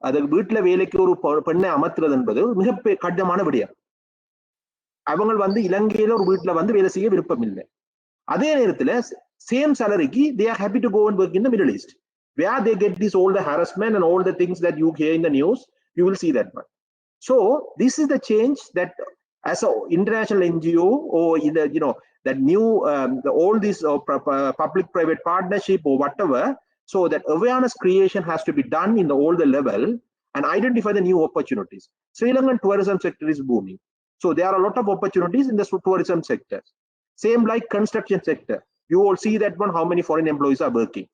அது வீட்டுல வேலைக்கு ஒரு பெண்ணை அமர்த்துறது என்பது மிக கடினமான விடயம். அவங்க இலங்கையில ஒரு வீட்டுல வேலை செய்ய விருப்பம் இல்லை. அதே நேரத்துல same சாலரிக்கு they are happy to go and work in the Middle East, where they get this all the harassment and all the things that you hear in the news. You will see that one. So this is the change that as an international NGO or in the that new all this public-private partnership or whatever, so that awareness creation has to be done in the all the level and identify the new opportunities. Sri Lankan tourism sector is booming, so there are a lot of opportunities in the tourism sector. Same like construction sector, you all see that one, how many foreign employees are working.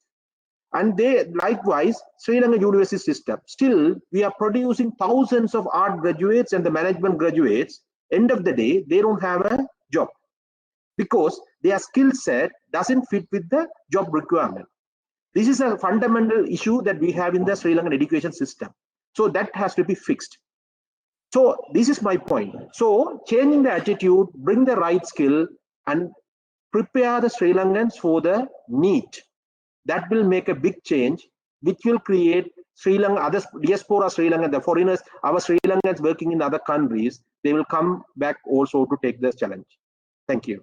And they likewise Sri Lanka university system, still we are producing thousands of art graduates and the management graduates. End of the day they don't have a job because their skill set doesn't fit with the job requirement. This is a fundamental issue that we have in the Sri Lankan education system, so that has to be fixed. So this is my point. So changing the attitude, bring the right skill and prepare the Sri Lankans for the need. That will make a big change, which will create Sri Lanka, other diaspora Sri Lanka, the foreigners, our Sri Lankans working in other countries, they will come back also to take this challenge. Thank you.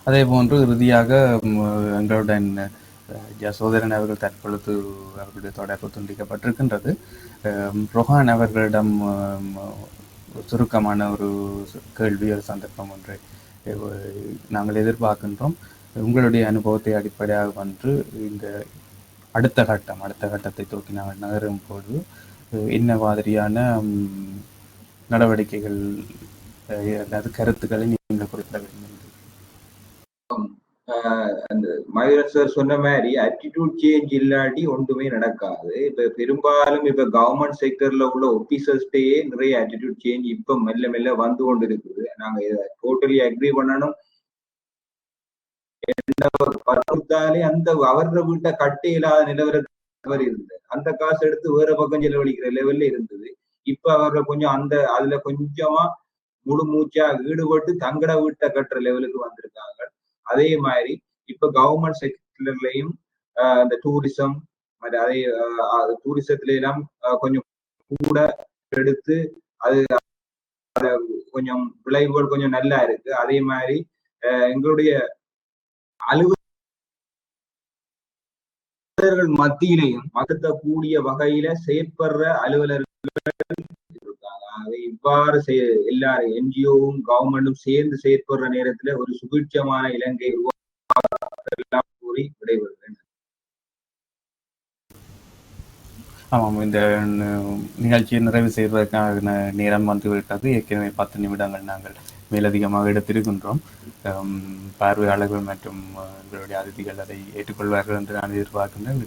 அதே போன்று இறுதியாக எங்களுடன் யசோதரன் அவர்கள் தற்பொழுது அவர்களுடைய தொடர்பு துண்டிக்கப்பட்டிருக்கின்றது. ரொஹான் அவர்களிடம் சுருக்கமான ஒரு கேள்வி, ஒரு சந்தர்ப்பம் ஒன்றை நாங்கள் எதிர்பார்க்கின்றோம். உங்களுடைய அனுபவத்தை அடிப்படையாக கொண்டு இந்த அடுத்த கட்டத்தை தூக்கி நாங்கள் நகரும் போது என்ன மாதிரியான நடவடிக்கைகள் அல்லது கருத்துக்களை நீங்கள் குறிப்பிட வேண்டும்?
அந்த மயூரன் சார் சொன்ன மாதிரி attitude சேஞ்ச் இல்லாட்டி ஒன்றுமே நடக்காது. இப்ப பெரும்பாலும் இப்ப கவர்மெண்ட் செக்டர்ல உள்ள ஆபீசர்ஸ்டே நிறைய attitude சேஞ்ச் இப்ப மெல்ல மெல்ல வந்து கொண்டு இருக்குது. நாங்க டோட்டலி அக்ரி பண்ணணும். பார்த்தாலே அந்த அவர வீட்டை கட்ட இல்லாத நிலவரம் இருந்தது. அந்த காசு எடுத்து வேற பக்கம் செலவழிக்கிற லெவல்ல இருந்தது. இப்ப அவர்கள் கொஞ்சம் அதுல கொஞ்சமா முழு மூச்சா ஈடுபட்டு தங்கட வீட்டை கட்டுற லெவலுக்கு வந்திருக்காங்க. அதே மாதிரி இப்ப கவர்மெண்ட் செக்டர்லயும் இந்த டூரிசம், அதே டூரிசத்துல எல்லாம் கொஞ்சம் கூட எடுத்து அது கொஞ்சம் விளைவுகள் கொஞ்சம் நல்லா இருக்கு. அதே மாதிரி எங்களுடைய அலுவலர்கள் மத்தியிலையும் மகத்தக்கூடிய வகையில செயற்படுற அலுவலர்கள் இருக்காங்க. இவ்வாறு எல்லாரும் என்ஜிஓவும் கவர்மெண்டும் சேர்ந்து செயற்படுற நேரத்துல ஒரு சுபீட்சமான இலங்கை உருவாக்க கூறி விடைபெறுகிறேன்.
ஆமாம், இந்த நிகழ்ச்சியை நிறைவு செய்வதற்கான நேரம் வந்துவிட்டது. ஏற்கனவே 10 நிமிடங்கள் நாங்கள் மேலதிகமாக எடுத்திருக்கின்றோம். பார்வையாளர்கள் மற்றும் எங்களுடைய அதிதிகள் அதை ஏற்றுக்கொள்வார்கள் என்று நான் எதிர்பார்க்கின்றேன்.